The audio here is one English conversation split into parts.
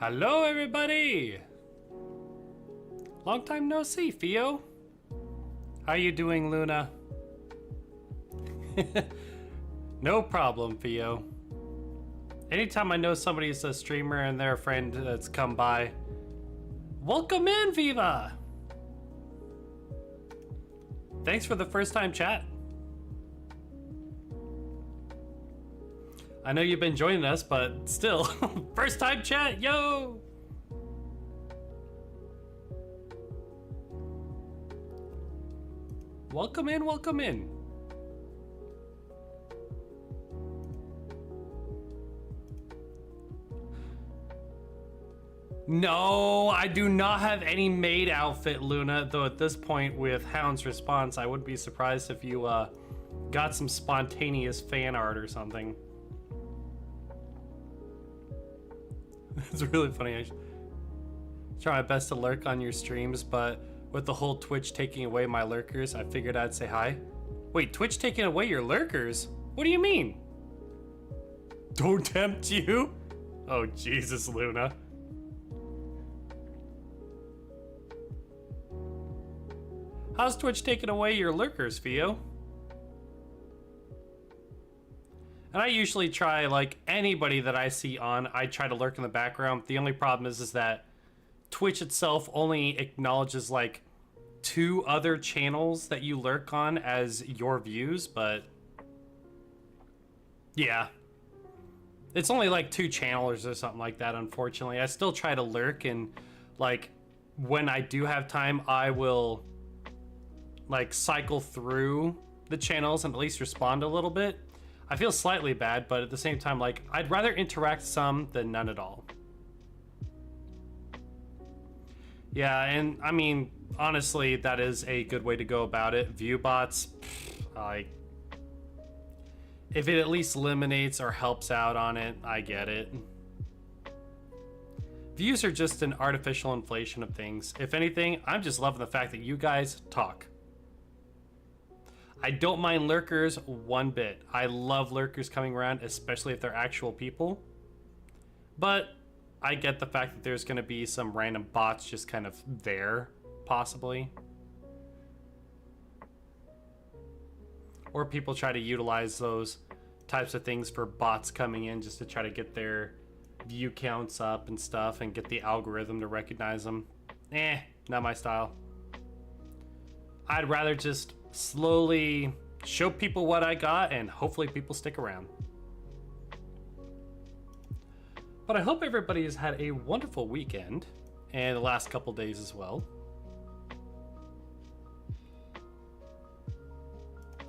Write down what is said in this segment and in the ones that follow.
Hello, everybody! Long time no see, Theo. How you doing, Luna? No problem, Theo. Anytime I know somebody's a streamer and they're a friend that's come by, welcome in, Viva! Thanks for the first time chat. I know you've been joining us, but still, first time chat, yo! Welcome in, welcome in. No, I do not have any maid outfit, Luna, though at this point with Hound's response, I wouldn't be surprised if you got some spontaneous fan art or something. It's really funny. I try my best to lurk on your streams, but with the whole Twitch taking away my lurkers, I figured I'd say hi. Wait, Twitch taking away your lurkers? What do you mean? Don't tempt you? Oh, Jesus, Luna. How's Twitch taking away your lurkers, Theo? And I usually try, like, anybody that I see on, I try to lurk in the background. The only problem is that Twitch itself only acknowledges, like, 2 other channels that you lurk on as your views, but yeah. It's only, like, 2 channels or something like that, unfortunately. I still try to lurk, and, like, when I do have time, I will, like, cycle through the channels and at least respond a little bit. I feel slightly bad, but at the same time, like, I'd rather interact some than none at all. Yeah, and I mean, honestly, that is a good way to go about it. View bots, like, if it at least eliminates or helps out on it, I get it. Views are just an artificial inflation of things. If anything, I'm just loving the fact that you guys talk. I don't mind lurkers one bit. I love lurkers coming around, especially if they're actual people. But I get the fact that there's going to be some random bots just kind of there, possibly. Or people try to utilize those types of things for bots coming in just to try to get their view counts up and stuff and get the algorithm to recognize them. Not my style. I'd rather just slowly show people what I got and hopefully people stick around. But I hope everybody has had a wonderful weekend and the last couple days as well.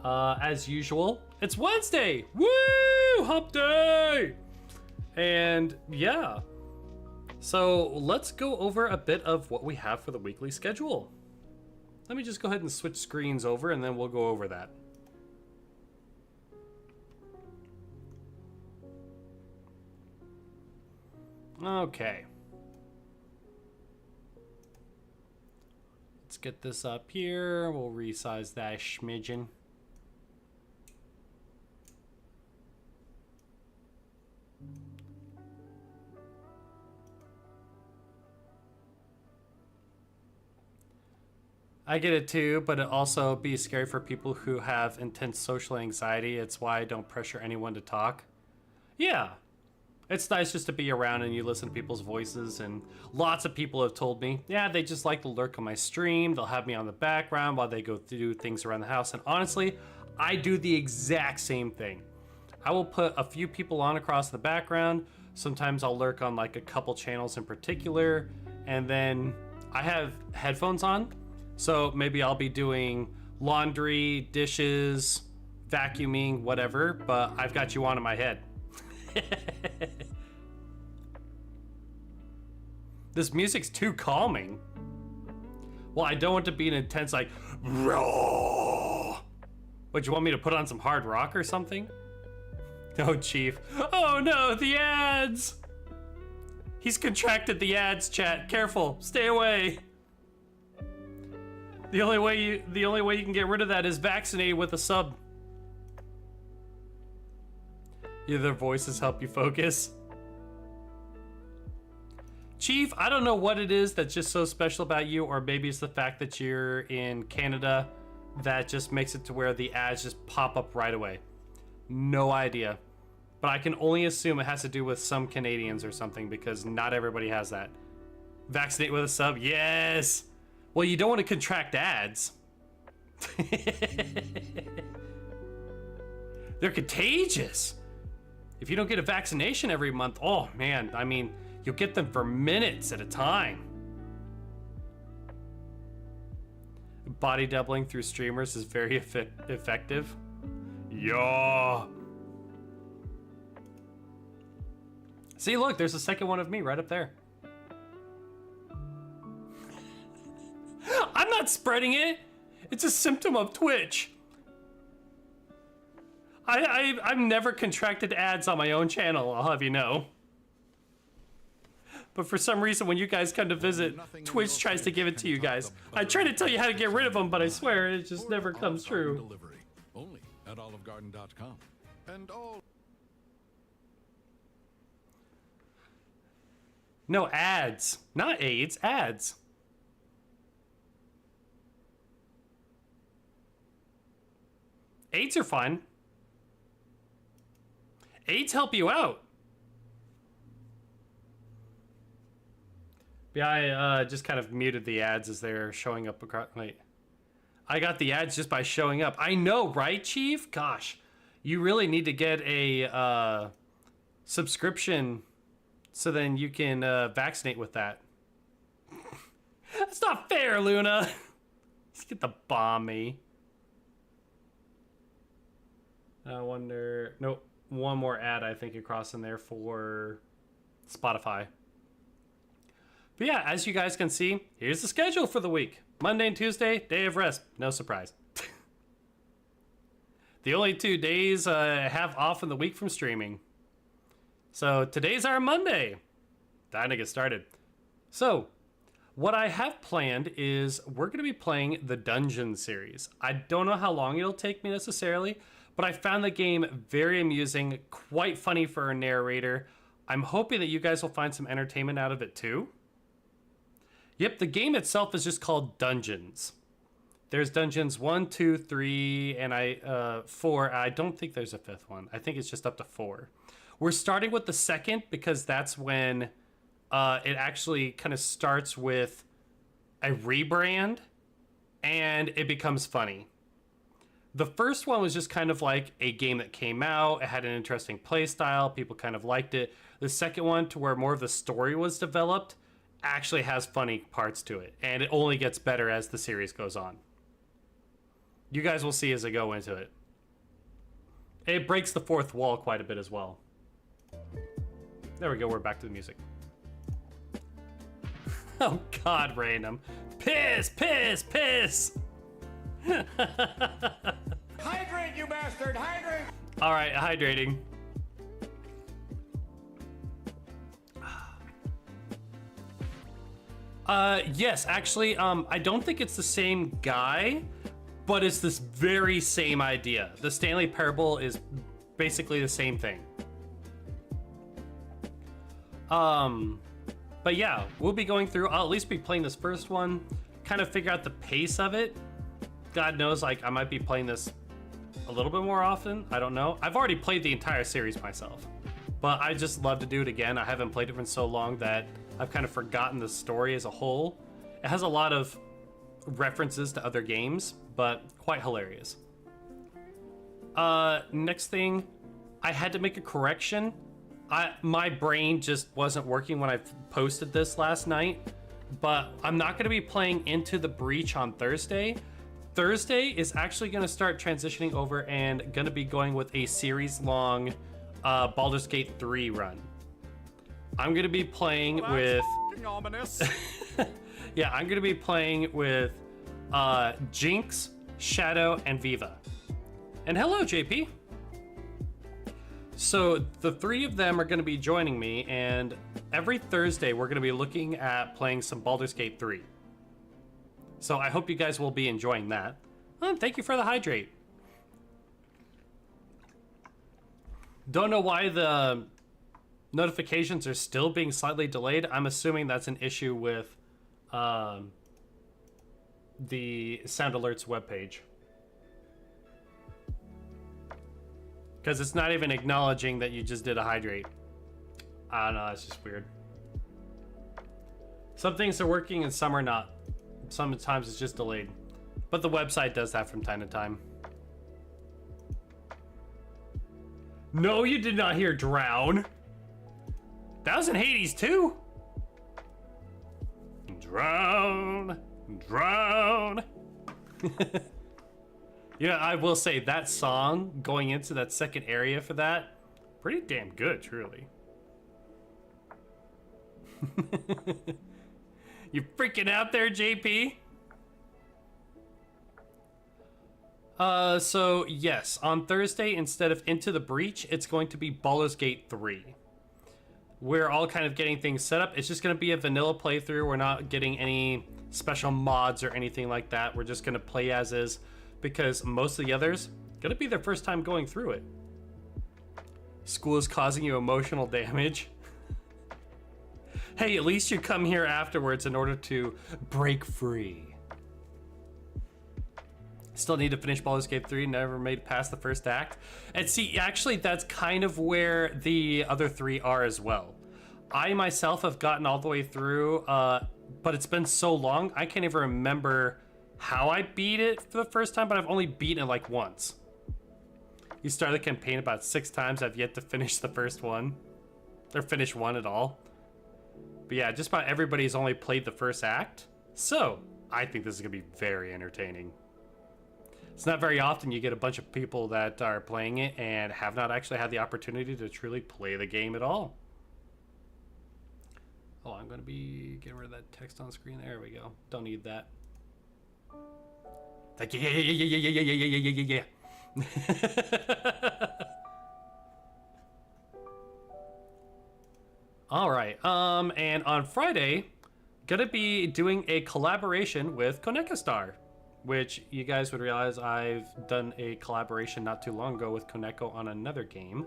As usual, it's Wednesday! Woo! Hump day! And yeah, so let's go over a bit of what we have for the weekly schedule. Let me just go ahead and switch screens over and then we'll go over that. Okay. Let's get this up here. We'll resize that schmidgen. I get it too, but it also be scary for people who have intense social anxiety. It's why I don't pressure anyone to talk. Yeah, it's nice just to be around and you listen to people's voices, and lots of people have told me, yeah, they just like to lurk on my stream. They'll have me on the background while they go do things around the house. And honestly, I do the exact same thing. I will put a few people on across the background. Sometimes I'll lurk on like a couple channels in particular, and then I have headphones on. So maybe I'll be doing laundry, dishes, vacuuming, whatever, but I've got you on in my head. This music's too calming. Well, I don't want to be an intense like, raw. What, you want me to put on some hard rock or something? No, Chief. Oh no, the ads! He's contracted the ads, chat. Careful, stay away. The only way you can get rid of that is vaccinated with a sub. Yeah, their voices help you focus. Chief, I don't know what it is that's just so special about you, or maybe it's the fact that you're in Canada that just makes it to where the ads just pop up right away. No idea. But I can only assume it has to do with some Canadians or something, because not everybody has that. Vaccinate with a sub, yes! Well, you don't want to contract ads. They're contagious. If you don't get a vaccination every month, oh man, I mean, you'll get them for minutes at a time. Body doubling through streamers is very effective. Yeah. See, look, there's a second one of me right up there. I'm not spreading it. It's a symptom of Twitch. I've never contracted ads on my own channel, I'll have you know. But for some reason, when you guys come to visit, Twitch tries to give it to you guys. I try to tell you how to get rid of them, but I swear it just never comes true. Delivery only at olivegarden.com. And all. No, ads. Not AIDS, ads. AIDS are fine. AIDS help you out. Yeah, I just kind of muted the ads as they're showing up across. Wait, I got the ads just by showing up. I know, right, Chief? Gosh, you really need to get a subscription so then you can vaccinate with that. That's not fair, Luna. Let's get the bomb me. I wonder. Nope. One more ad, I think, across in there for Spotify. But yeah, as you guys can see, here's the schedule for the week. Monday and Tuesday, day of rest. No surprise. The only 2 days I have off in the week from streaming. So today's our Monday. Time to get started. So, what I have planned is we're going to be playing the Dungeon series. I don't know how long it'll take me necessarily, but I found the game very amusing, quite funny for a narrator. I'm hoping that you guys will find some entertainment out of it too. Yep, the game itself is just called Dungeons. There's Dungeons 1, 2, 3, and 4. I don't think there's a 5th one. I think it's just up to 4. We're starting with the 2nd because that's when it actually kind of starts with a rebrand and it becomes funny. The first one was just kind of like a game that came out. It had an interesting play style. People kind of liked it. The second one, to where more of the story was developed, actually has funny parts to it. And it only gets better as the series goes on. You guys will see as I go into it. It breaks the fourth wall quite a bit as well. There we go. We're back to the music. Oh, God, random. Piss, piss, piss. Hydrate, you bastard! Hydrate! All right, hydrating. Yes, actually, I don't think it's the same guy, but it's this very same idea. The Stanley Parable is basically the same thing. But yeah, we'll be going through, I'll at least be playing this first one, kind of figure out the pace of it. God knows, like, I might be playing this a little bit more often. I don't know. I've already played the entire series myself, but I just love to do it again. I haven't played it for so long that I've kind of forgotten the story as a whole. It has a lot of references to other games, but quite hilarious. Next thing, I had to make a correction. My brain just wasn't working when I posted this last night, but I'm not going to be playing Into the Breach on Thursday. Thursday is actually going to start transitioning over and going to be going with a series-long Baldur's Gate 3 run. I'm going to be playing with... Ominous. Yeah, I'm going to be playing with Jinx, Shadow, and Viva. And hello, JP. So the three of them are going to be joining me, and every Thursday we're going to be looking at playing some Baldur's Gate 3. So I hope you guys will be enjoying that. Thank you for the hydrate. Don't know why the notifications are still being slightly delayed. I'm assuming that's an issue with the Sound Alerts webpage. Because it's not even acknowledging that you just did a hydrate. I don't know, it's just weird. Some things are working and some are not. Sometimes it's just delayed. But the website does that from time to time. No, you did not hear drown. That was in Hades too. Drown, drown. Yeah, I will say that song going into that second area for that, pretty damn good, truly. You freaking out there, JP? So yes, on Thursday, instead of Into the Breach, it's going to be Baldur's Gate 3. We're all kind of getting things set up. It's just going to be a vanilla playthrough. We're not getting any special mods or anything like that. We're just going to play as is, because most of the others going to be their first time going through it. School is causing you emotional damage. Hey, at least you come here afterwards in order to break free. Still need to finish Baldur's Gate 3, never made it past the first act. And see, actually, that's kind of where the other three are as well. I myself have gotten all the way through, but it's been so long, I can't even remember how I beat it for the first time, but I've only beaten it like once. You start the campaign about 6 times, I've yet to finish the first one. Or finish one at all. But yeah, just about everybody's only played the first act. So, I think this is going to be very entertaining. It's not very often you get a bunch of people that are playing it and have not actually had the opportunity to truly play the game at all. Oh, I'm going to be getting rid of that text on screen. There we go. Don't need that. Like, yeah. All right. And on Friday, gonna be doing a collaboration with Koneka Star, which you guys would realize I've done a collaboration not too long ago with Koneko on another game.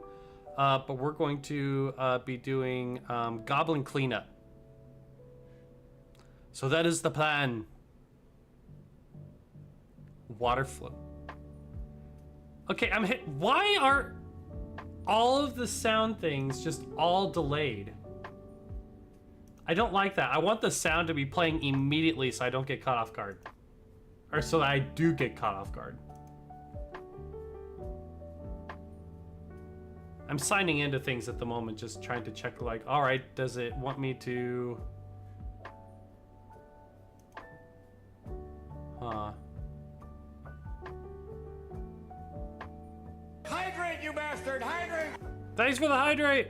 But we're going to be doing Goblin Cleanup. So that is the plan. Water flow. Okay, I'm hit. Why are all of the sound things just all delayed? I don't like that. I want the sound to be playing immediately so I don't get caught off guard. Or so that I do get caught off guard. I'm signing into things at the moment, just trying to check, like, all right, does it want me to... Huh. Hydrate, you bastard! Hydrate! Thanks for the hydrate!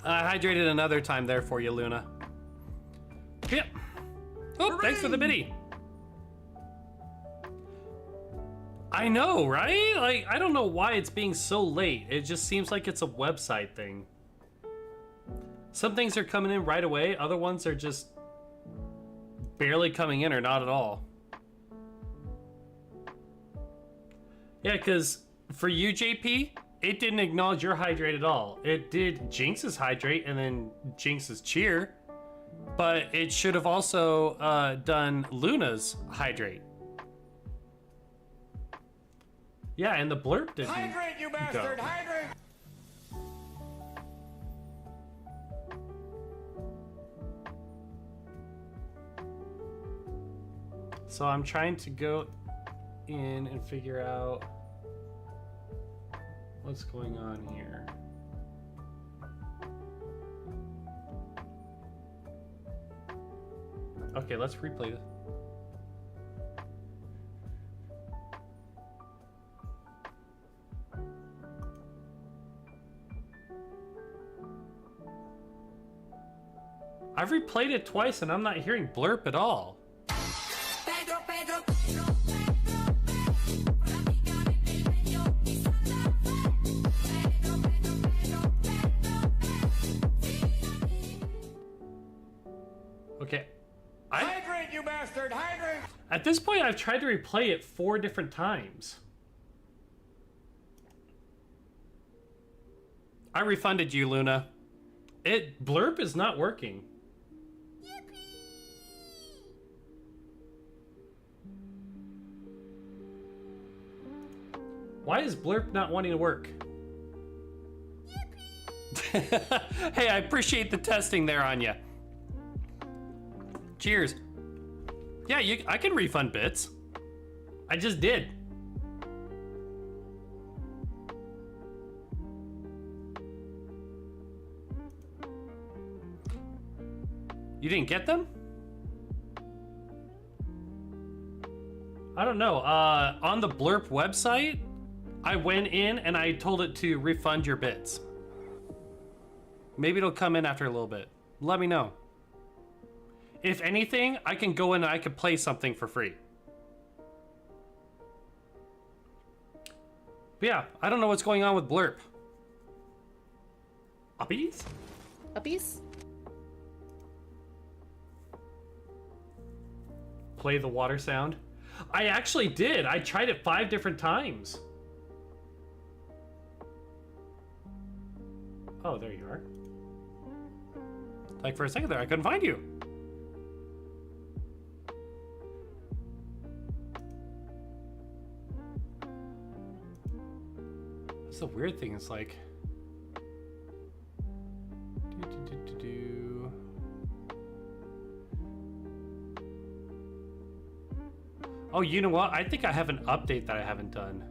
I hydrated another time there for you, Luna. Yep. Oh, hooray! Thanks for the biddy. I know, right? Like, I don't know why it's being so late. It just seems like it's a website thing. Some things are coming in right away. Other ones are just barely coming in or not at all. Yeah, because for you, JP, it didn't acknowledge your hydrate at all. It did Jinx's hydrate and then Jinx's cheer, but it should have also done Luna's hydrate. Yeah, and the blurb didn't Hydrate, you bastard! go. Hydrate! So I'm trying to go in and figure out what's going on here. Okay, let's replay this. I've replayed it twice and I'm not hearing blurp at all. Okay. Hydrate, you bastard! Hydrate! At this point, I've tried to replay it 4 different times. I refunded you, Luna. Blurp is not working. Why is Blurp not wanting to work? Hey, I appreciate the testing there, Anya. Cheers. Yeah, I can refund bits. I just did. You didn't get them? I don't know. On the Blurp website, I went in and I told it to refund your bits. Maybe it'll come in after a little bit. Let me know. If anything, I can go in and I can play something for free. But yeah, I don't know what's going on with Blurp. Uppies? Uppies? Play the water sound. I actually did. I tried it 5 different times. Oh, there you are. Like for a second there, I couldn't find you. That's the weird thing. It's like. Oh, you know what? I think I have an update that I haven't done.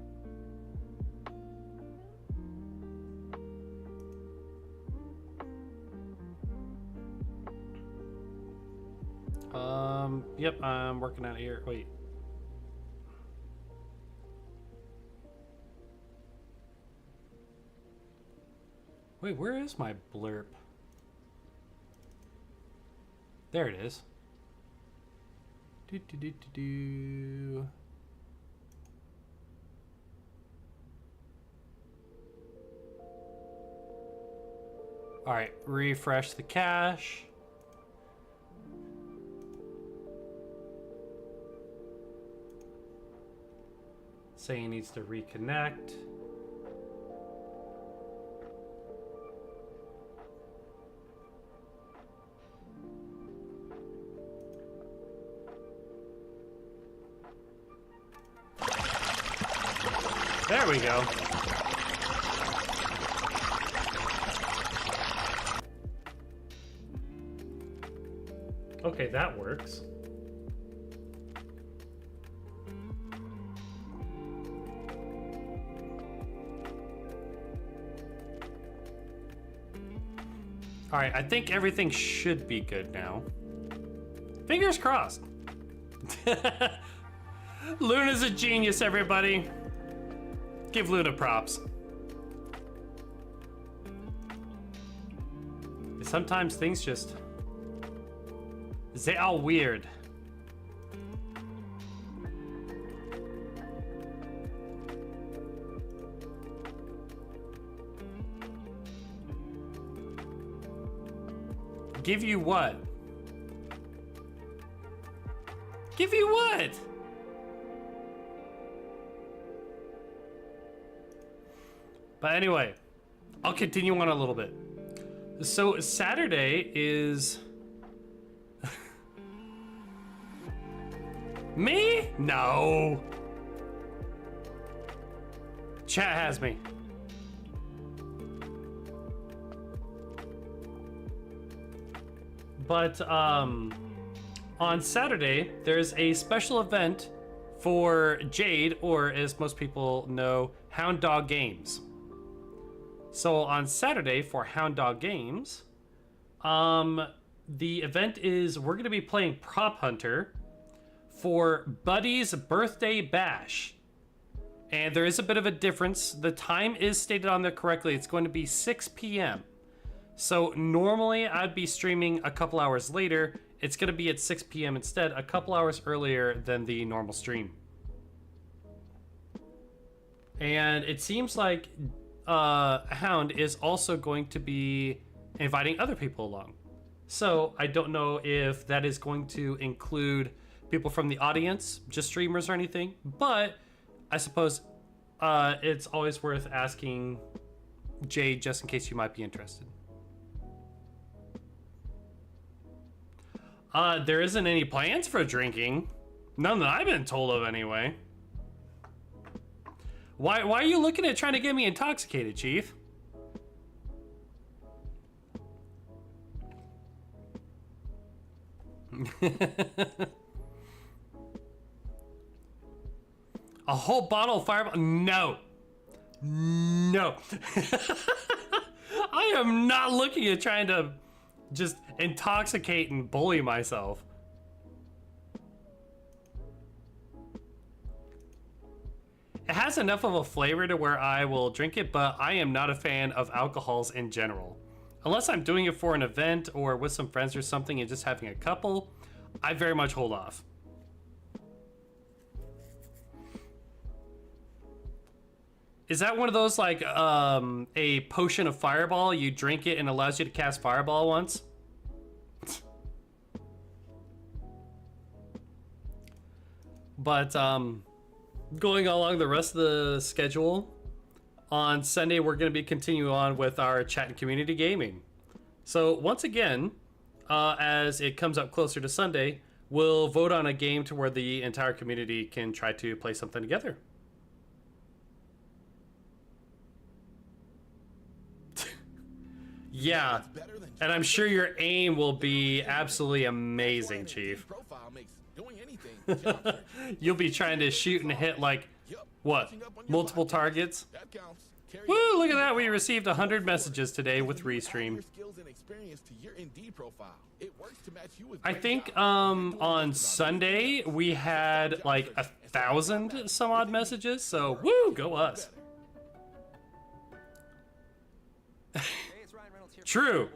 Yep, I'm working on it here. Wait. Wait, where is my Blurp? There it is. Do. All right, refresh the cache. Saying he needs to reconnect. There we go. Okay, that works. All right, I think everything should be good now. Fingers crossed. Luna's a genius, everybody. Give Luna props. Sometimes things just... they are weird. Give you what? Give you what? But anyway, I'll continue on a little bit. So Saturday is... Me? No. Chat has me. But on Saturday, there's a special event for Jade, or as most people know, Hound Dog Games. So on Saturday for Hound Dog Games, the event is we're going to be playing Prop Hunter for Buddy's Birthday Bash. And there is a bit of a difference. The time is stated on there correctly. It's going to be 6 p.m. So normally I'd be streaming a couple hours later. It's going to be at 6 p.m. instead, a couple hours earlier than the normal stream. And it seems like Hound is also going to be inviting other people along. So I don't know if that is going to include people from the audience, just streamers or anything, but I suppose it's always worth asking Jade, just in case you might be interested. There isn't any plans for drinking. None that I've been told of, anyway. Why are you looking at trying to get me intoxicated, Chief? A whole bottle of Fireball? No. No. I am not looking at trying to just intoxicate and bully myself. It has enough of a flavor to where I will drink it, but I am not a fan of alcohols in general. Unless I'm doing it for an event or with some friends or something and just having a couple, I very much hold off. Is that one of those like a potion of Fireball? You drink it and it allows you to cast Fireball once? But going along the rest of the schedule, on Sunday we're going to be continuing on with our chat and community gaming. So once again, as it comes up closer to Sunday, we'll vote on a game to where the entire community can try to play something together. Yeah, and I'm sure your aim will be absolutely amazing, Chief. You'll be trying to shoot and hit like, what, multiple targets? Woo, look at that, we received 100 messages today with Restream. I think on Sunday we had like 1,000 some odd messages, so woo, go us. True.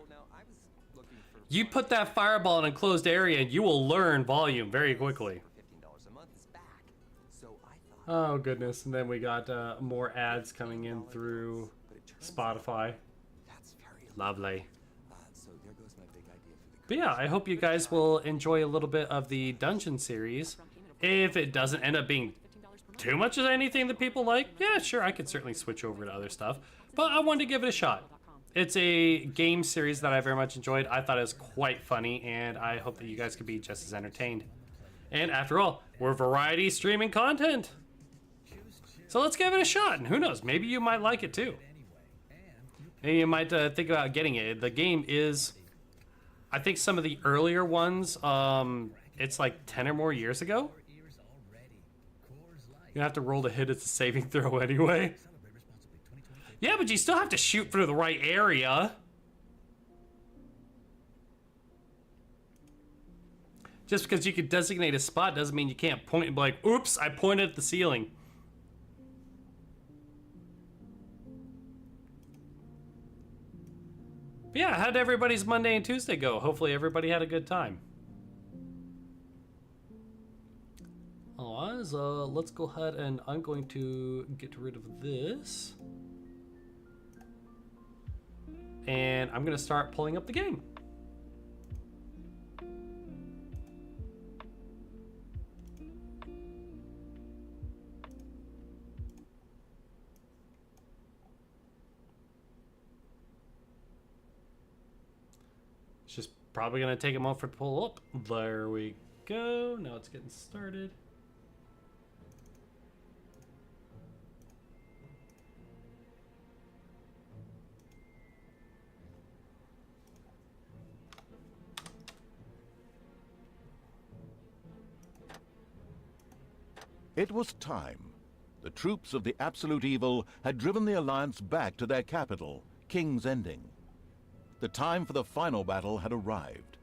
You put that Fireball in a closed area and you will learn volume very quickly. Oh goodness, and then we got more ads coming in through Spotify. Lovely. But yeah, I hope you guys will enjoy a little bit of the dungeon series. If it doesn't end up being too much of anything that people like, yeah, sure, I could certainly switch over to other stuff. But I wanted to give it a shot. It's a game series that I very much enjoyed. I thought it was quite funny, and I hope that you guys could be just as entertained. And after all, we're variety streaming content. So let's give it a shot, and who knows, maybe you might like it too. Maybe you might think about getting it. The game is, I think some of the earlier ones, it's like 10 or more years ago. You have to roll to hit as a saving throw anyway. Yeah, but you still have to shoot for the right area. Just because you can designate a spot doesn't mean you can't point and be like, oops, I pointed at the ceiling. But yeah, how'd everybody's Monday and Tuesday go? Hopefully everybody had a good time. Otherwise, let's go ahead and I'm going to get rid of this. And I'm going to start pulling up the game. It's just probably going to take a moment for it to pull up. There we go. Now it's getting started. It was time. The troops of the Absolute Evil had driven the Alliance back to their capital, King's Ending. The time for the final battle had arrived.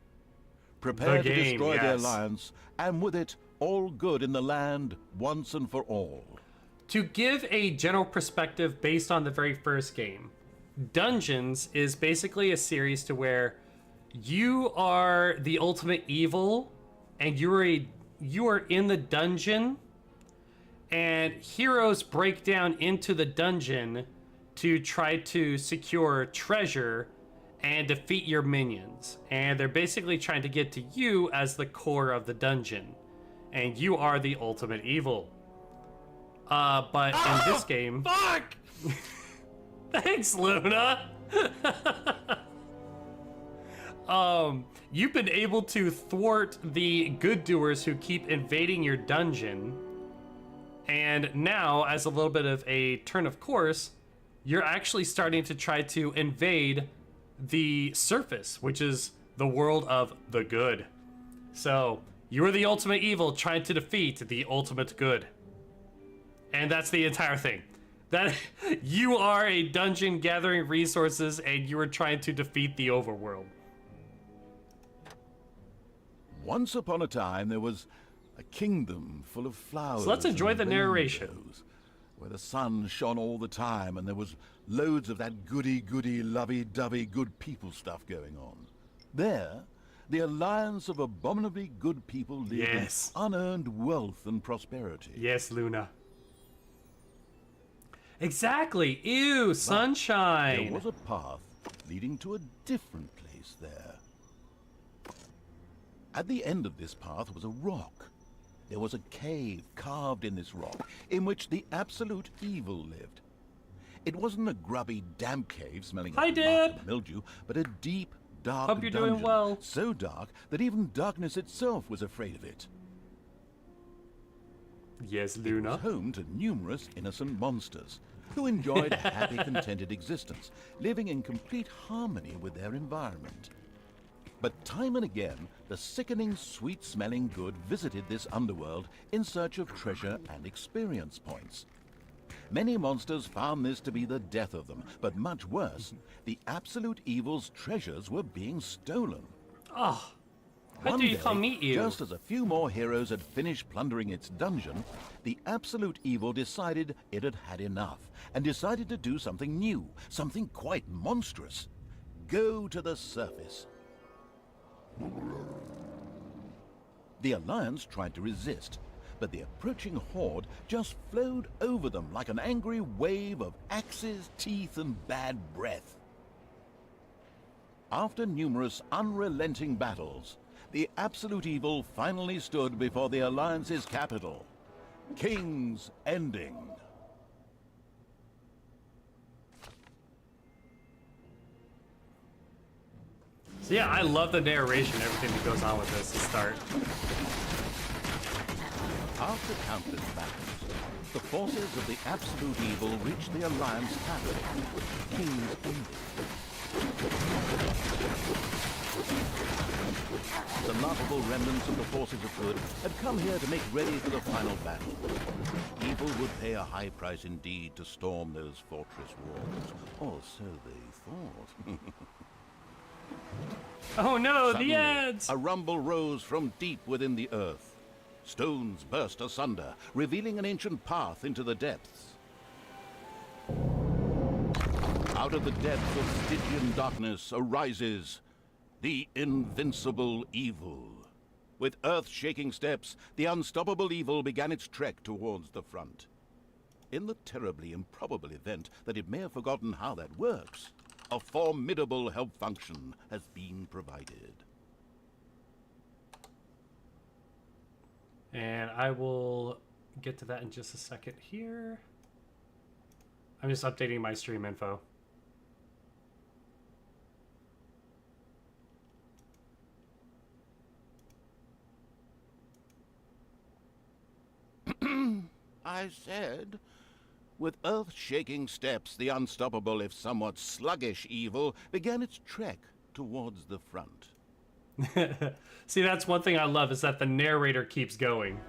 Prepare to destroy the Alliance, and with it, all good in the land once and for all. To give a general perspective based on the very first game, Dungeons is basically a series to where you are the ultimate evil, and you are in the dungeon, and heroes break down into the dungeon to try to secure treasure and defeat your minions. And they're basically trying to get to you as the core of the dungeon. And you are the ultimate evil. But in this game... Fuck! Thanks, Luna. You've been able to thwart the good doers who keep invading your dungeon. And now, as a little bit of a turn of course, you're actually starting to try to invade the surface, which is the world of the good. So, you are the ultimate evil trying to defeat the ultimate good. And that's the entire thing. That you are a dungeon gathering resources and you are trying to defeat the overworld. Once upon a time, there was a kingdom full of flowers. So let's enjoy and the narration. rainbows, where the sun shone all the time, and there was loads of that goody-goody, lovey-dovey good people stuff going on. There, the alliance of abominably good people lived Yes. in unearned wealth and prosperity. Yes, Luna. Exactly. Ew, sunshine. There was a path leading to a different place there. At the end of this path was a rock. There was a cave carved in this rock in which the absolute evil lived. It wasn't a grubby, damp cave smelling Hi, of Deb. muck and mildew, but a deep, dark Hope you're doing dungeon, well. so dark that even darkness itself was afraid of it. Yes, It Luna. was home to numerous innocent monsters who enjoyed a happy, contented existence, living in complete harmony with their environment. But time and again, the sickening, sweet-smelling good visited this underworld in search of treasure and experience points. Many monsters found this to be the death of them, but much worse, the absolute evil's treasures were being stolen. Oh, how One do you day, call meet you? just as a few more heroes had finished plundering its dungeon, the absolute evil decided it had had enough, and decided to do something new, something quite monstrous. Go to the surface. The Alliance tried to resist, but the approaching horde just flowed over them like an angry wave of axes, teeth, and bad breath. After numerous unrelenting battles, the absolute evil finally stood before the Alliance's capital, King's Ending. So yeah, I love the narration, everything that goes on with this to start. After countless battles, the forces of the absolute evil reached the Alliance capital, King's Ending. The laughable remnants of the forces of good had come here to make ready for the final battle. Evil would pay a high price indeed to storm those fortress walls, or so they thought. Oh no, Suddenly, the ads! a rumble rose from deep within the earth. Stones burst asunder, revealing an ancient path into the depths. Out of the depths of Stygian darkness arises the invincible evil. With earth-shaking steps, the unstoppable evil began its trek towards the front. In the terribly improbable event that it may have forgotten how that works, a formidable help function has been provided. And I will get to that in just a second here. I'm just updating my stream info. I said, with earth-shaking steps, the unstoppable, if somewhat sluggish evil began its trek towards the front. See, that's one thing I love, is that the narrator keeps going.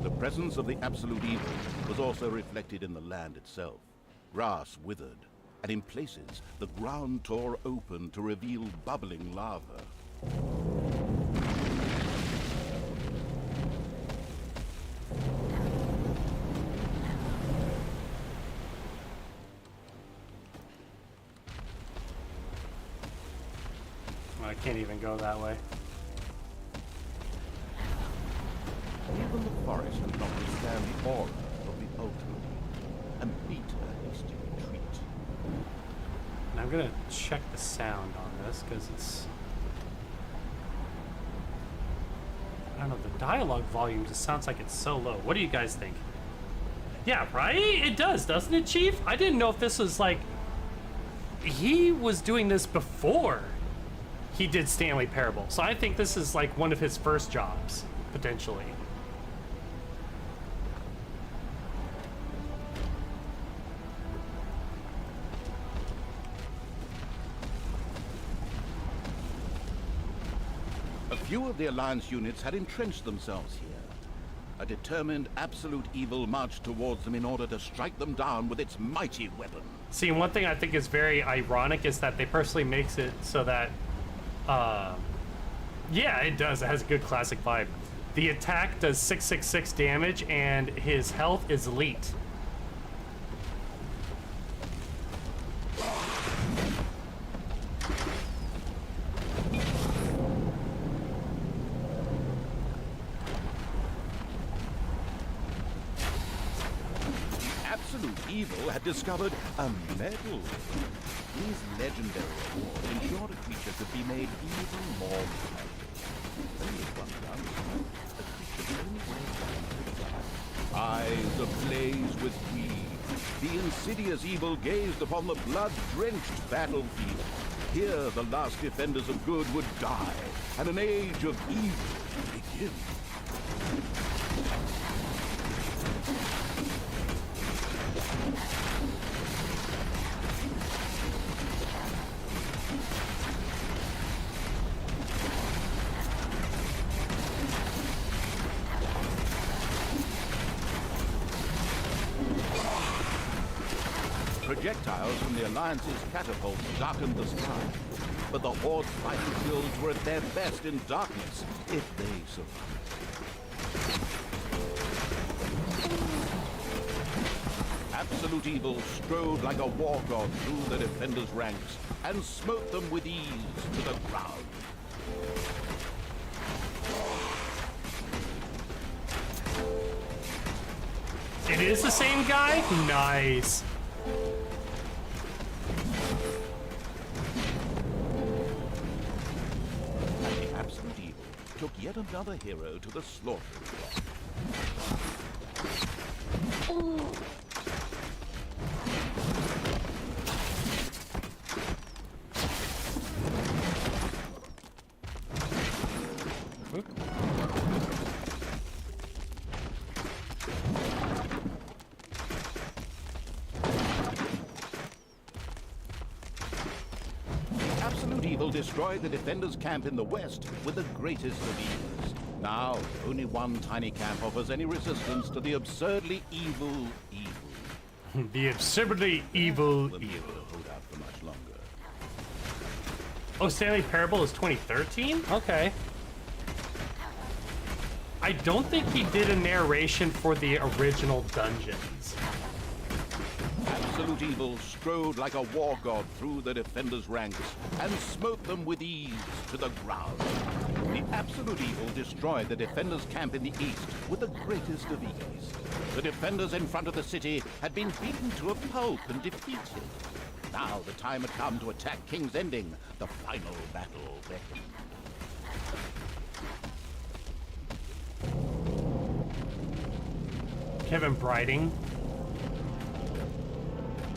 The presence of the absolute evil was also reflected in the land itself. Grass withered, and in places the ground tore open to reveal bubbling lava. Well, I can't even go that way. Even the forest could not withstand the aura of the ultimate, and beat a hasty retreat. I'm gonna check the sound on this because it's. I don't know, the dialogue volume just sounds like it's so low. What do you guys think? Yeah, right? It does, doesn't it, Chief? I didn't know if this was like. He was doing this before he did Stanley Parable. So I think this is like one of his first jobs, potentially. A few of the Alliance units had entrenched themselves here. A determined absolute evil marched towards them in order to strike them down with its mighty weapon. See, one thing I think is very ironic is that they purposely makes it so that, yeah, it does. It has a good classic vibe. The attack does 666 damage, and his health is elite. Absolute evil had discovered a medal. These legendary awards ensured a creature could be made even more powerful. Only one downside, a creature only weighs eyes ablaze with greed. The insidious evil gazed upon the blood-drenched battlefield. Here the last defenders of good would die, and an age of evil begin. Projectiles from the Alliance's catapults darkened the sky, but the Horde's fighting skills were at their best in darkness, if they survived. Absolute evil strode like a war god through the defenders' ranks and smote them with ease to the ground. It is the same guy? Nice. The absolute evil took yet another hero to the slaughter. Absolute evil destroyed the defenders' camp in the west with the greatest of ease. Now, only one tiny camp offers any resistance to the absurdly evil evil. The absurdly evil Will be able evil. to hold out for much longer. Oh, Stanley Parable is 2013? Okay. I don't think he did a narration for the original dungeons. Absolute evil strode like a war god through the defenders' ranks and smote them with ease to the ground. The absolute evil destroyed the defenders' camp in the east with the greatest of ease. The defenders in front of the city had been beaten to a pulp and defeated. Now the time had come to attack King's Ending. The final battle beckoned. Kevin Briding.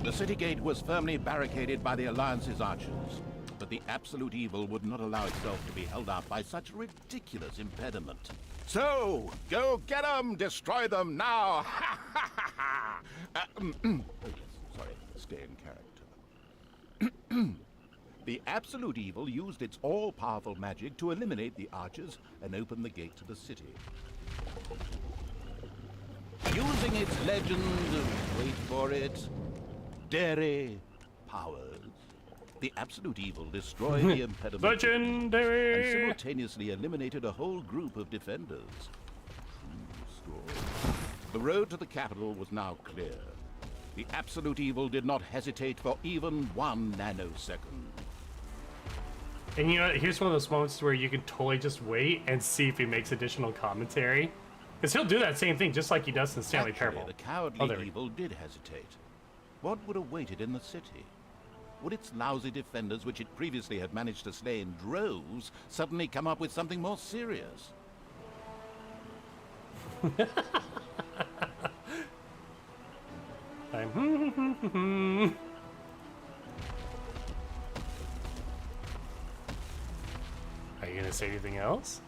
The city gate was firmly barricaded by the Alliance's archers, but the absolute evil would not allow itself to be held up by such a ridiculous impediment. So, go get them! Destroy them now! Ha ha ha ha! Oh yes, sorry, stay in character. The absolute evil used its all-powerful magic to eliminate the archers and open the gate to the city. Using its legend, wait for it, dairy powers, the absolute evil destroyed the impediment and Legendary! simultaneously eliminated a whole group of defenders. True story. The road to the capital was now clear. The absolute evil did not hesitate for even 1 nanosecond. And you know, here's one of those moments where you can totally just wait and see if he makes additional commentary. Because he'll do that same thing just like he does in Stanley Actually, Parable. the cowardly Oh, there we go. evil did hesitate. What would have waited in the city? would its lousy defenders, which it previously had managed to slay in droves, suddenly come up with something more serious? I'm Are you gonna say anything else?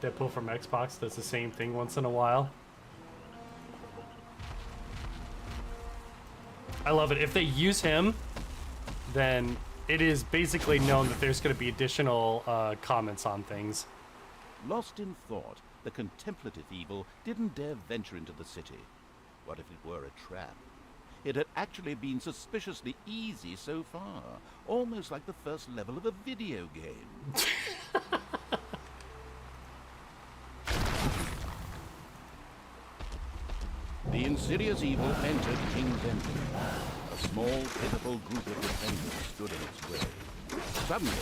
Deadpool from Xbox does the same thing once in a while. I love it. If they use him, then it is basically known that there's going to be additional comments on things. Lost in thought, the contemplative evil didn't dare venture into the city. What if it were a trap? It had actually been suspiciously easy so far, almost like the first level of a video game. The insidious evil entered King's Ending. A small, pitiful group of defenders stood in its way. Suddenly,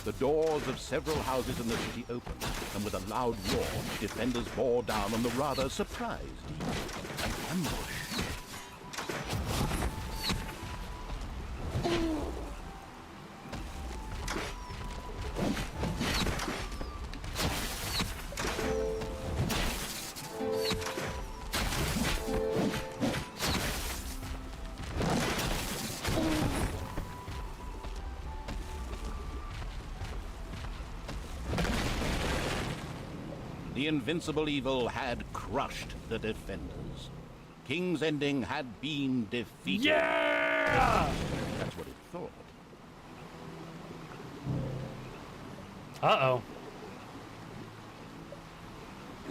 the doors of several houses in the city opened, and with a loud roar, defenders bore down on the rather surprised evil. An ambush. The invincible evil had crushed the defenders. King's Ending had been defeated. Yeah! That's what it thought. Uh-oh.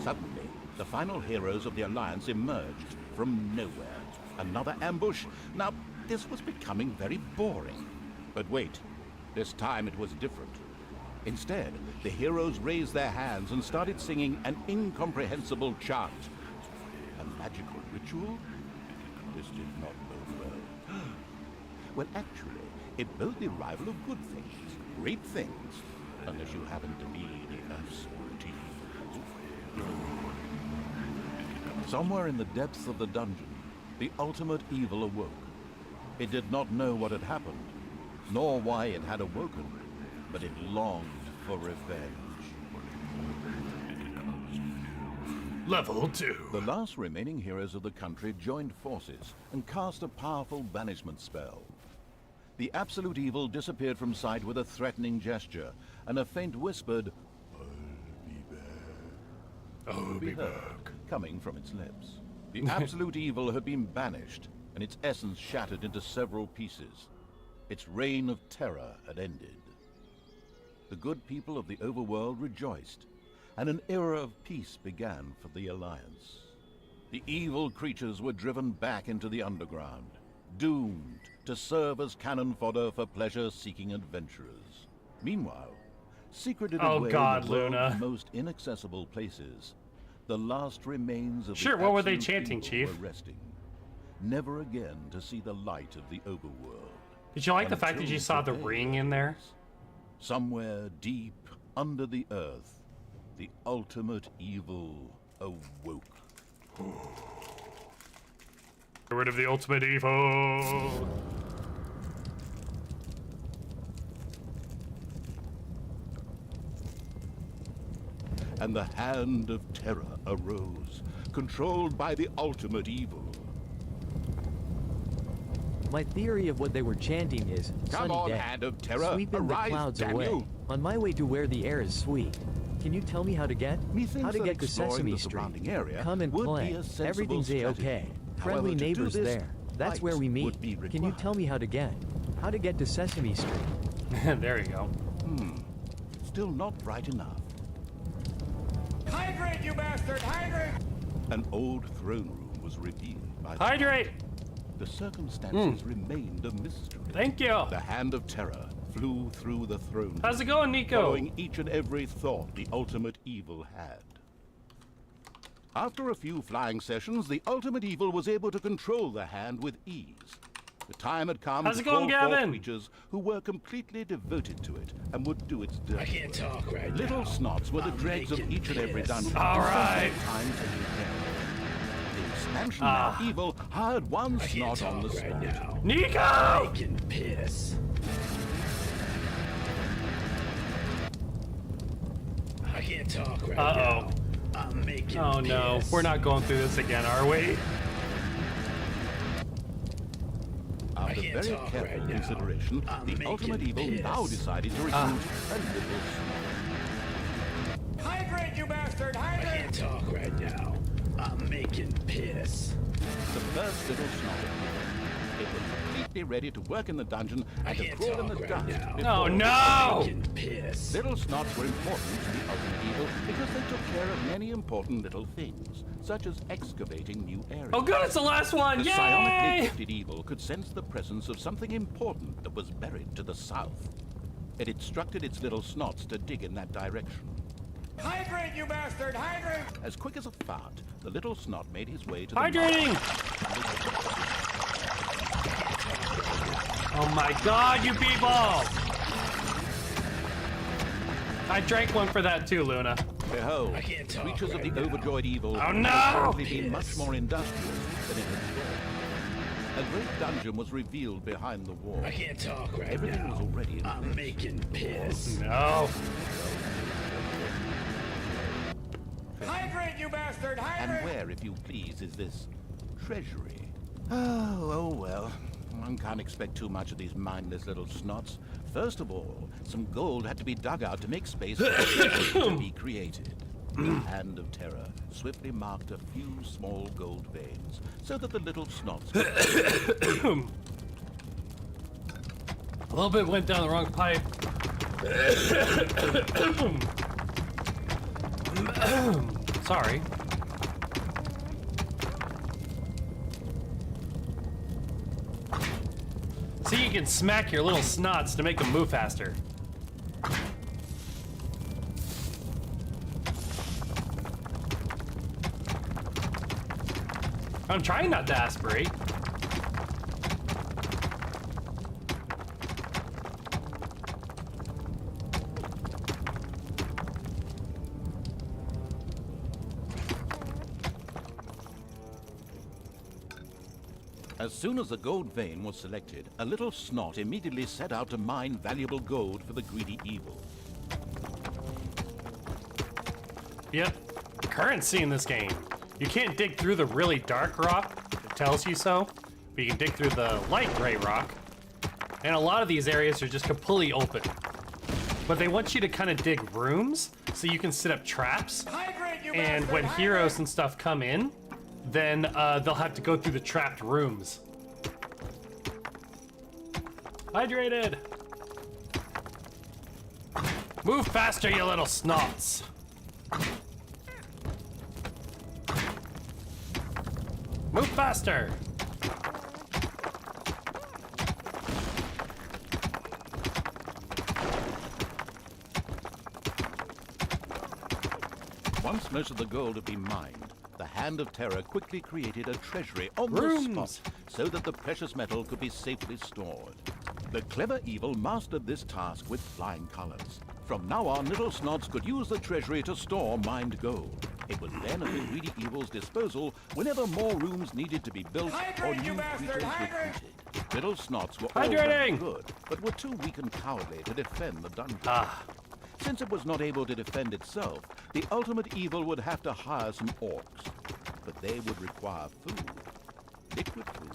Suddenly, the final heroes of the Alliance emerged from nowhere. Another ambush? Now, this was becoming very boring. But wait, this time it was different. Instead, the heroes raised their hands and started singing an incomprehensible chant. A magical ritual? This did not bode well. Well, actually, it bode the arrival of good things, great things, unless you happen to be the absolute evil. Somewhere in the depths of the dungeon, the ultimate evil awoke. It did not know what had happened, nor why it had awoken, but it longed for revenge. Level 2. The last remaining heroes of the country joined forces and cast a powerful banishment spell. The absolute evil disappeared from sight with a threatening gesture, and a faint whispered, "I'll be back," I'll be heard, coming from its lips. The absolute evil had been banished, and its essence shattered into several pieces. Its reign of terror had ended. The good people of the overworld rejoiced, and an era of peace began for the Alliance. The evil creatures were driven back into the underground, doomed to serve as cannon fodder for pleasure-seeking adventurers. Meanwhile, secreted away in the world's Luna. most inaccessible places, the last remains of Sure, the what were they absolute chanting, evil Chief? were resting, never again to see the light of the overworld. Did you like the fact that Until you saw the today. ring in there? Somewhere deep under the earth, the ultimate evil awoke. Get rid of the ultimate evil. And the hand of terror arose, controlled by the ultimate evil. My theory of what they were chanting is, Come sunny on, day, hand of terror, sweeping arise, the clouds damn away, you. on my way to where the air is sweet. Can you tell me how to get? Methinks How to that get to exploring Sesame the Street? surrounding area Come and would play. be a sensible Everything's strategy. a-okay. However, Friendly to do neighbors this, there. That's light where we meet. would be Can you tell required. me how to get? How to get to Sesame Street? There you go. Still not bright enough. Hydrate, you bastard! Hydrate! An old throne room was revealed by the Hydrate! The circumstances remained a mystery. Thank you. The hand of terror flew through the throne How's it room, going, Nico? following each and every thought the ultimate evil had. After a few flying sessions, the ultimate evil was able to control the hand with ease. The time had come How's to it going, call forth Gavin? creatures who were completely devoted to it and would do its dirty I can't talk right Little now. snots were the I'm dregs of making each and every piss. dungeon. All right. Time taking care. expansion now evil hired one snot on the spot. Nico! Piss. I can't talk right now. I'm making Oh no, piss. we're not going through this again, are we? After can't very talk careful right now. consideration, I'm the ultimate making evil piss. now decided to recruit a little snot. Hydrate, you bastard! I Hydrate! can't talk right now. I'm making piss. The first little snot appeared. It was completely ready to work in the dungeon I and to can't crawl in talk the right dust. now. before Oh it no! Making piss. Little snots were important to the ultimate evil because they took care of many important little things, such as excavating new areas. Oh good, it's the last one! The psionically Yay! gifted evil could sense the presence of something important that was buried to the south. It instructed its little snots to dig in that direction. Hydrate, you bastard! Hydrate! As quick as a fart, the little snot made his way to the Hydrating! Oh my god, you people! I drank one for that too, Luna. Behold, I can't talk creatures of right the now. overjoyed evil Oh, no! had apparently been Piss. much more industrious than it had thought. A great dungeon was revealed behind the wall. I can't talk right Everything now. was already in I'm place. making piss. No. Hydrate, you bastard! And Hydrate! where, if you please, is this treasury? Oh well. One can't expect too much of these mindless little snots. First of all, some gold had to be dug out to make space for treasure to be created. The hand of terror swiftly marked a few small gold veins so that the little snots could A little bit went down the wrong pipe. Sorry. See, you can smack your little snots to make them move faster. I'm trying not to aspirate. As soon as the gold vein was selected, a little snot immediately set out to mine valuable gold for the greedy evil. Yep. Currency in this game. You can't dig through the really dark rock. It tells you so. But you can dig through the light gray rock. And a lot of these areas are just completely open. But they want you to kind of dig rooms so you can set up traps. Hydrate, you And bastard! when Hydrate! heroes and stuff come in, then they'll have to go through the trapped rooms. Hydrated! Move faster, you little snots! Move faster! Once most of the gold had been mined, the Hand of Terror quickly created a treasury on Rooms. the spot so that the precious metal could be safely stored. The clever evil mastered this task with flying colors. From now on, little snots could use the treasury to store mined gold. It was then at the greedy evil's disposal whenever more rooms needed to be built or Hydrate, you new bastard, creatures hydrate! recruited. Little snots were all very Hydrating! good, but were too weak and cowardly to defend the dungeon. Ah. Since it was not able to defend itself, the ultimate evil would have to hire some orcs. But they would require food. Liquid food.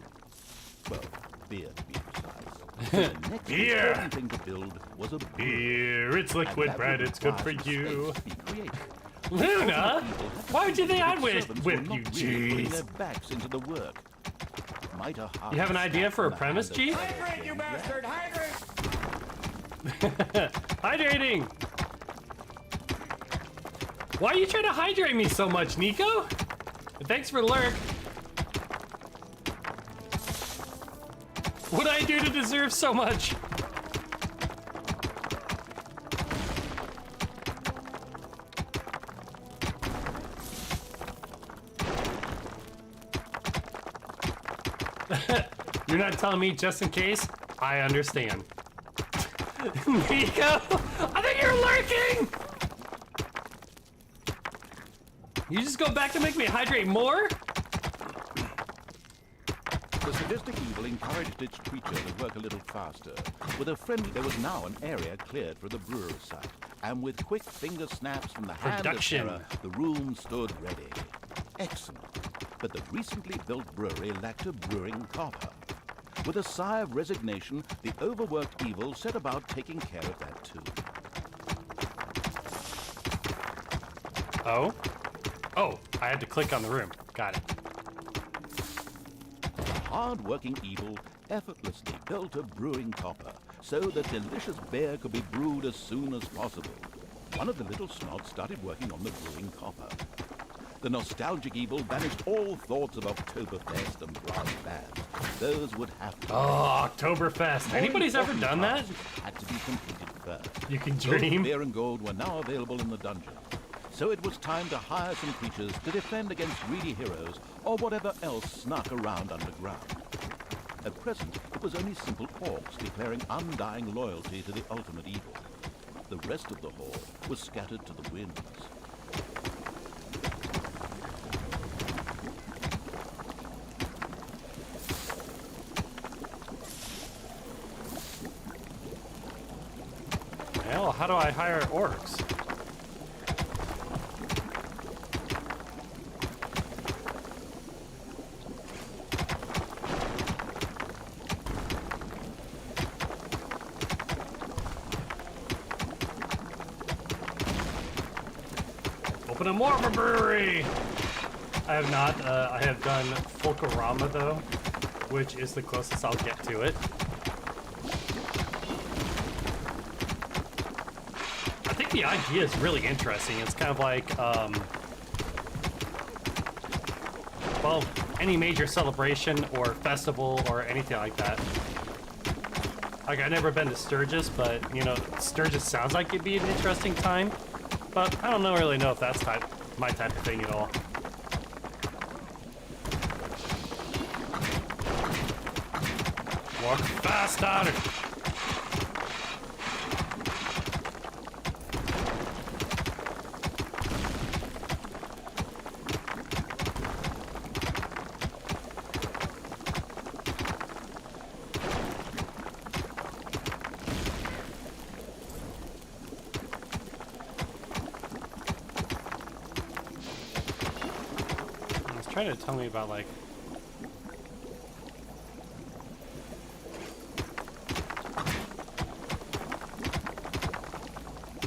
Well, beer to be precise. So the next Beer! important thing to build was a brewery. Here, it's And liquid that bread, would it's good for require some you. space to be created. Luna! Why would you think I'd Its whip servants were you, not really putting their jeez? backs into the work. Might a You have an idea for a premise, Chief? Hydrate, you bastard! Hydrate! Hydrating! Why are you trying to hydrate me so much, Nico? Thanks for lurk. What'd I do to deserve so much? You're not telling me just in case? I understand. Nico, I think you're lurking! You just go back to make me hydrate more? sadistic evil encouraged its creature to work a little faster. With a friendly, there was now an area cleared for the brewer's site, and with quick finger snaps from the hand Production. of terror, the room stood ready. Excellent. But the recently built brewery lacked a brewing copper. With a sigh of resignation, the overworked evil set about taking care of that too. Oh? Oh, I had to click on the room. Got it. Hard-working evil effortlessly built a brewing copper so that delicious beer could be brewed as soon as possible. One of the little snots started working on the brewing copper. The nostalgic evil banished all thoughts of Oktoberfest and brass bands. Those would have to... Oh, Oktoberfest. Anybody's ever done that? Had to be completed first. You can Both dream. beer and gold were now available in the dungeon. So it was time to hire some creatures to defend against greedy heroes or whatever else snuck around underground. At present, it was only simple orcs declaring undying loyalty to the ultimate evil. The rest of the horde was scattered to the winds. Well, how do I hire orcs? Open a more of a brewery! I have not. I have done Folkorama though, which is the closest I'll get to it. I think the idea is really interesting. It's kind of like, well, any major celebration or festival or anything like that. Like, I've never been to Sturgis, but, you know, Sturgis sounds like it'd be an interesting time. But I don't really know if that's my type of thing at all. Walk faster! Trying to tell me about like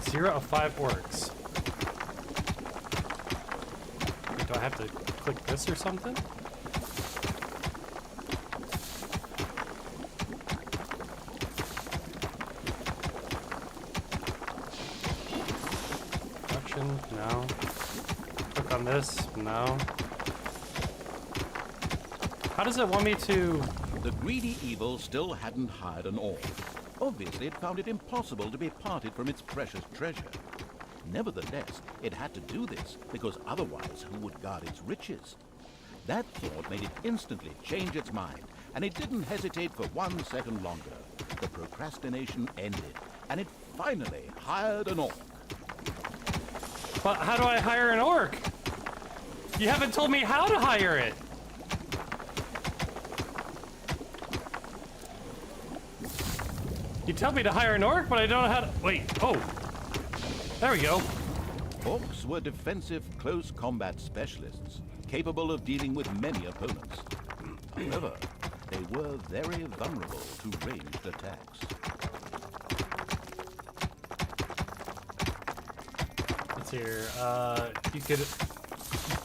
zero of 5 orcs. Do I have to click this or something? Production? No. Click on this? No. How does it want me to... The greedy evil still hadn't hired an orc. Obviously, it found it impossible to be parted from its precious treasure. Nevertheless, it had to do this, because otherwise who would guard its riches? That thought made it instantly change its mind, and it didn't hesitate for 1 second longer. The procrastination ended, and it finally hired an orc. But how do I hire an orc? You haven't told me how to hire it. You tell me to hire an orc, but I don't know how to... Wait, oh. There we go. Orcs were defensive close combat specialists, capable of dealing with many opponents. However, they were very vulnerable to ranged attacks. Let's see here. You could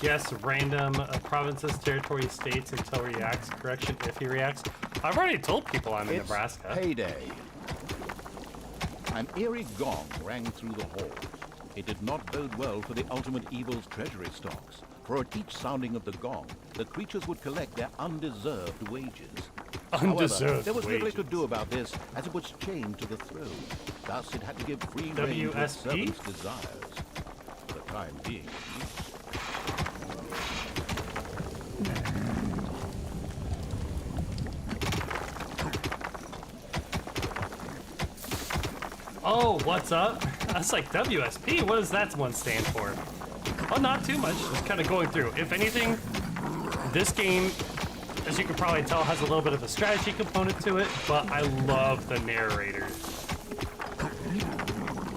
guess random provinces, territories, states until he reacts. Correction, if he reacts. I've already told people I'm in It's Nebraska. payday. An eerie gong rang through the halls. It did not bode well for the ultimate evil's treasury stocks, for at each sounding of the gong, the creatures would collect their undeserved wages. However, there was little it could do about this, as it was chained to the throne. Thus, it had to give free rein to its WSP? servants' desires. For the time being, at least. Oh, what's up? That's like WSP. What does that one stand for? Oh, not too much. Just kind of going through. If anything, this game as you can probably tell, has a little bit of a strategy component to it, but I love the narrator.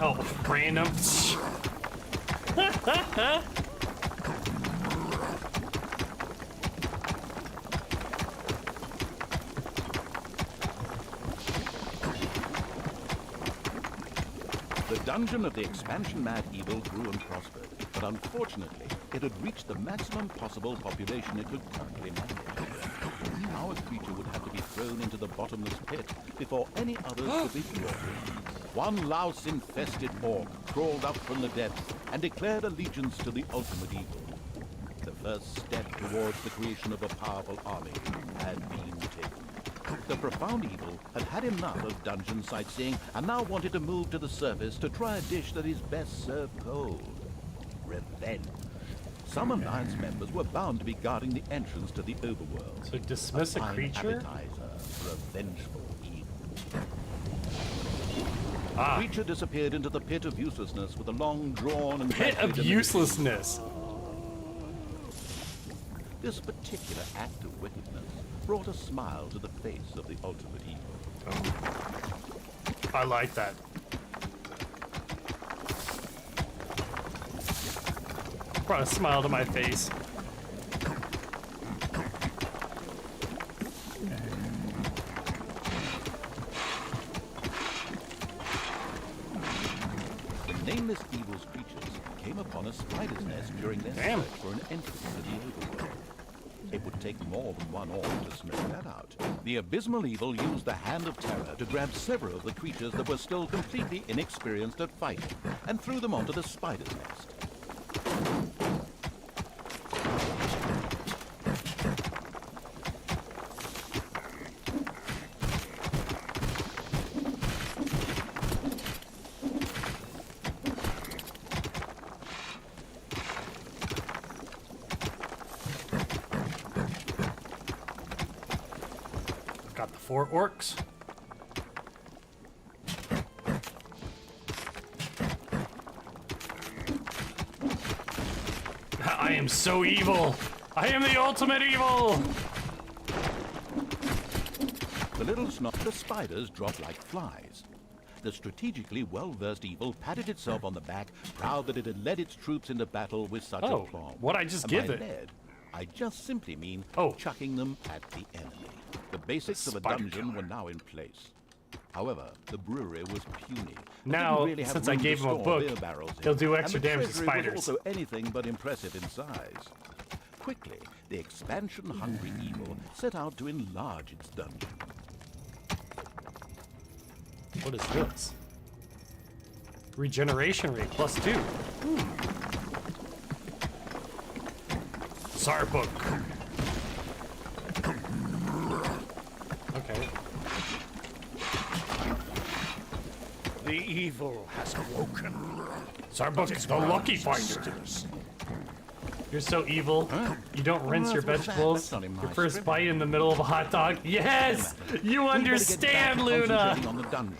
Oh, random. The dungeon of the expansion-mad evil grew and prospered, but unfortunately, it had reached the maximum possible population it could currently manage. Now a creature would have to be thrown into the bottomless pit before any others could be brought in. One louse-infested orc crawled up from the depths and declared allegiance to the ultimate evil. The first step towards the creation of a powerful army had been taken. The profound evil had had enough of dungeon sightseeing and now wanted to move to the surface to try a dish that is best served cold. Revenge. Some Alliance members were bound to be guarding the entrance to the overworld. So dismiss a fine creature? appetizer for a vengeful evil. Ah. The creature disappeared into the pit of uselessness with a long drawn and Pit ghastly of diminution. uselessness. This particular act of wickedness brought a smile to the face of the ultimate evil. I like that. Brought a smile to my face. The nameless evil's creatures came upon a spider's nest during their Damn. search for an entrance to the overworld. It would take more than one orc to sniff that out. The abysmal evil used the Hand of Terror to grab several of the creatures that were still completely inexperienced at fighting and threw them onto the spider's nest. Got the 4 orcs. I am so evil. I am the ultimate evil. The little the spiders dropped like flies. The strategically well-versed evil patted itself on the back, proud that it had led its troops into battle with such Oh, aplomb. what'd I just And give by it? led, I just simply mean Oh. chucking them at the enemy. The basics of a Spider dungeon killer. were now in place. However, the brewery was puny. It Now, didn't really have since I room to gave him a store book, beer barrels in, he'll do and extra the damage to treasury spiders. was also anything but impressive in size. Quickly, the expansion-hungry evil set out to enlarge its dungeon. What is this? Regeneration rate +2. Tsar book. Okay. The evil has awoken. Tsar book is the lucky finder. You're so evil. You don't rinse your that's bad. vegetables. That's not in Your my first script. bite in the middle of a hot dog. Yes! You We better get back understand, to Luna! concentrating on the dungeon.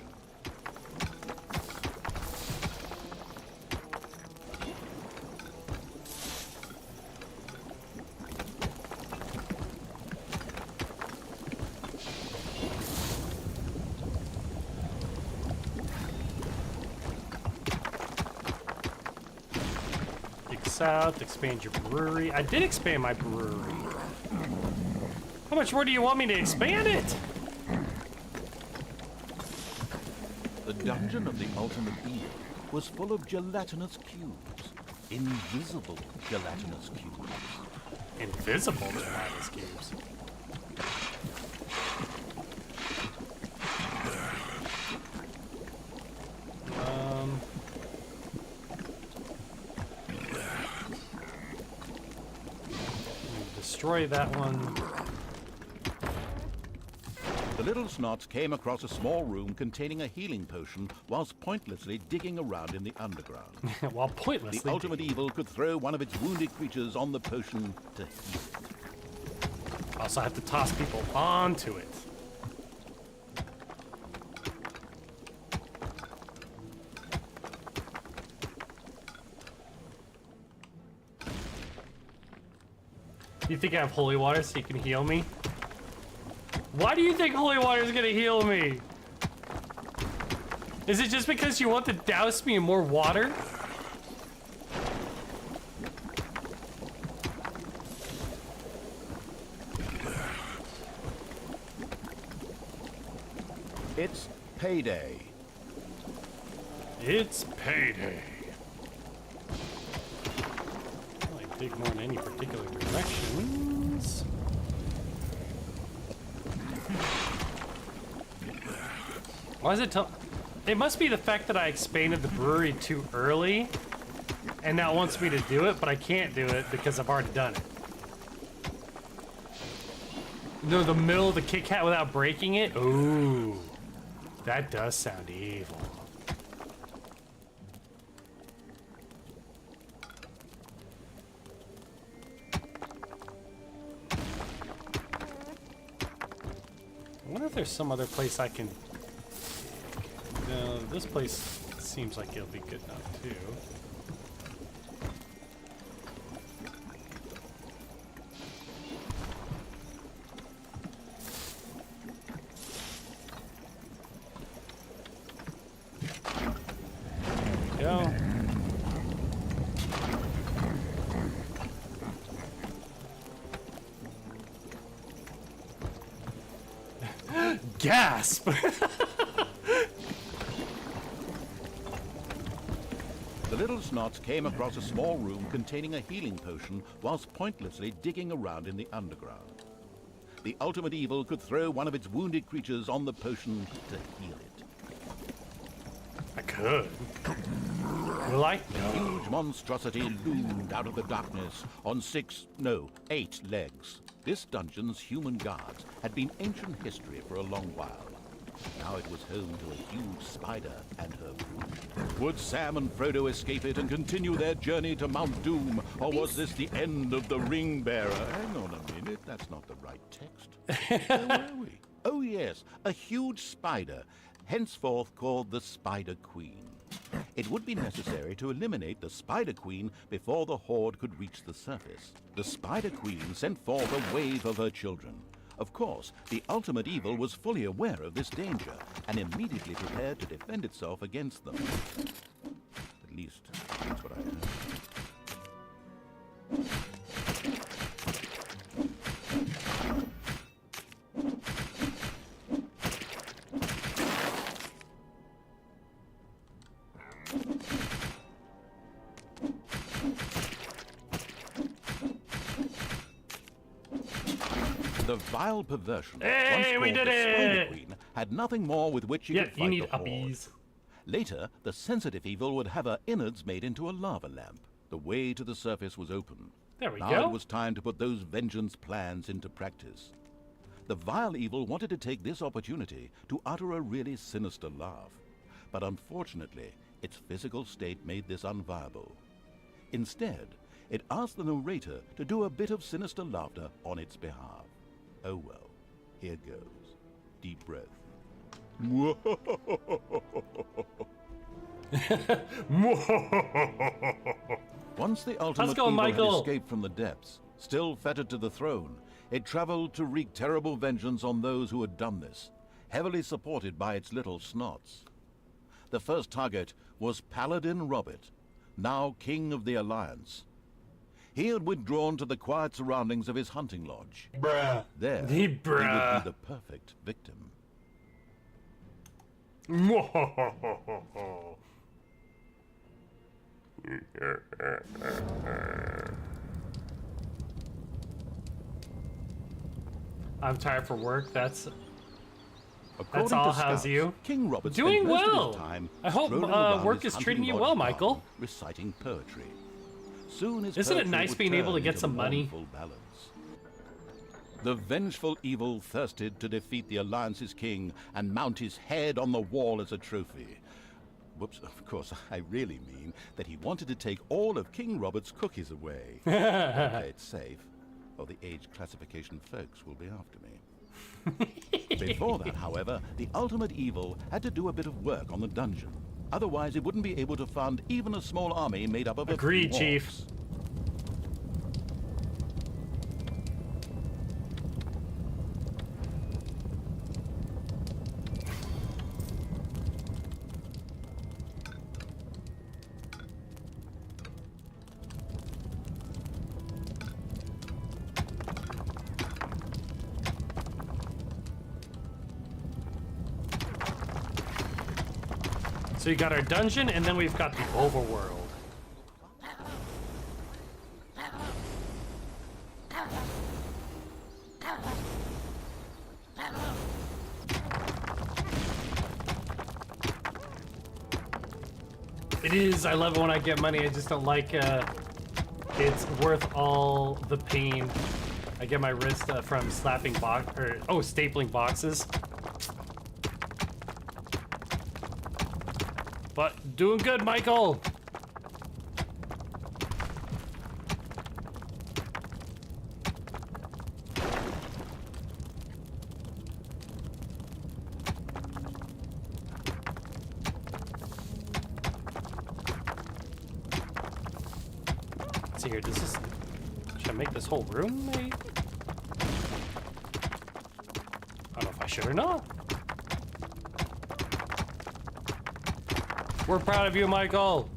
Dig south, expand your brewery. I did expand my brewery. How much more do you want me to expand it? The dungeon of the ultimate evil was full of gelatinous cubes. Invisible gelatinous cubes. Invisible gelatinous cubes. Destroy that one. The little snots came across a small room containing a healing potion whilst pointlessly digging around in the underground. While pointlessly. The ultimate evil could throw one of its wounded creatures on the potion to heal it. Also have to toss people onto it. You think I have holy water so you can heal me? Why do you think holy water is gonna heal me? Is it just because you want to douse me in more water? It's payday. It's payday. I dig more in any particular directions. Why is it tell? It must be the fact that I expanded the brewery too early, and now it wants me to do it, but I can't do it because I've already done it. No, the middle of the Kit Kat without breaking it? Ooh, that does sound evil. I wonder if there's some other place I can... No, this place seems like it'll be good enough, too. There we go. Gasp! The little snots came across a small room containing a healing potion whilst pointlessly digging around in the underground. The ultimate evil could throw one of its wounded creatures on the potion to heal it. I could. Will I? A huge monstrosity loomed out of the darkness on 8 legs. This dungeon's human guards had been ancient history for a long while. Now it was home to a huge spider and her brood. Would Sam and Frodo escape it and continue their journey to Mount Doom, or was this the end of the ring bearer? Hang on a minute, that's not the right text. Where were we? Oh yes, a huge spider, henceforth called the Spider Queen. It would be necessary to eliminate the Spider Queen before the horde could reach the surface. The Spider Queen sent forth a wave of her children. Of course, the ultimate evil was fully aware of this danger and immediately prepared to defend itself against them. At least, that's what I heard. The vile perversion, Hey, once we called did the Spider it! Queen, had nothing more with which she Yeah, could you fight need the horde. uppies. Later, the sensitive evil would have her innards made into a lava lamp. The way to the surface was open. There we Now go. it was time to put those vengeance plans into practice. The vile evil wanted to take this opportunity to utter a really sinister laugh. But unfortunately, its physical state made this unviable. Instead, it asked the narrator to do a bit of sinister laughter on its behalf. Oh well, here goes. Deep breath. Once the ultimate go, evil Michael? had escaped from the depths, still fettered to the throne, it traveled to wreak terrible vengeance on those who had done this, heavily supported by its little snots. The first target was Paladin Robert, now King of the Alliance. He had withdrawn to the quiet surroundings of his hunting lodge. Bruh. There, Bruh. he would be the perfect victim. I'm tired for work. That's According all. to How's scouts, you? King Robert Doing spent most of well. his time I hope, strolling around work his is treating hunting you lodge well, garden, Michael. reciting poetry. Soon his Isn't it poetry nice would being able to turn get into some money? mournful ballads. The vengeful evil thirsted to defeat the Alliance's king and mount his head on the wall as a trophy. Whoops, of course, I really mean that he wanted to take all of King Robert's cookies away. Play it safe, or the age classification folks will be after me. Before that, however, the ultimate evil had to do a bit of work on the dungeon. Otherwise, it wouldn't be able to fund even a small army made up of a few Agreed, Chief. orcs. So you got our dungeon, and then we've got the overworld. It is. I love it when I get money. I just don't like. It's worth all the pain. I get my wrist from slapping stapling boxes. But doing good, Michael. Let's see here. Should I make this whole room, maybe? I don't know if I should or not. We're proud of you, Michael.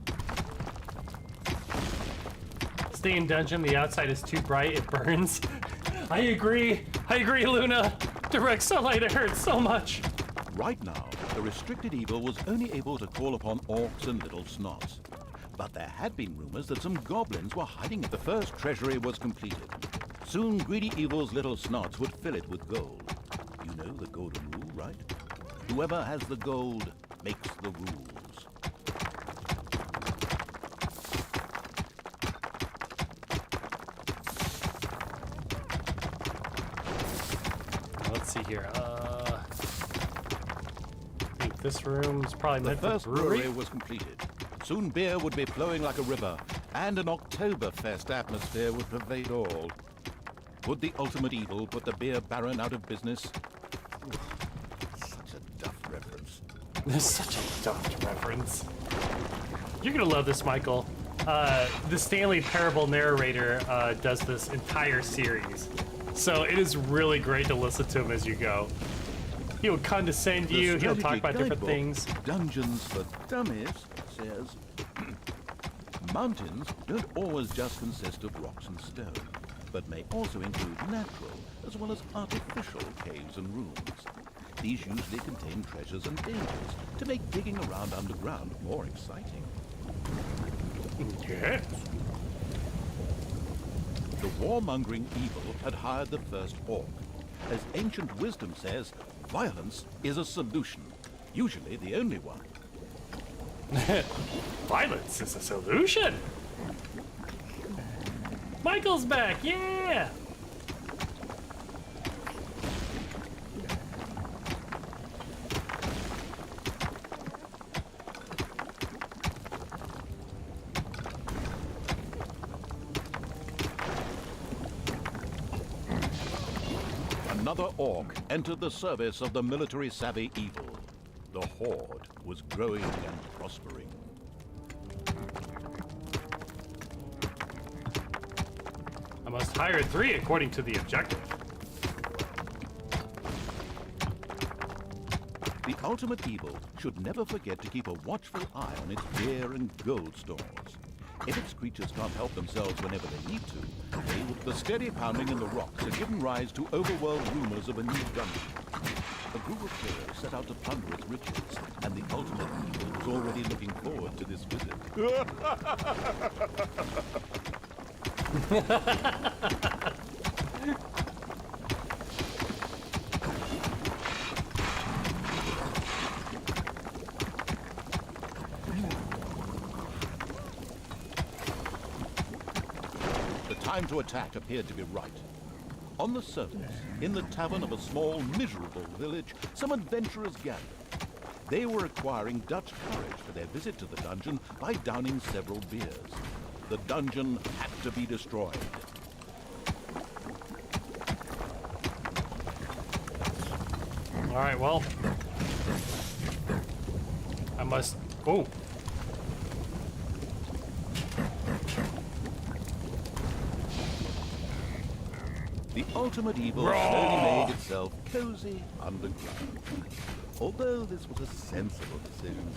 Stay in dungeon. The outside is too bright. It burns. I agree. I agree, Luna. Direct sunlight, it hurts so much. Right now, the restricted evil was only able to call upon orcs and little snots. But there had been rumors that some goblins were hiding it. The first treasury was completed. Soon, greedy evil's little snots would fill it with gold. You know the golden rule, right? Whoever has the gold makes the rules. Let's see here. I think this room's probably The meant for first brewery. brewery was completed. Soon beer would be flowing like a river, and an Oktoberfest atmosphere would pervade all. Would the ultimate evil put the beer baron out of business? Such a duff reference. This is such a dumped reference. You're gonna love this, Michael. The Stanley Parable narrator does this entire series, so it is really great to listen to him as you go. He'll condescend The you. He'll talk strategy about different guidebook, things. Dungeons for Dummies says, mountains don't always just consist of rocks and stone, but may also include natural as well as artificial caves and rooms. These usually contain treasures and dangers to make digging around underground more exciting. Yes. The warmongering evil had hired the first orc. As ancient wisdom says, violence is a solution, usually the only one. Violence is a solution. Michael's back. Yeah. Another orc entered the service of the military-savvy evil. The horde was growing and prospering. I must hire 3 according to the objective. The ultimate evil should never forget to keep a watchful eye on its beer and gold stores. If its creatures can't help themselves whenever they need to, the steady pounding in the rocks had given rise to overworld rumors of a new dungeon. A group of players set out to plunder its riches, and the ultimate evil was already looking forward to this visit. The time to attack appeared to be right. On the surface, in the tavern of a small, miserable village, some adventurers gathered. They were acquiring Dutch courage for their visit to the dungeon by downing several beers. The dungeon had to be destroyed. All right, well, I must. Oh. The ultimate evil slowly made itself cozy underground. Although this was a sensible decision,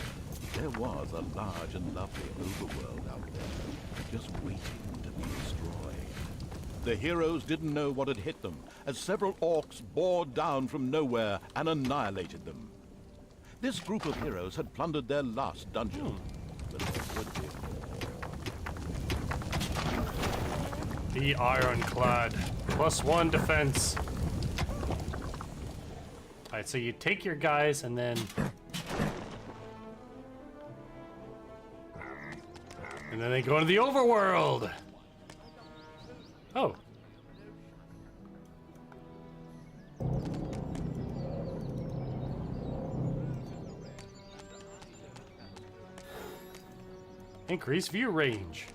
there was a large and lovely overworld out there, just waiting to be destroyed. The heroes didn't know what had hit them, as several orcs bore down from nowhere and annihilated them. This group of heroes had plundered their last dungeon. But there would be more. The Ironclad. +1 defense. Alright, so you take your guys and then... And then they go into the overworld! Oh. Increase view range.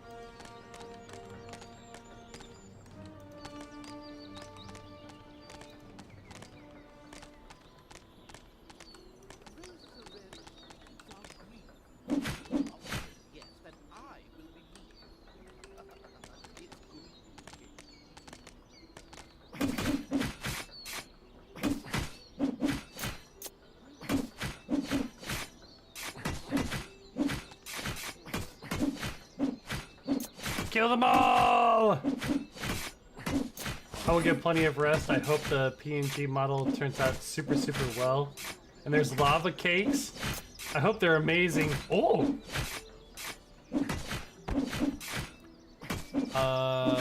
Kill them all! I will get plenty of rest. I hope the PNG model turns out super, super well. And there's lava cakes. I hope they're amazing. Oh!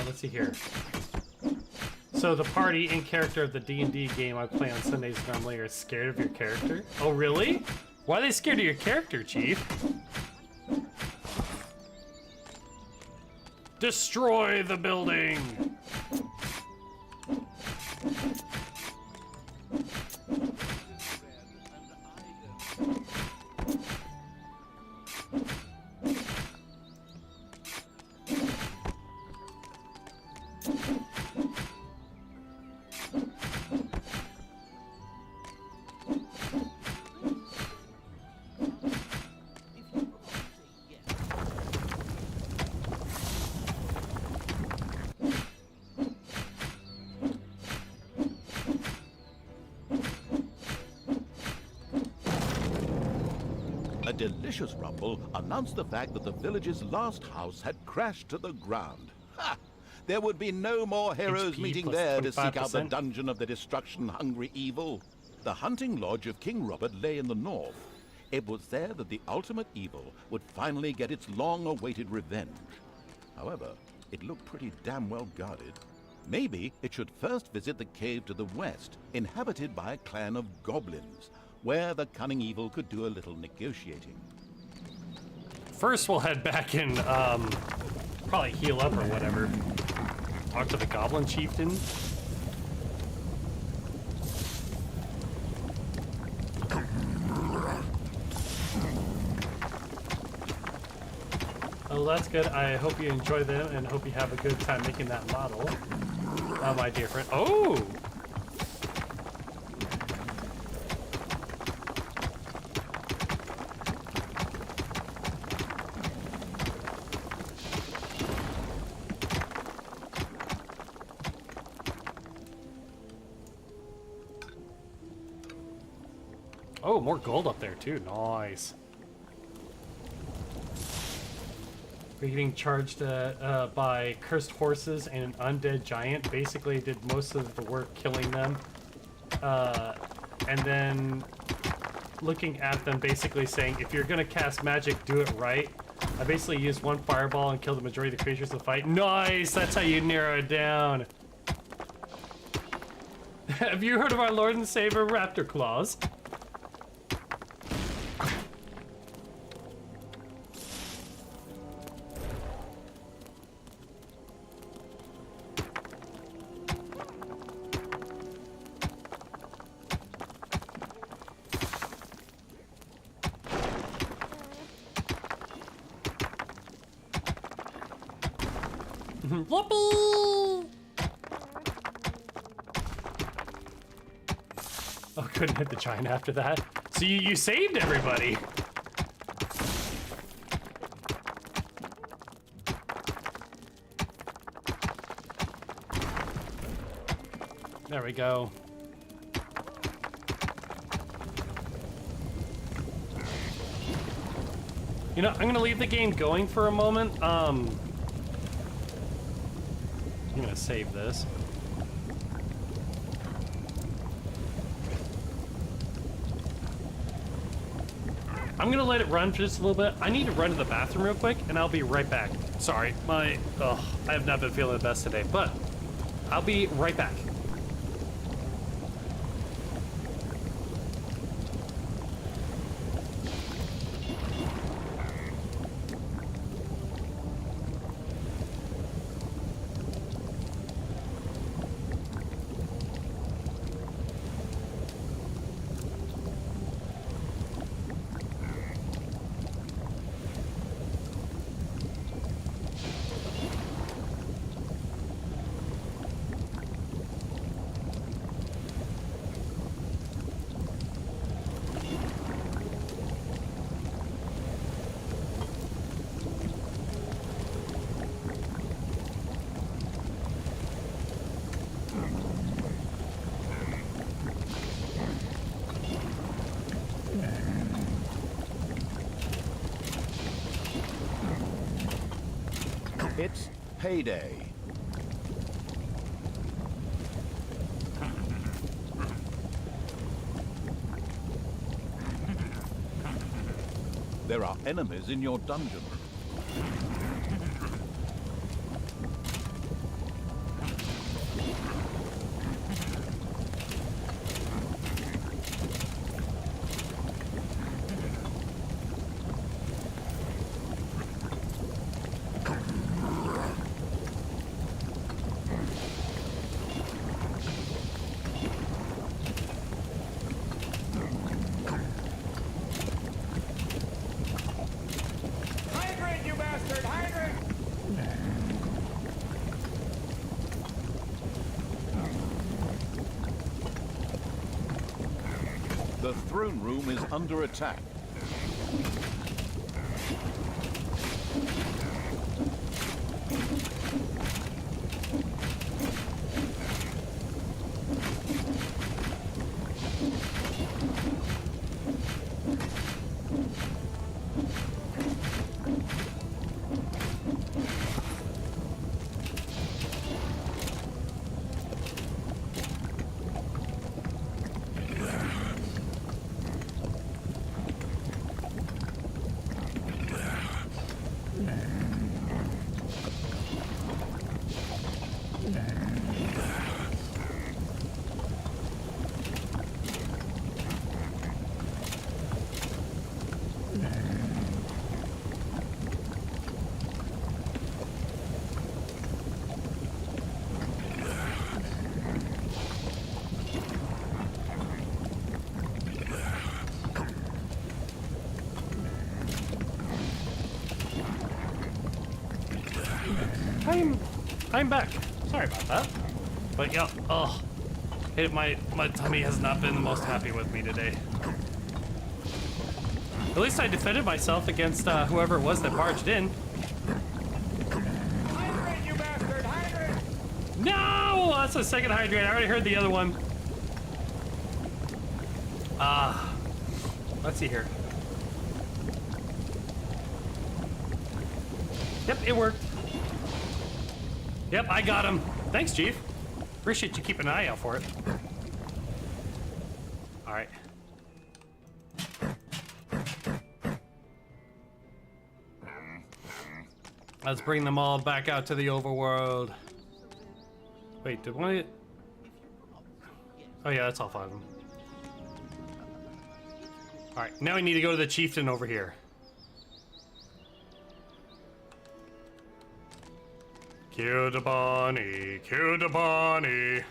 Let's see here. So the party in character of the D&D game I play on Sundays normally are scared of your character. Oh, really? Why are they scared of your character, Chief? Destroy the building! A delicious rumble announced the fact that the village's last house had crashed to the ground. Ha! There would be no more heroes HP meeting plus there to seek out the 25%. dungeon of the destruction-hungry evil. The hunting lodge of King Robert lay in the north. It was there that the ultimate evil would finally get its long-awaited revenge. However, it looked pretty damn well guarded. Maybe it should first visit the cave to the west, inhabited by a clan of goblins, where the cunning evil could do a little negotiating. First, we'll head back and, probably heal up or whatever. Talk to the Goblin Chieftain. Oh, that's good. I hope you enjoy them and hope you have a good time making that model. My dear friend. Oh! Oh, more gold up there too. Nice. We're getting charged by cursed horses and an undead giant. Basically did most of the work killing them. And then looking at them basically saying, if you're gonna cast magic, do it right. I basically used one fireball and killed the majority of the creatures in the fight. Nice! That's how you narrow it down. Have you heard of our Lord and Savior Raptor Claws? Whoopee! Oh, couldn't hit the giant after that. So you saved everybody. There we go. You know, I'm gonna leave the game going for a moment. I'm gonna save this. I'm gonna let it run for just a little bit. I need to run to the bathroom real quick, and I'll be right back. Sorry, I have not been feeling the best today, but I'll be right back. It's payday. There are enemies in your dungeon. Hydrate, you bastard! Hydrate! The throne room is under attack. I'm back. Sorry about that. But yeah, my tummy has not been the most happy with me today. At least I defended myself against whoever it was that barged in. Hydrate, you bastard! Hydrate! No! That's a second hydrate. I already heard the other one. Let's see here. Yep, it worked. Yep, I got him. Thanks, Chief. Appreciate you keeping an eye out for it. All right. Let's bring them all back out to the overworld. Wait, did one of... Oh yeah, that's all five of them. All right, now we need to go to the chieftain over here. Cue the bunny, cue the bunny.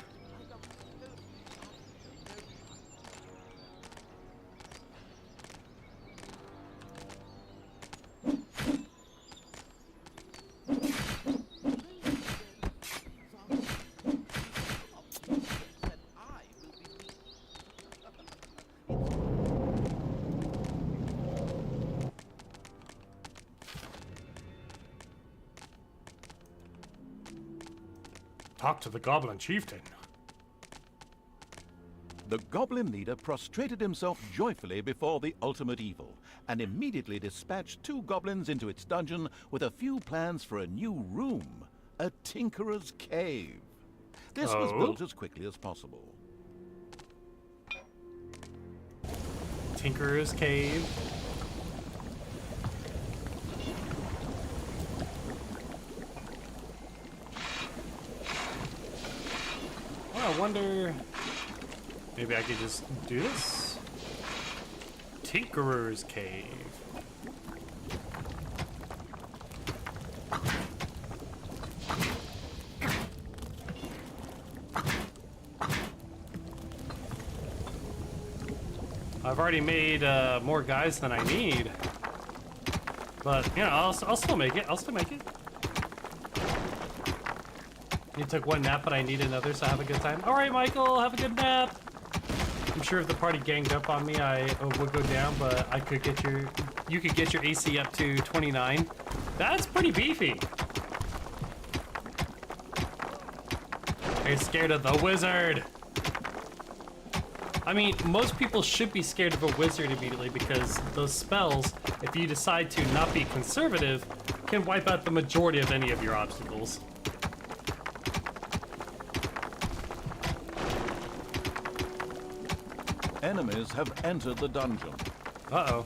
Talk to the goblin chieftain. The goblin leader prostrated himself joyfully before the ultimate evil and immediately dispatched 2 goblins into its dungeon with a few plans for a new room, a tinkerer's cave. This was built as quickly as possible. Tinkerer's cave. wonder... Maybe I could just do this? Tinkerer's Cave. I've already made more guys than I need. But, you know, I'll still make it. I'll still make it. You took one nap, but I need another, so have a good time. All right, Michael, have a good nap. I'm sure if the party ganged up on me, I would go down, but I could get you could get your AC up to 29. That's pretty beefy. Are you scared of the wizard? I mean, most people should be scared of a wizard immediately because those spells, if you decide to not be conservative, can wipe out the majority of any of your obstacles. Enemies have entered the dungeon. Uh-oh.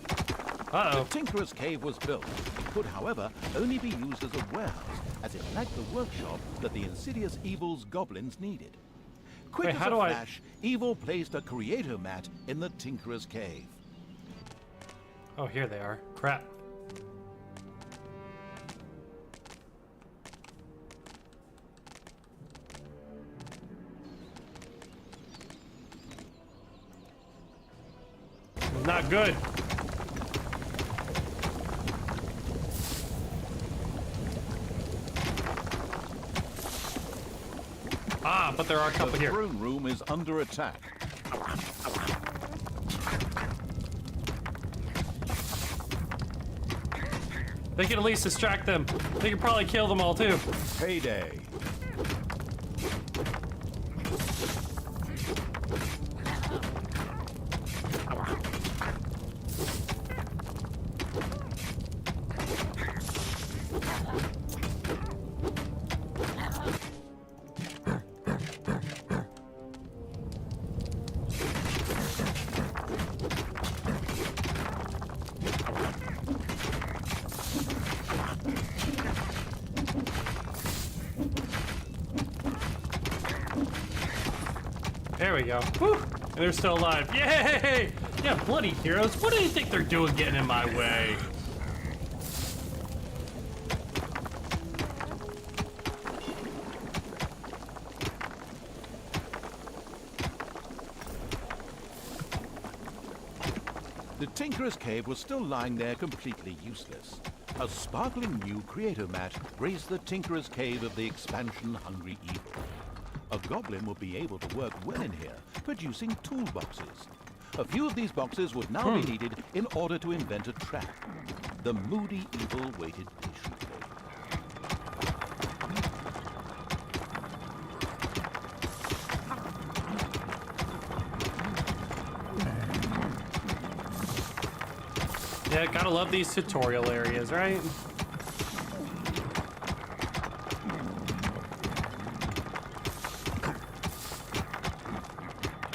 Uh-oh. The Tinkerer's Cave was built. It could, however, only be used as a warehouse, as it lacked the workshop that the insidious Evil's goblins needed. Quick Wait, as how a do I- flash, Evil placed a creator mat in the Tinkerer's Cave. Oh, here they are. Crap. Not good. Ah, but there are a couple The here. throne room is under attack. They can at least distract them. They can probably kill them all too. Payday. There we go. Whew. And they're still alive. Yay! Yeah, bloody heroes. What do you think they're doing getting in my way? The Tinkerer's Cave was still lying there completely useless. A sparkling new creator mat graced the Tinkerer's Cave of the expansion-hungry Evil. A goblin would be able to work well in here, producing toolboxes. A few of these boxes would now be needed in order to invent a trap. The moody Evil waited patiently. Yeah, gotta love these tutorial areas, right?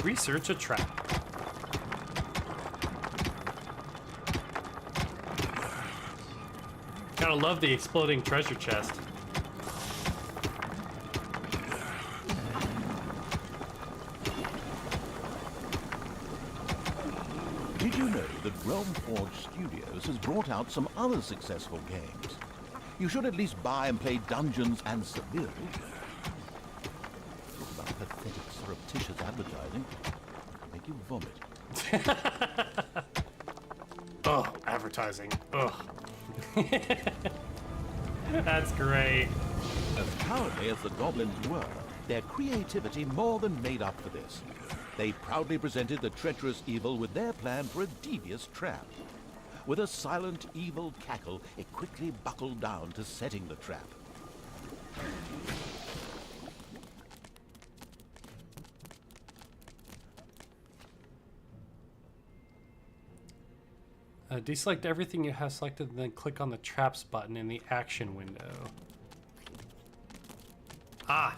Research a trap. Gotta love the exploding treasure chest. Did you know that Realm Forge Studios has brought out some other successful games? You should at least buy and play Dungeons and Seville. Talk about pathetic, surreptitious advertising. It'll make you vomit. Oh, advertising. Ugh. That's great. As cowardly as the goblins were, their creativity more than made up for this. They proudly presented the treacherous Evil with their plan for a devious trap. With a silent, evil cackle, it quickly buckled down to setting the trap. Deselect everything you have selected and then click on the traps button in the action window. Ah!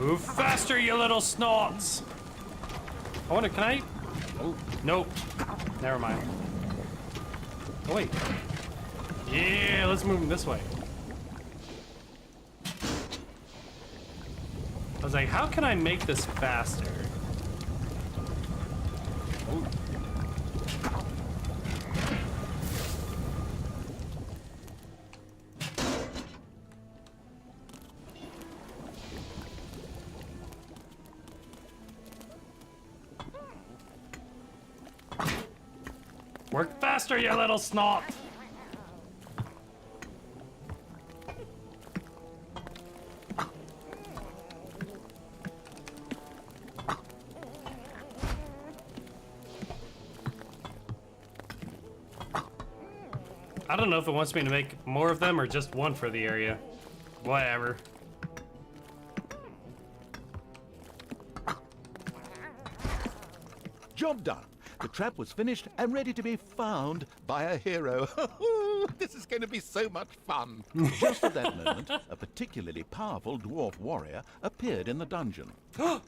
Move faster, you little snots! I wonder, can I? Oh, nope. Never mind. Oh, wait. Yeah, let's move him this way. I was like, how can I make this faster? Oh. Work faster, you little snot! I don't know if it wants me to make more of them or just one for the area. Whatever. Job done. The trap was finished and ready to be found by a hero. This is going to be so much fun. Just at that moment, a particularly powerful dwarf warrior appeared in the dungeon. How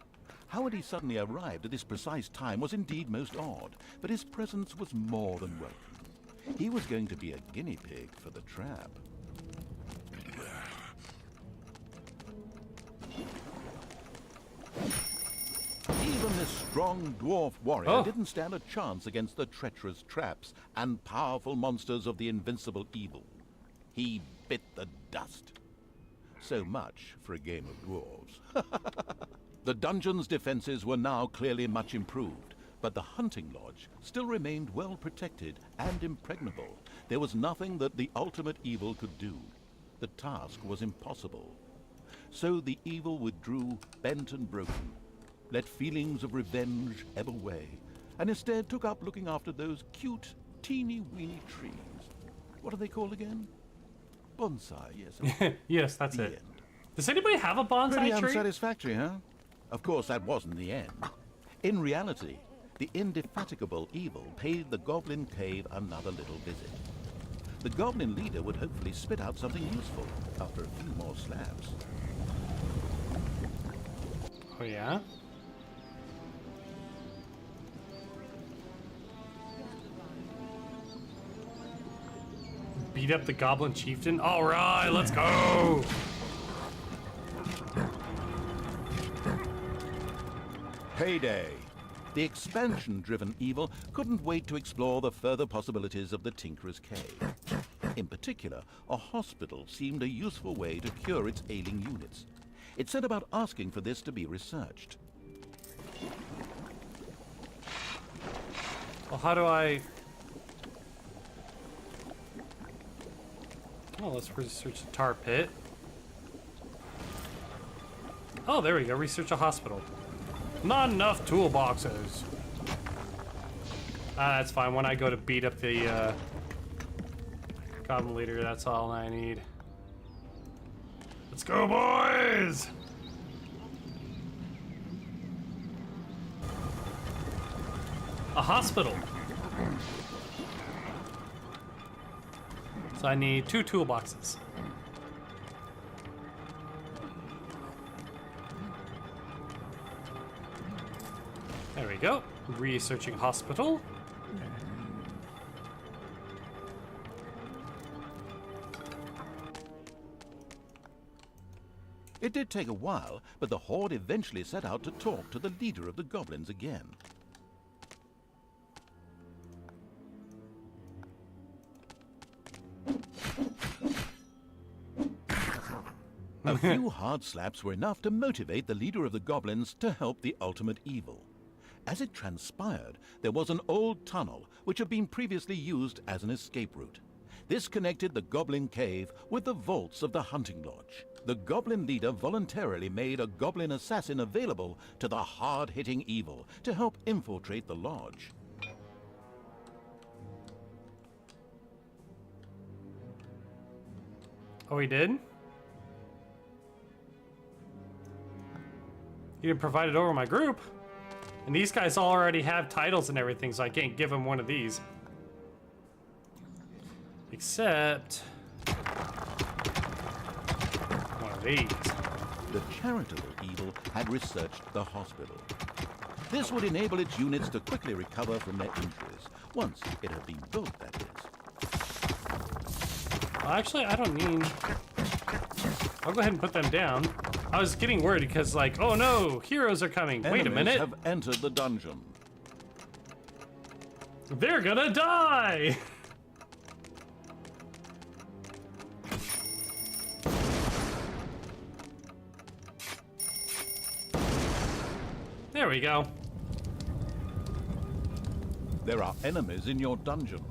had he suddenly arrived at this precise time was indeed most odd, but his presence was more than welcome. He was going to be a guinea pig for the trap. Even this strong dwarf warrior didn't stand a chance against the treacherous traps and powerful monsters of the invincible evil. He bit the dust. So much for a game of dwarves. The dungeon's defenses were now clearly much improved, but the hunting lodge still remained well protected and impregnable. There was nothing that the ultimate evil could do. The task was impossible. So the evil withdrew, bent and broken, let feelings of revenge ebb away, and instead took up looking after those cute, teeny-weeny trees. What are they called again? Bonsai, yes. Yes, that's The it. end. Does anybody have a bonsai Pretty tree? unsatisfactory, huh? Of course, that wasn't the end. In reality, the indefatigable evil paid the Goblin Cave another little visit. The Goblin leader would hopefully spit out something useful after a few more slabs. Oh, yeah? Beat up the Goblin Chieftain? Alright, let's go! Payday! The expansion-driven evil couldn't wait to explore the further possibilities of the Tinkerer's Cave. In particular, a hospital seemed a useful way to cure its ailing units. It set about asking for this to be researched. Well, how do I... Oh, let's research the tar pit. Oh, there we go. Research a hospital. Not enough toolboxes. Ah, that's fine. When I go to beat up the Goblin leader, that's all I need. Let's go, boys! A hospital. So I need 2 toolboxes. There we go. Researching hospital. It did take a while, but the Horde eventually set out to talk to the leader of the goblins again. A few hard slaps were enough to motivate the leader of the goblins to help the ultimate evil. As it transpired, there was an old tunnel which had been previously used as an escape route. This connected the Goblin Cave with the vaults of the hunting lodge. The goblin leader voluntarily made a goblin assassin available to the hard-hitting evil to help infiltrate the lodge. Oh, he did? He didn't provide it over my group. And these guys already have titles and everything, so I can't give them one of these. Except... one of these. The charitable evil had researched the hospital. This would enable its units to quickly recover from their injuries, once it had been built, that is. Well, actually, I don't need... I'll go ahead and put them down. I was getting worried because, like, oh no, heroes are coming. Wait a Enemies minute. have entered the dungeon. They're gonna die! There we go. There are enemies in your dungeon.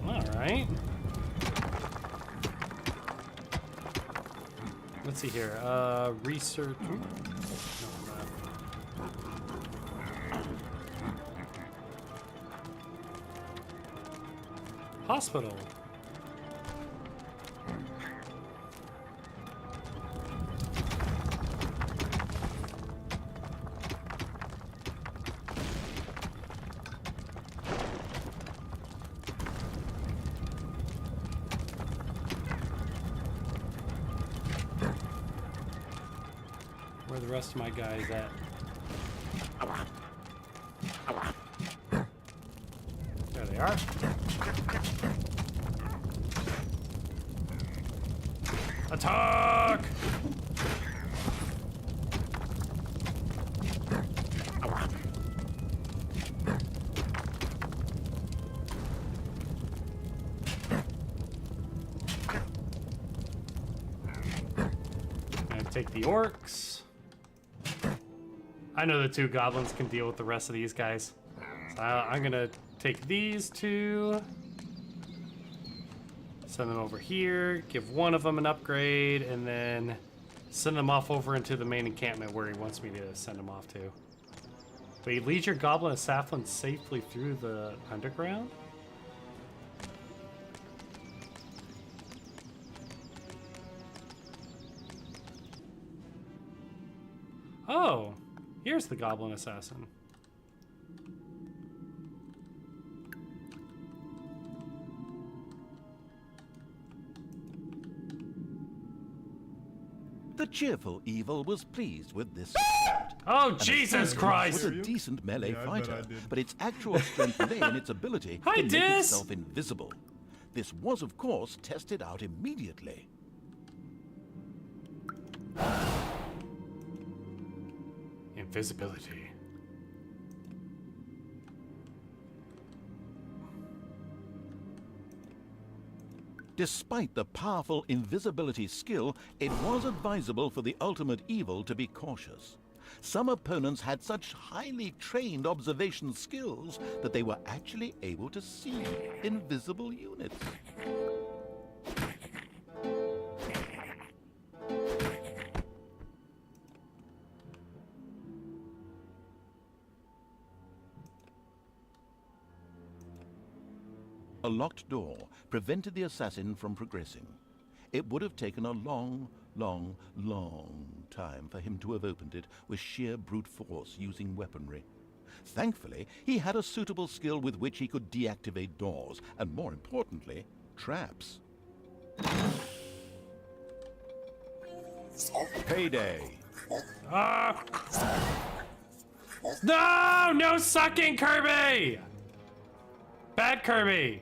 All right. Let's see here. Research. Ooh. No, hospital. Where are the rest of my guys at? There they are. Attack! And take the orcs. I know the two goblins can deal with the rest of these guys. So I'm gonna take these two. Send them over here, give one of them an upgrade, and then send them off over into the main encampment where he wants me to send them off to. Wait, lead your goblin of Saflin safely through the underground? Oh, here's the goblin assassin. The cheerful evil was pleased with this support. Oh, An Jesus assassin Christ! was a decent melee Yeah, I bet I fighter, did. but its actual strength lay in its ability Hi, to make Dis! itself invisible. This was, of course, tested out immediately. Invisibility. Despite the powerful invisibility skill, it was advisable for the ultimate evil to be cautious. Some opponents had such highly trained observation skills that they were actually able to see invisible units. A locked door prevented the assassin from progressing. It would have taken a long time for him to have opened it with sheer brute force using weaponry. Thankfully, he had a suitable skill with which he could deactivate doors, and more importantly, traps. Payday. No! No sucking, Kirby! Bad Kirby!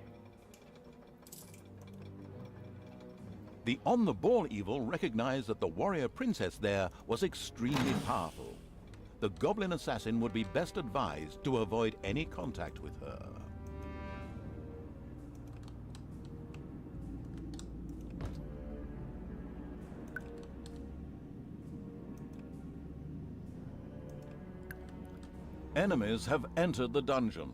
The on-the-ball evil recognized that the warrior princess there was extremely powerful. The goblin assassin would be best advised to avoid any contact with her. Enemies have entered the dungeon.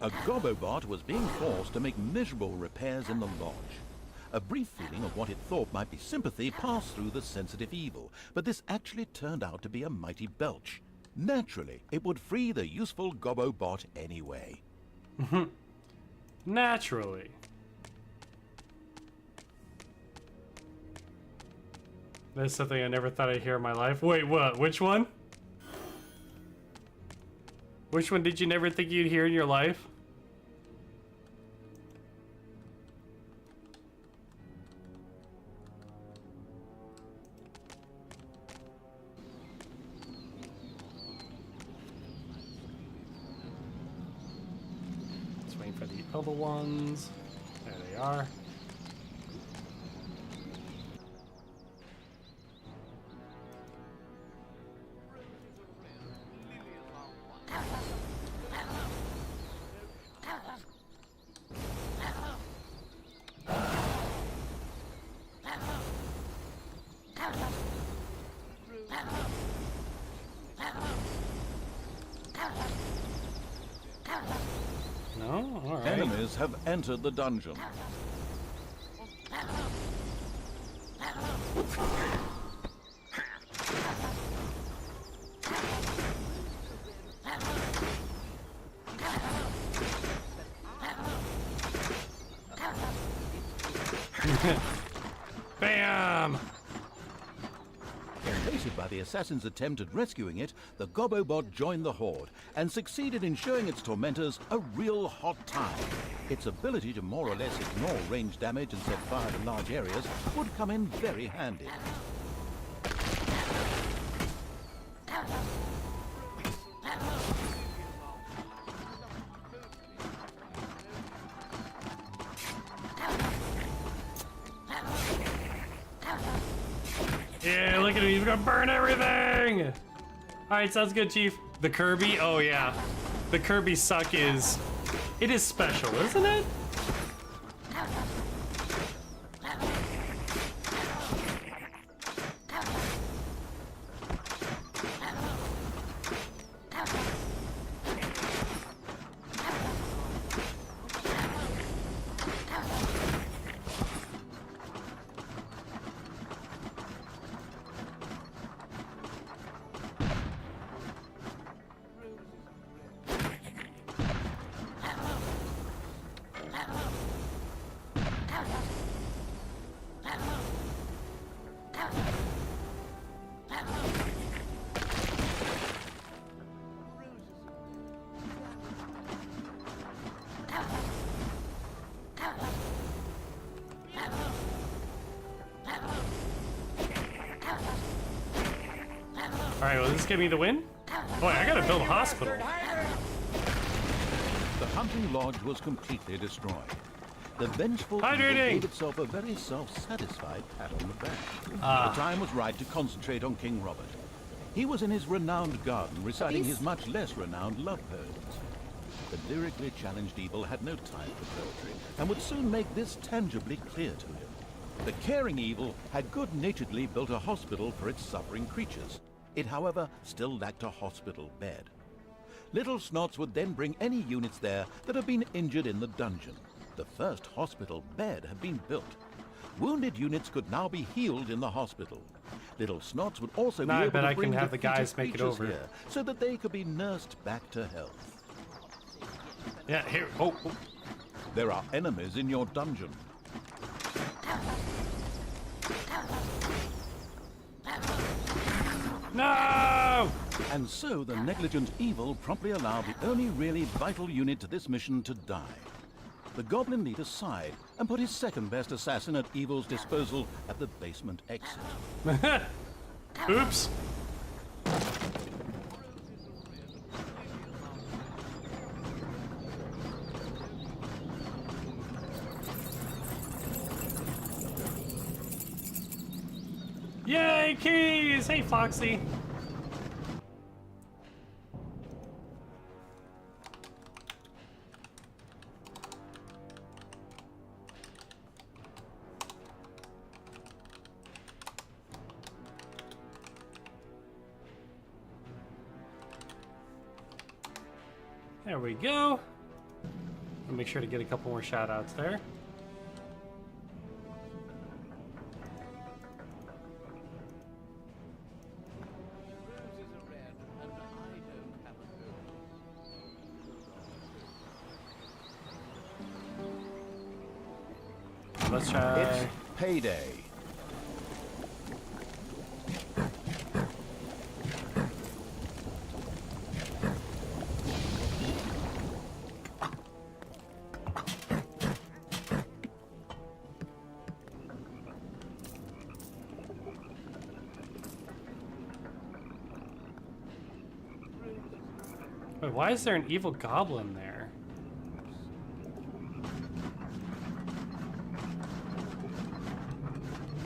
A Gobobot was being forced to make miserable repairs in the lodge. A brief feeling of what it thought might be sympathy passed through the sensitive evil, but this actually turned out to be a mighty belch. Naturally, it would free the useful Gobobot anyway. Naturally. That's something I never thought I'd hear in my life. Wait, what? Which one? Which one did you never think you'd hear in your life? kill the ones. There they are. No? All right. Enemies have entered the dungeon. Bam! Elated by the assassin's attempt at rescuing it, the Gobobot joined the horde and succeeded in showing its tormentors a real hot time. Its ability to more or less ignore range damage and set fire to large areas would come in very handy. Yeah, look at him. He's gonna burn everything. All right, sounds good, Chief. The Kirby. Oh yeah, the Kirby suck is. It is special, isn't it? All right, will this give me the win? Boy, I gotta build a hospital. The hunting lodge was completely destroyed. The vengeful eagle Hydrating! gave itself a very self-satisfied pat on the back. Ah. The time was right to concentrate on King Robert. He was in his renowned garden reciting his much less renowned love poems. The lyrically challenged evil had no time for poetry and would soon make this tangibly clear to him. The caring evil had good-naturedly built a hospital for its suffering creatures. It, however, still lacked a hospital bed. Little Snots would then bring any units there that had been injured in the dungeon. The first hospital bed had been built. Wounded units could now be healed in the hospital. Little Snots would also No, be I able bet to I bring can have the defeated guys make it creatures over. here so that they could be nursed back to health. Yeah, here. Oh, oh. There are enemies in your dungeon. No! And so the negligent evil promptly allowed the only really vital unit to this mission to die. The goblin leader sighed and put his second best assassin at evil's disposal at the basement exit. Oops. Yay, keys! Hey, Foxy. There we go. I'll make sure to get a couple more shout outs there. Let's try. It's payday. Wait, why is there an evil goblin there?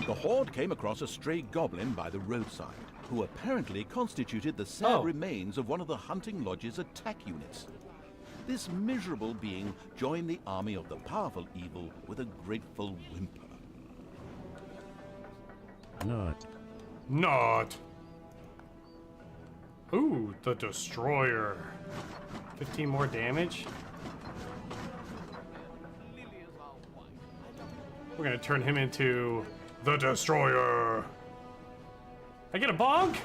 The horde came across a stray goblin by the roadside, who apparently constituted the sad Oh. remains of one of the hunting lodge's attack units. This miserable being joined the army of the powerful evil with a grateful whimper. Not. Ooh, the Destroyer. 15 more damage. We're gonna turn him into the Destroyer. I get a bonk?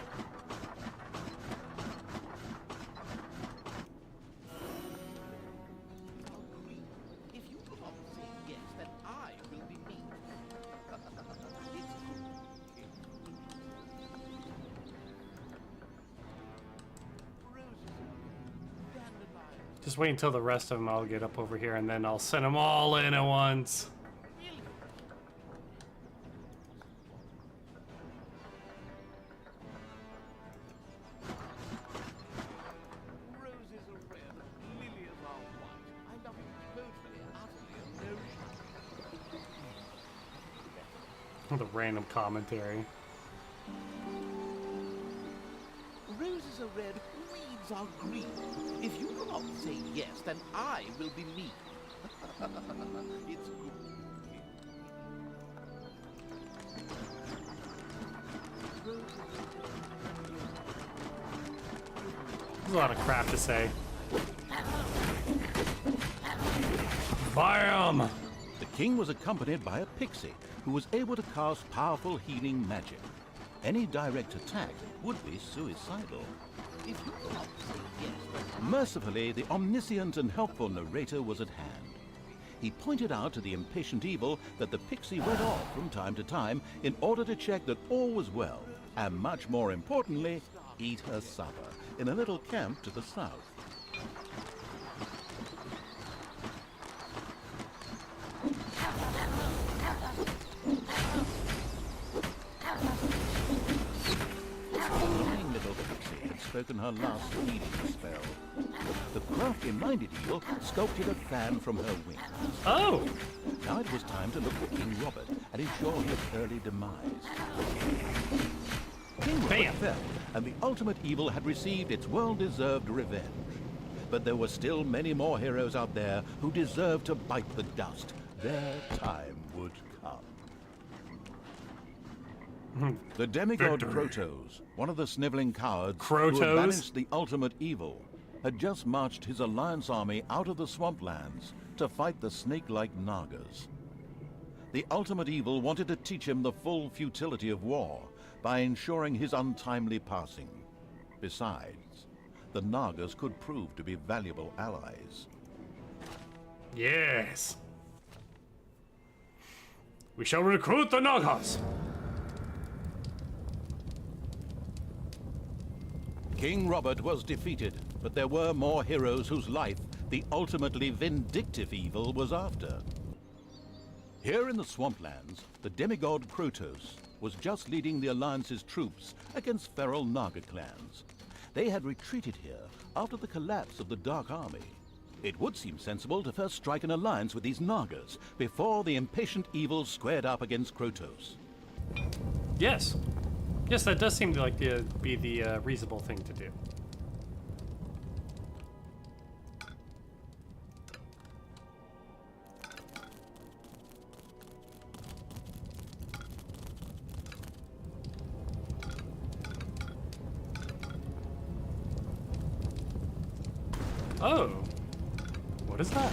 If you do not say yes, then I will be me. Just wait until the rest of them all get up over here, and then I'll send them all in at once. Roses are red, lilies are white. I love you totally, utterly, and no. The random commentary. Roses are red, weeds are green. If you do not say yes, then I will be me. It's good. There's a lot of crap to say. Bam! The king was accompanied by a pixie who was able to cast powerful healing magic. Any direct attack would be suicidal. If you do not say yes, then Mercifully, the omniscient and helpful narrator was at hand. He pointed out to the impatient evil that the pixie went off from time to time in order to check that all was well, and much more importantly, eat her supper in a little camp to the south. The annoying little pixie had spoken her last healing spell. The crafty-minded evil sculpted a fan from her wings. Oh! Now it was time to look for King Robert and ensure his early demise. King Robert Bam. fell, and the ultimate evil had received its well-deserved revenge. But there were still many more heroes out there who deserved to bite the dust. Their time would come. The demigod Victory. Krotos, one of the sniveling cowards who Krotos? had banished the ultimate evil, had just marched his alliance army out of the swamplands to fight the snake-like Nagas. The ultimate evil wanted to teach him the full futility of war by ensuring his untimely passing. Besides, the Nagas could prove to be valuable allies. Yes! We shall recruit the Nagas! King Robert was defeated, but there were more heroes whose life the ultimately vindictive evil was after. Here in the swamplands, the demigod Krotos was just leading the Alliance's troops against feral Naga clans. They had retreated here after the collapse of the Dark Army. It would seem sensible to first strike an alliance with these Nagas before the impatient evil squared up against Krotos. Yes. Yes, that does seem to be the reasonable thing to do. Oh. What is that?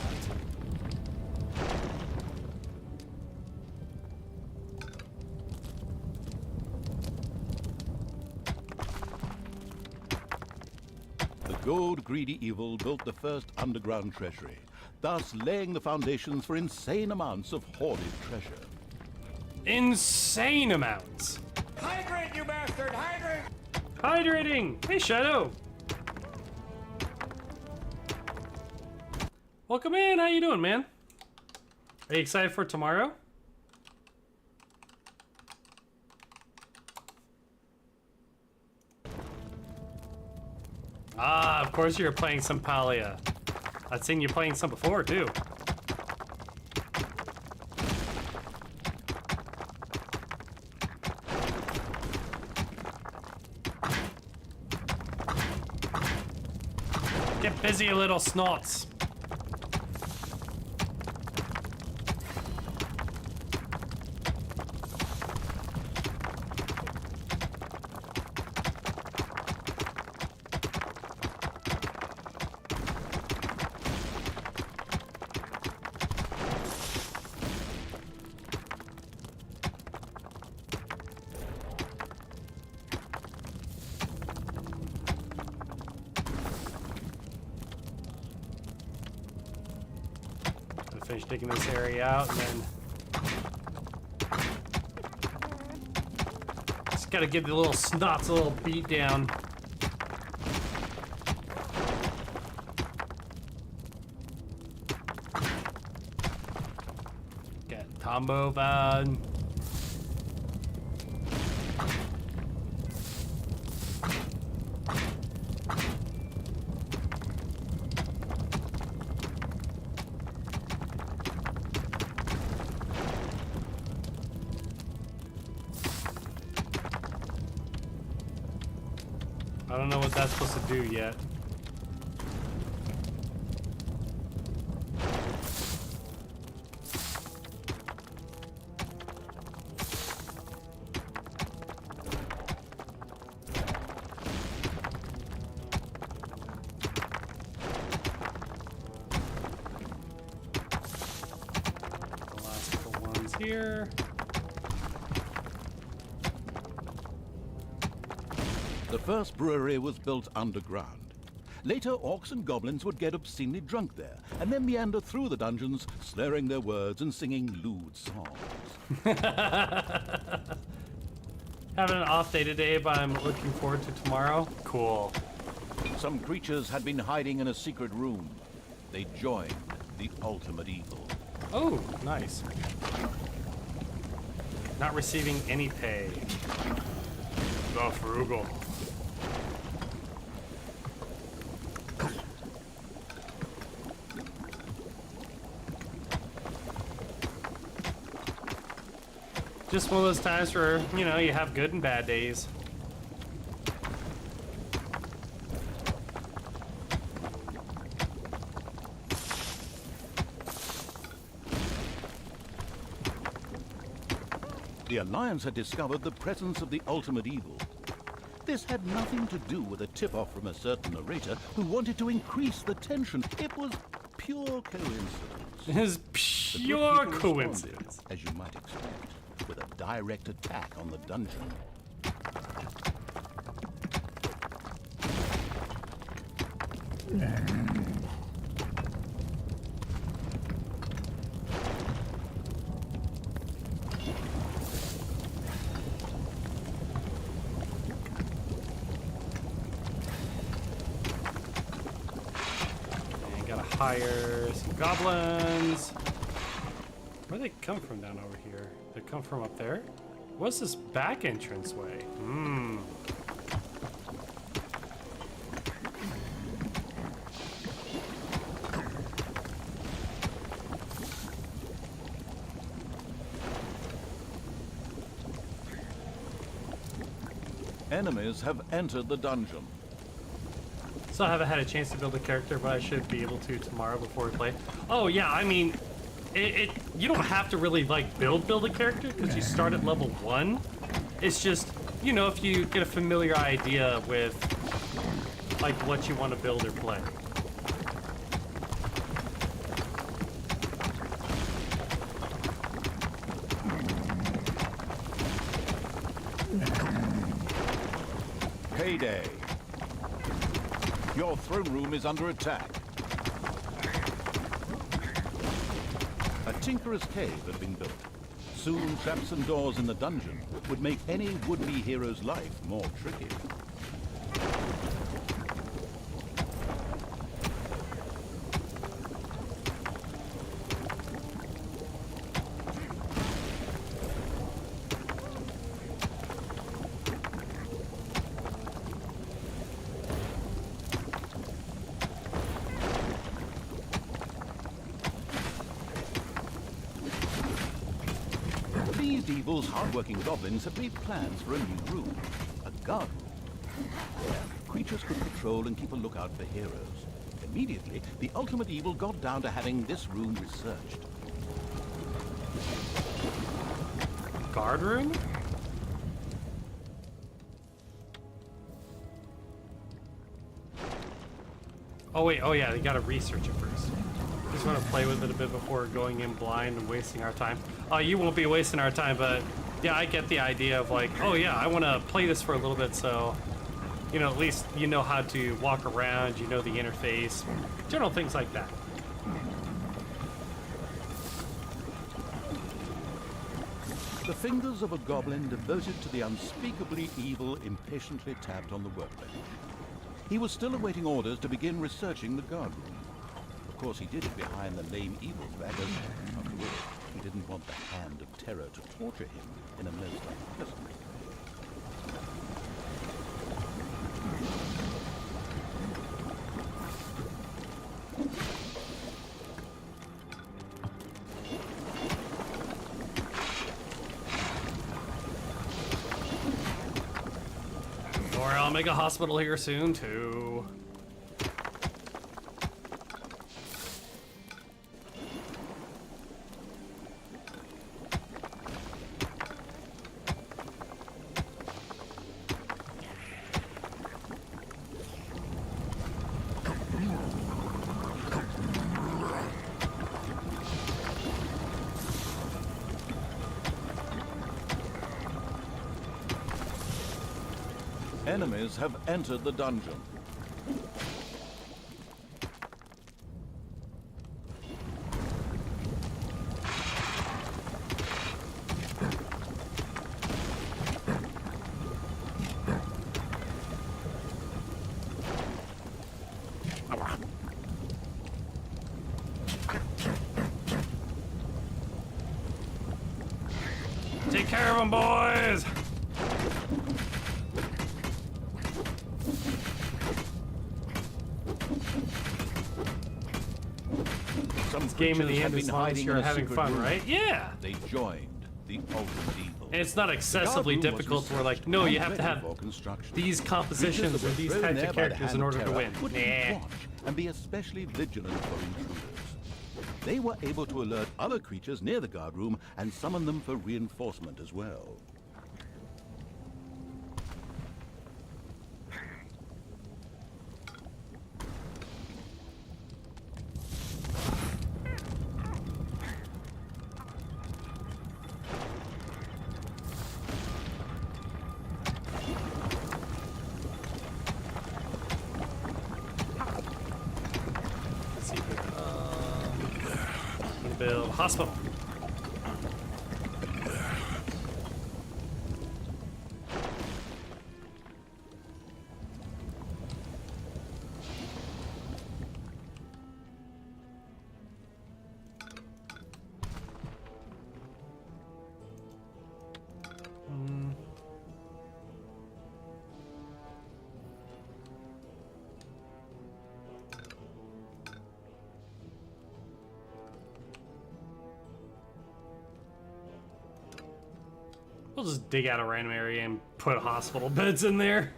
The gold-greedy evil built the first underground treasury, thus laying the foundations for insane amounts of hoarded treasure. Insane amounts! Hydrate, you bastard! Hydrate! Hydrating! Hey, Shadow! Welcome in, how you doing, man? Are you excited for tomorrow? Ah, of course you're playing some Palia. I've seen you playing some before, too. Get busy, you little snots. Finish digging this area out, and then just gotta give the little snots a little beat down. Get Tombo Van. I don't know what that's supposed to do yet. The last couple ones here. The first brewery was built underground. Later, orcs and goblins would get obscenely drunk there, and then meander through the dungeons, slurring their words and singing lewd songs. Having an off day today, but I'm looking forward to tomorrow. Cool. Some creatures had been hiding in a secret room. They joined the ultimate evil. Oh, nice. Not receiving any pay. The frugal. Just one of those times where, you know, you have good and bad days. The Alliance had discovered the presence of the ultimate evil. This had nothing to do with a tip-off from a certain narrator who wanted to increase the tension. It was pure coincidence. It is The pure group people coincidence. responded, as you might expect, with a direct attack on the dungeon. And gotta hire some goblins. Where do they come from down over here? They come from up there? What's this back entrance way? Hmm. Enemies have entered the dungeon. So I haven't had a chance to build a character, but I should be able to tomorrow before we play. Oh yeah, I mean, you don't have to really like build a character because you start at level 1. It's just, you know, if you get a familiar idea with like what you want to build or play. Payday. Your throne room is under attack. A tinkerer's cave had been built. Soon, traps and doors in the dungeon would make any would-be hero's life more tricky. These evil's hard-working goblins had made plans for a new room, a guard room. There, creatures could patrol and keep a lookout for heroes. immediately, the ultimate evil got down to having this room researched. Guard room? Oh wait, oh yeah, you gotta research it first. Just want to play with it a bit before going in blind and wasting our time. Oh, you won't be wasting our time, but yeah, I get the idea of like, oh yeah, I want to play this for a little bit, so you know, at least you know how to walk around, you know the interface, general things like that. The fingers of a goblin devoted to the unspeakably evil impatiently tapped on the workbench. He was still awaiting orders to begin researching the guard room. Of course, he did it behind the lame evil's back, as, after all, he didn't want the hand of terror to torture him in a most unpleasant way. Or I'll make a hospital here soon too. Enemies have entered the dungeon. Take care of them, boys! Some Game in creatures the had end been as long as hiding you're in a having secret fun, room. right? Yeah! They joined the ultimate evil. And it's not excessively The guard room was difficult where like, researched no, you and have to ready have for construction. these compositions Creatures that and were these thrown types there of by the characters hand in of order to terror win. would Nah. watch and be especially vigilant for intruders. They were able to alert other creatures near the guard room and summon them for reinforcement as well. Let's see here. Build a hospital. We'll just dig out a random area and put hospital beds in there.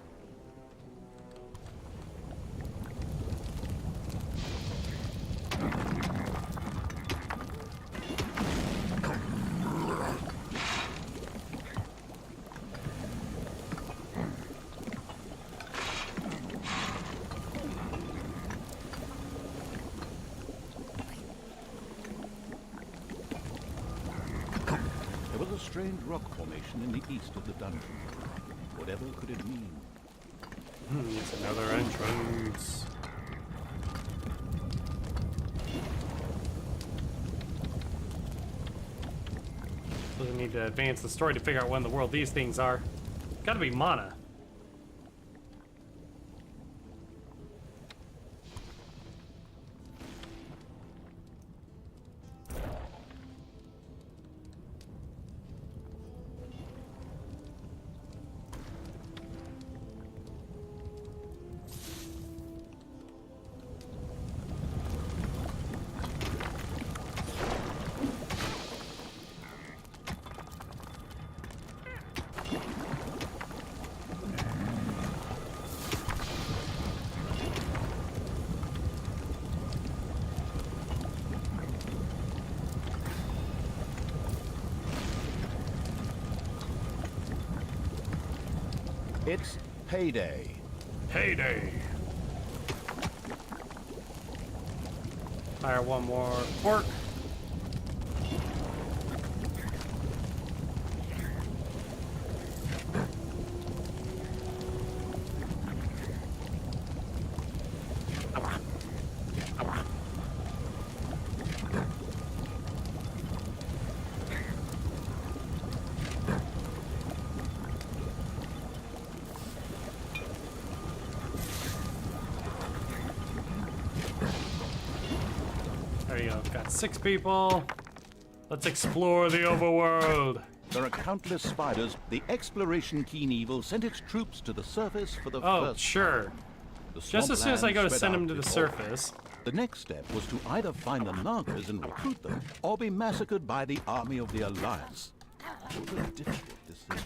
There was a strange rock formation in the east of the dungeon. Whatever could it mean? It's another entrance. We need to advance the story to figure out what in the world these things are. Gotta be mana. It's payday. Payday. Fire one more orc. There you go. Got 6 people. Let's explore the overworld. There are countless spiders. The exploration Keen sent its troops to the surface for the Oh, first sure. time. The Just as soon as I go to swampland send them spread to the out before surface. The next step was to either find the Narkers and recruit them, or be massacred by the army of the Alliance. It was a difficult decision.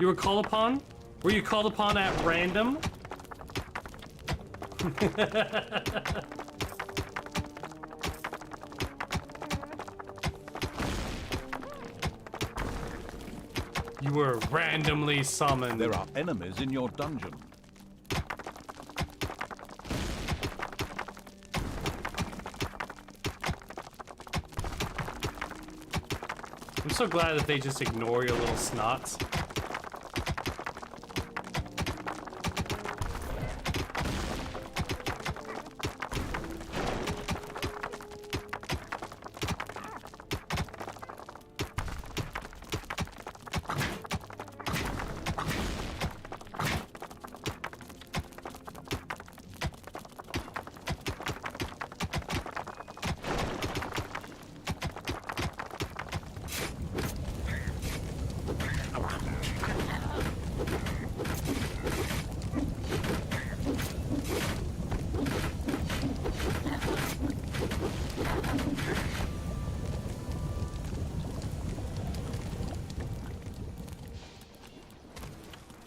You were called upon? Were you called upon at random? You were randomly summoned. There are enemies in your dungeon. I'm so glad that they just ignore your little snots.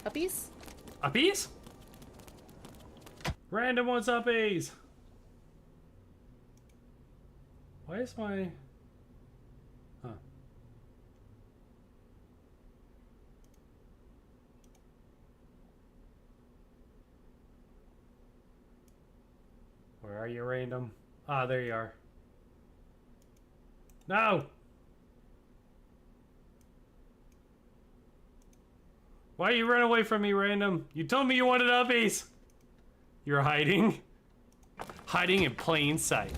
Uppies? Uppies? Random ones uppies. Why is my... Huh. Where are you, random? Ah, there you are. No! Why you run away from me, random? You told me you wanted uppies! You're hiding? Hiding in plain sight.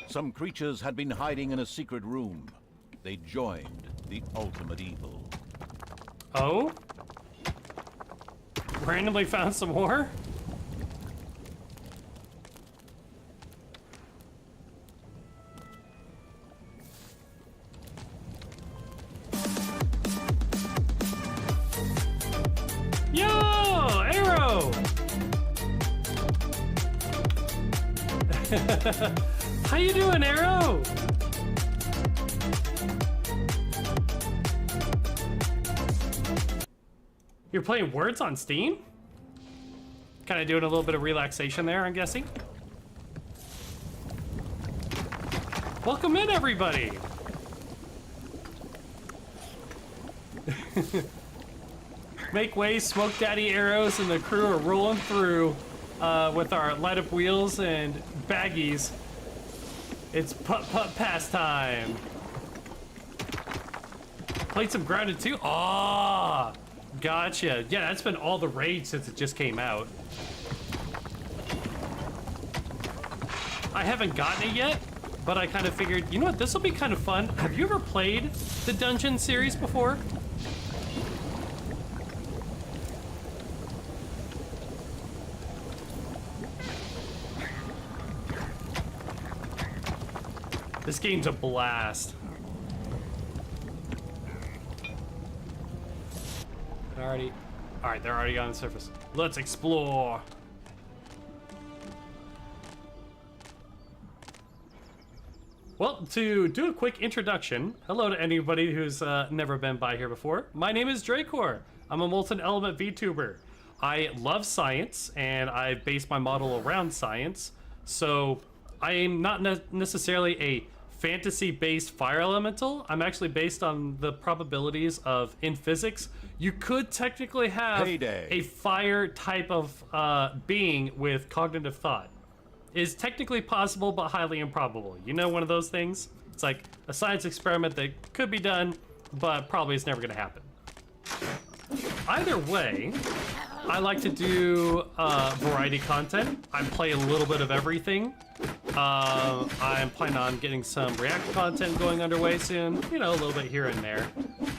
Some creatures had been hiding in a secret room. They joined the ultimate evil. Oh? Randomly found some more? Yo, Arrow! How you doing, Arrow? You're playing Words on Steam? Kind of doing a little bit of relaxation there, I'm guessing. Welcome in, everybody. Make way, Smoke Daddy Arrows and the crew are rolling through with our light up wheels and baggies. It's putt-putt pastime. Played some Grounded 2. Ah, Gotcha. Yeah, that's been all the rage since it just came out. I haven't gotten it yet, but I kind of figured, you know what, this will be kind of fun. Have you ever played the Dungeon series before? This game's a blast. Alright, they're already on the surface. Let's explore. Well, to do a quick introduction, hello to anybody who's never been by here before. My name is Dracor. I'm a Molten Element VTuber. I love science, and I base my model around science. So I am not necessarily a fantasy-based fire elemental. I'm actually based on the probabilities of, in physics, you could technically have Payday. a fire type of being with cognitive thought. Is technically possible, but highly improbable. You know, one of those things? It's like a science experiment that could be done, but probably is never gonna happen. Either way, I like to do variety content. I play a little bit of everything. I'm planning on getting some React content going underway soon. You know, a little bit here and there.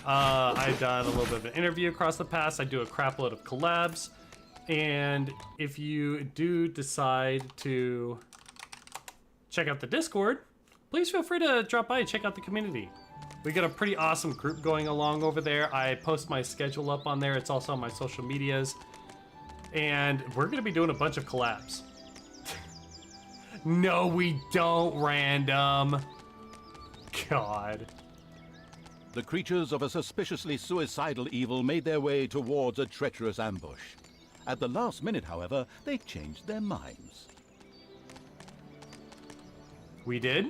I've done a little bit of an interview across the past. I do a crap load of collabs. And if you do decide to check out the Discord, please feel free to drop by and check out the community. We got a pretty awesome group going along over there. I post my schedule up on there. It's also on my social medias. And we're going to be doing a bunch of collabs. No, we don't, Random. God. The creatures of a suspiciously suicidal evil made their way towards a treacherous ambush. At the last minute, however, they changed their minds. We did?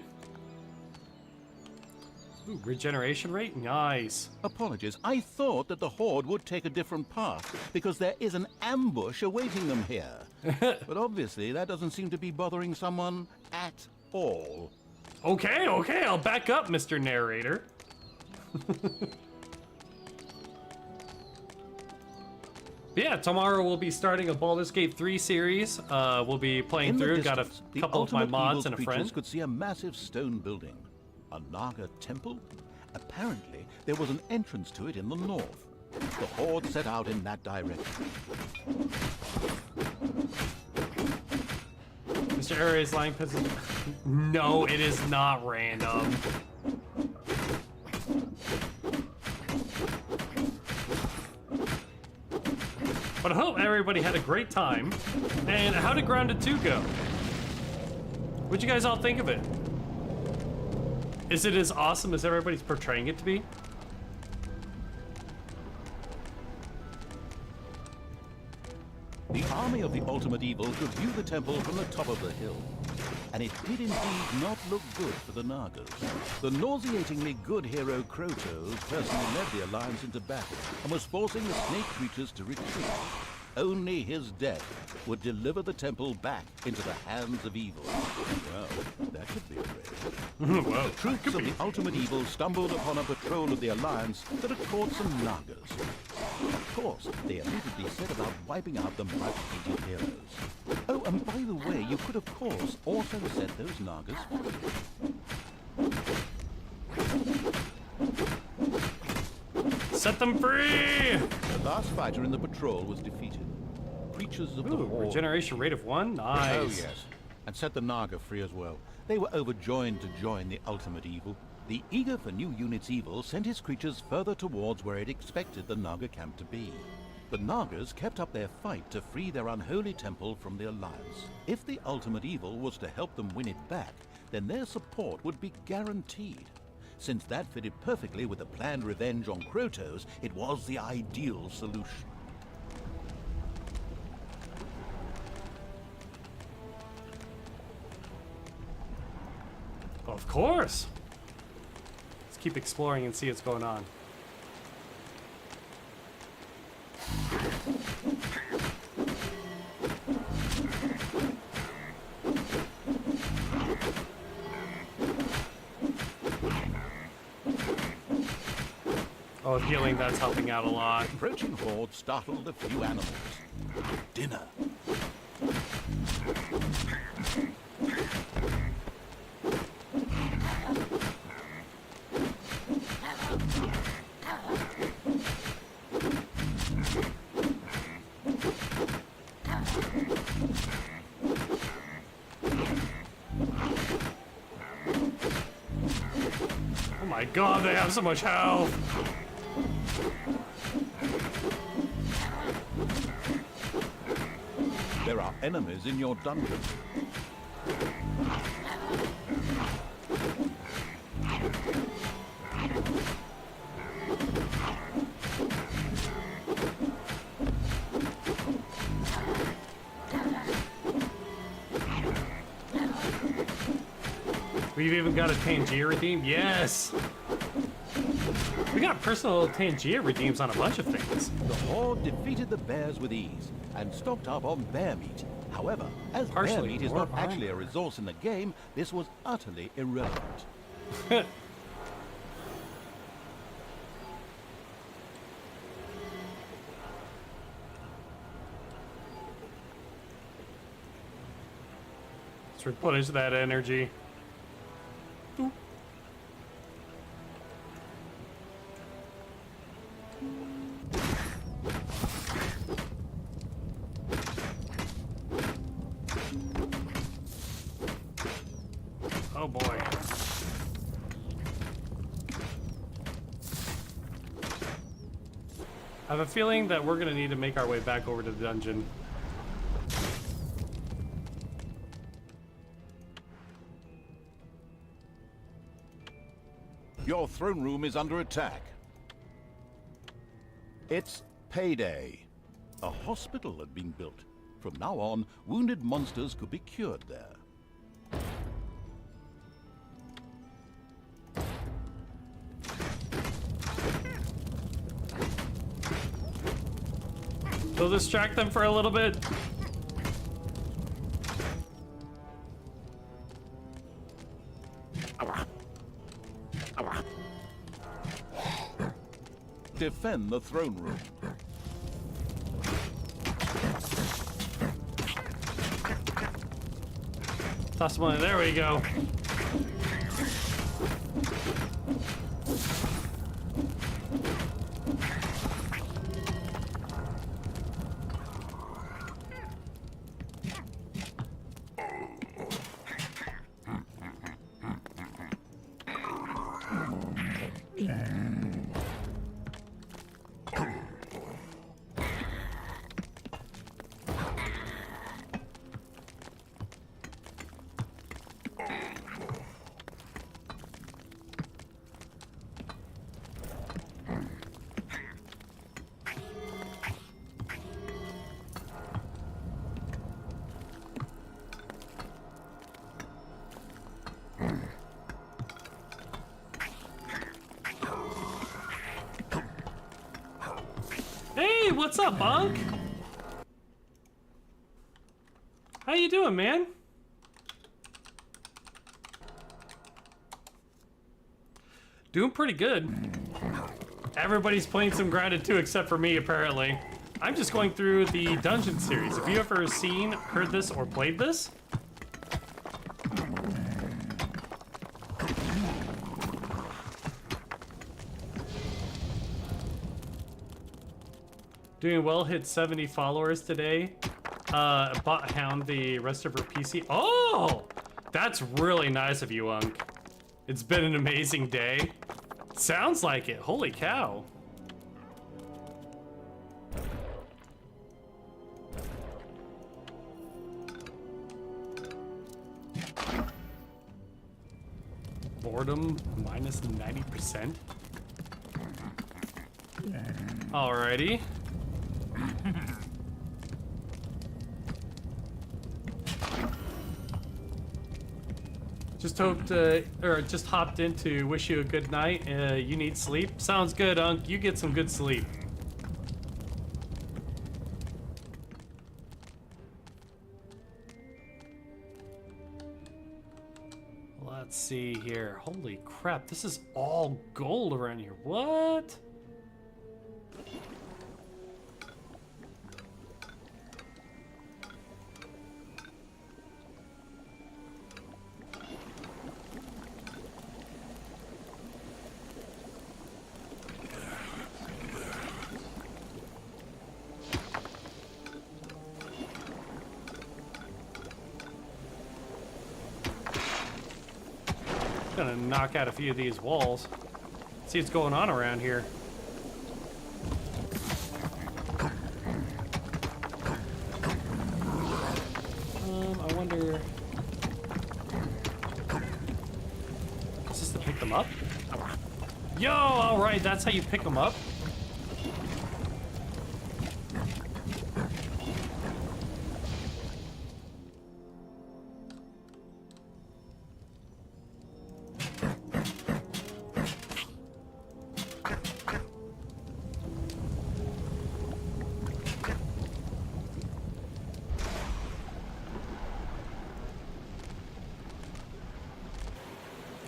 Ooh, regeneration rate? Nice. Apologies, I thought that the Horde would take a different path, because there is an ambush awaiting them here. But obviously, that doesn't seem to be bothering someone at all. Okay, I'll back up, Mr. Narrator. Yeah, tomorrow we'll be starting a Baldur's Gate 3 series. We'll be playing In the through. Got a distance, the couple of my ultimate mods evil's and a creatures friend. could see a massive stone building. A Naga temple? Apparently, there was an entrance to it in the north. The Horde set out in that direction. Mr. Ares lying position. No, it is not random. But I hope everybody had a great time. And how did Grounded 2 go? What'd you guys all think of it? Is it as awesome as everybody's portraying it to be? The army of the ultimate evil could view the temple from the top of the hill. And it did indeed not look good for the Nagas. The nauseatingly good hero Krotos personally led the Alliance into battle and was forcing the snake creatures to retreat. Only his death would deliver the temple back into the hands of evil. Well, that could be arranged. Whoa. The troops of the ultimate evil stumbled upon a patrol of the Alliance that had caught some Nagas. Of course, they immediately set about wiping out the much-hated heroes. Oh, and by the way, you could, of course, also set those Nagas free. Set them free! The last fighter in the patrol was defeated. Creatures of the Ooh, Horde. regeneration rate of 1? Nice. Oh, yes. And set the Naga free as well. They were overjoyed to join the ultimate evil. The eager for new units evil sent his creatures further towards where it expected the Naga camp to be. The Nagas kept up their fight to free their unholy temple from the Alliance. If the ultimate evil was to help them win it back, then their support would be guaranteed. Since that fitted perfectly with the planned revenge on Krotos, it was the ideal solution. Of course. Let's keep exploring and see what's going on. Oh, healing, that's helping out a lot. Approaching horde startled a few animals. Dinner. Oh my god, they have so much health! There are enemies in your dungeon. We've even got a Tangier redeem. Yes! We got personal Tangier redeems on a bunch of things. The horde defeated the bears with ease and stocked up on bear meat. However, as bear Partially meat is more not armor. actually a resource in the game, this was utterly irrelevant. Let's replenish that energy. Oh boy. I have a feeling that we're gonna need to make our way back over to the dungeon. Your throne room is under attack. It's payday. A hospital had been built. From now on, wounded monsters could be cured there. We'll distract them for a little bit. Defend the throne room. Toss one. There we go. Hey, what's up, Bunk? How you doing, man? Doing pretty good. Everybody's playing some Grounded 2 except for me, apparently. I'm just going through the Dungeon series. Have you ever seen, heard this, or played this? Doing well, hit 70 followers today. Bot Hound the rest of her PC. Oh! That's really nice of you, Unk. It's been an amazing day. Sounds like it. Holy cow. Boredom minus 90%. Alrighty. Just just hopped in to wish you a good night. You need sleep? Sounds good, Unk. You get some good sleep. Let's see here. Holy crap, this is all gold around here. What? gonna knock out a few of these walls. See what's going on around here. I wonder... Is this to pick them up? Yo, alright, that's how you pick them up?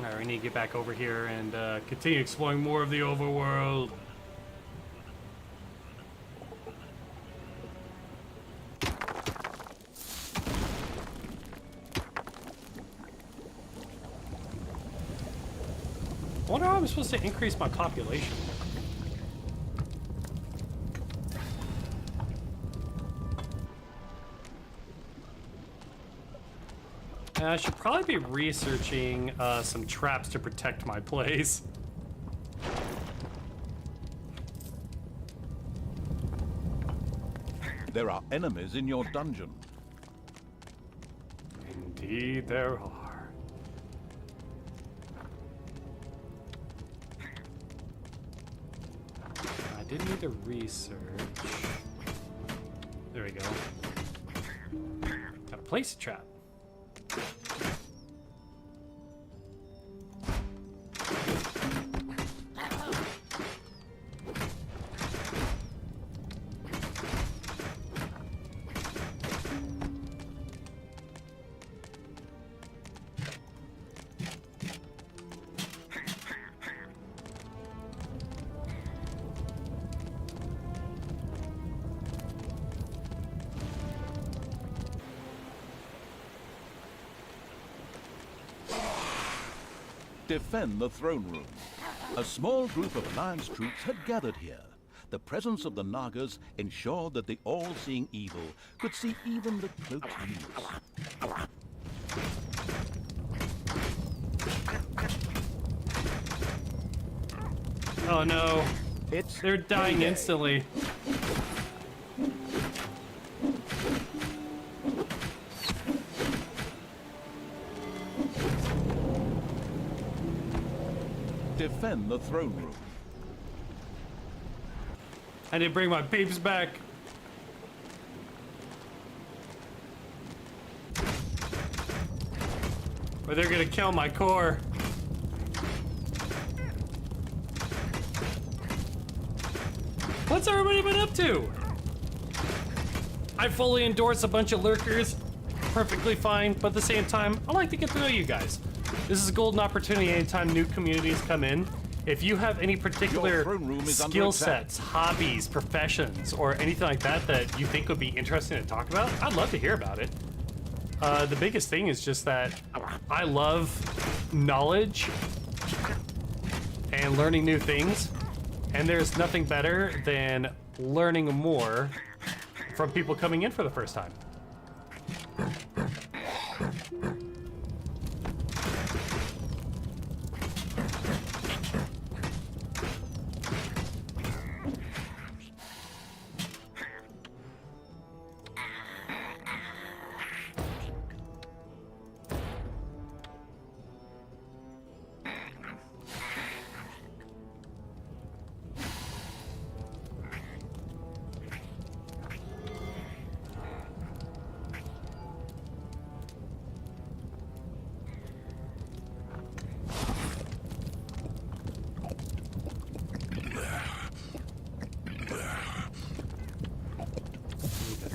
Alright, we need to get back over here and continue exploring more of the overworld. I wonder how I'm supposed to increase my population. I should probably be researching some traps to protect my place. There are enemies in your dungeon. Indeed there are. I did need to research. There we go. Gotta place a trap. Defend the throne room. A small group of Alliance troops had gathered here. The presence of the Nagas ensured that the all-seeing evil could see even the cloaked youths. Oh no, It's they're dying payday. instantly. Defend the throne room. I need to bring my peeps back. Or they're gonna kill my core. What's everybody been up to? I fully endorse a bunch of lurkers. Perfectly fine, but at the same time, I like to get to know you guys. This is a golden opportunity anytime new communities come in. If you have any particular Your throne room is under skill attack. sets, hobbies, professions, or anything like that that you think would be interesting to talk about, I'd love to hear about it. The biggest thing is just that I love knowledge and learning new things, and there's nothing better than learning more from people coming in for the first time.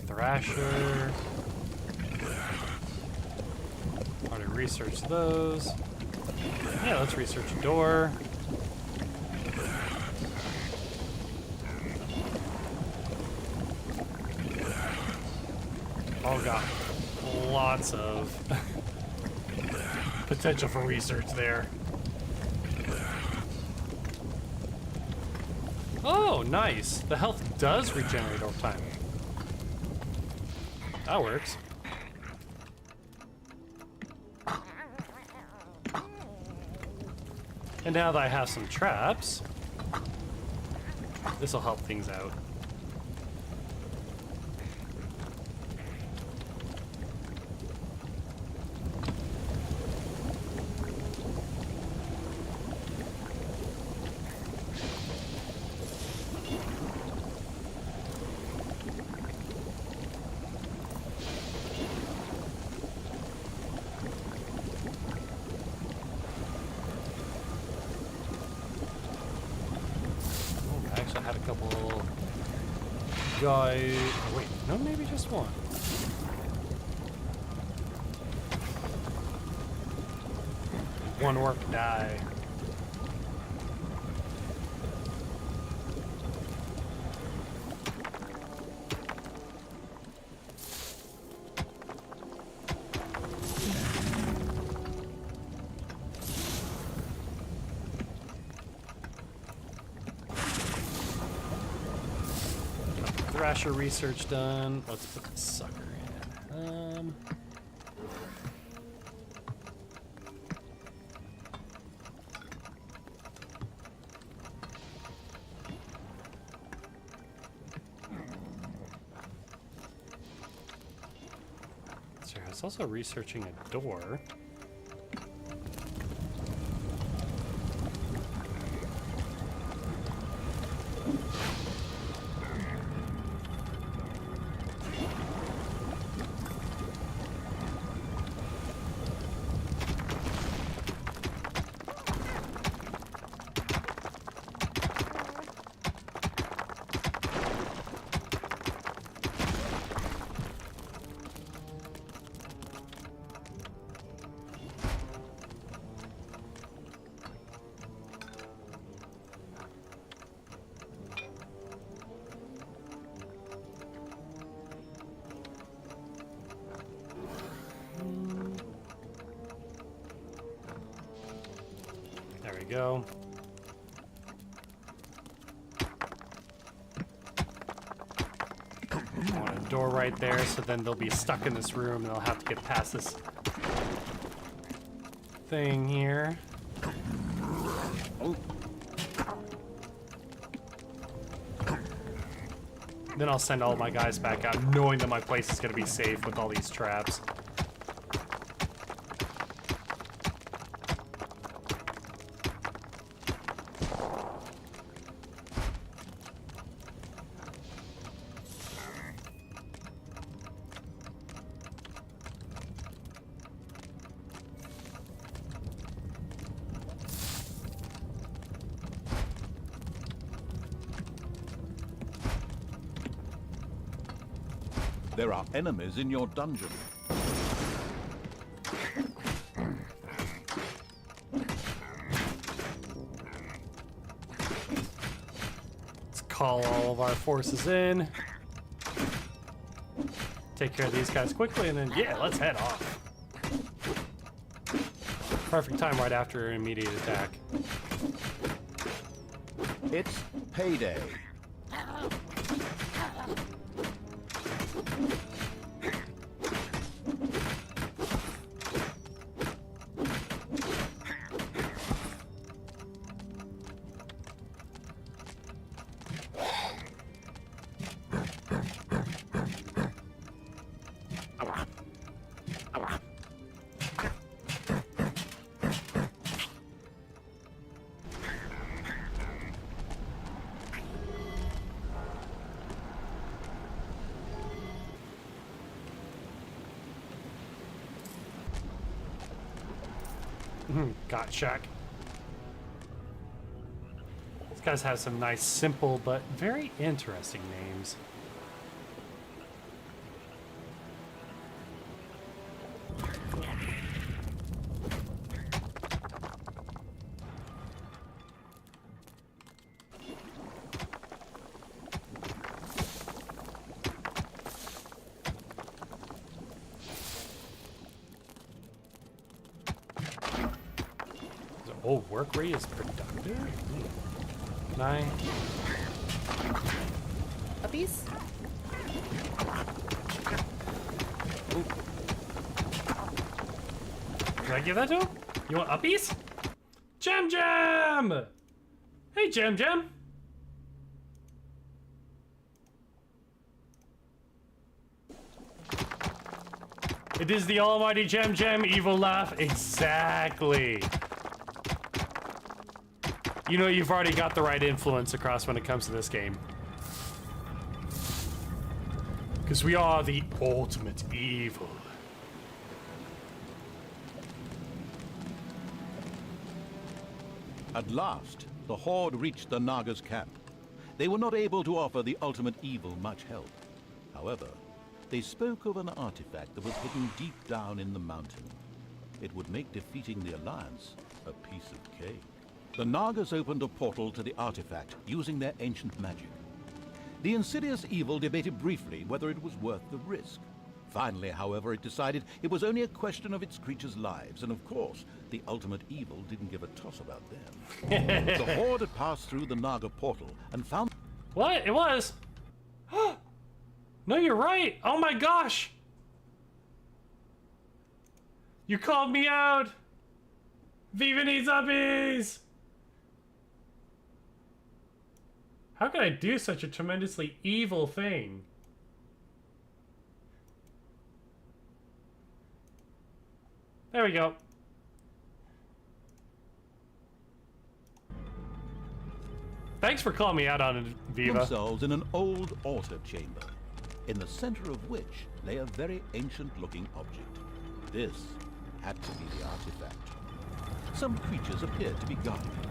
Thrasher. Already researched those. Yeah, let's research a door. Oh god, lots of potential for research there. Oh, nice. The health does regenerate over time. That works. And now that I have some traps, this will help things out. I had a couple guys. Oh, wait, no, maybe just one. One orc die. Thrasher research done. Let's put this sucker in. So it's also researching a door. There we go. I want a door right there, so then they'll be stuck in this room and they'll have to get past this thing here. Then I'll send all my guys back out, knowing that my place is going to be safe with all these traps. There are enemies in your dungeon. Let's call all of our forces in. Take care of these guys quickly, and then, yeah, let's head off. Perfect time right after an immediate attack. It's payday. Got Shack. These guys have some nice, simple, but very interesting names. Oh, work rate is productive? Can I? A piece? Can I give that to him? You want uppies? Jam Jam! Hey, Jam Jam! It is the almighty Jam Jam evil laugh. Exactly. You know you've already got the right influence across when it comes to this game. Because we are the ultimate evil. At last, the Horde reached the Naga's camp. They were not able to offer the ultimate evil much help. However, they spoke of an artifact that was hidden deep down in the mountain. It would make defeating the Alliance a piece of cake. The Nagas opened a portal to the artifact using their ancient magic. The insidious evil debated briefly whether it was worth the risk. Finally, however, it decided it was only a question of its creatures' lives, and of course, the ultimate evil didn't give a toss about them. The Horde had passed through the Naga portal and found... What? It was? No, you're right. Oh my gosh. You called me out. Viva these zombies. How could I do such a tremendously evil thing? There we go. Thanks for calling me out on it, Viva. themselves in an old altar chamber, in the center of which lay a very ancient-looking object. This had to be the artifact. Some creatures appeared to be guarding it.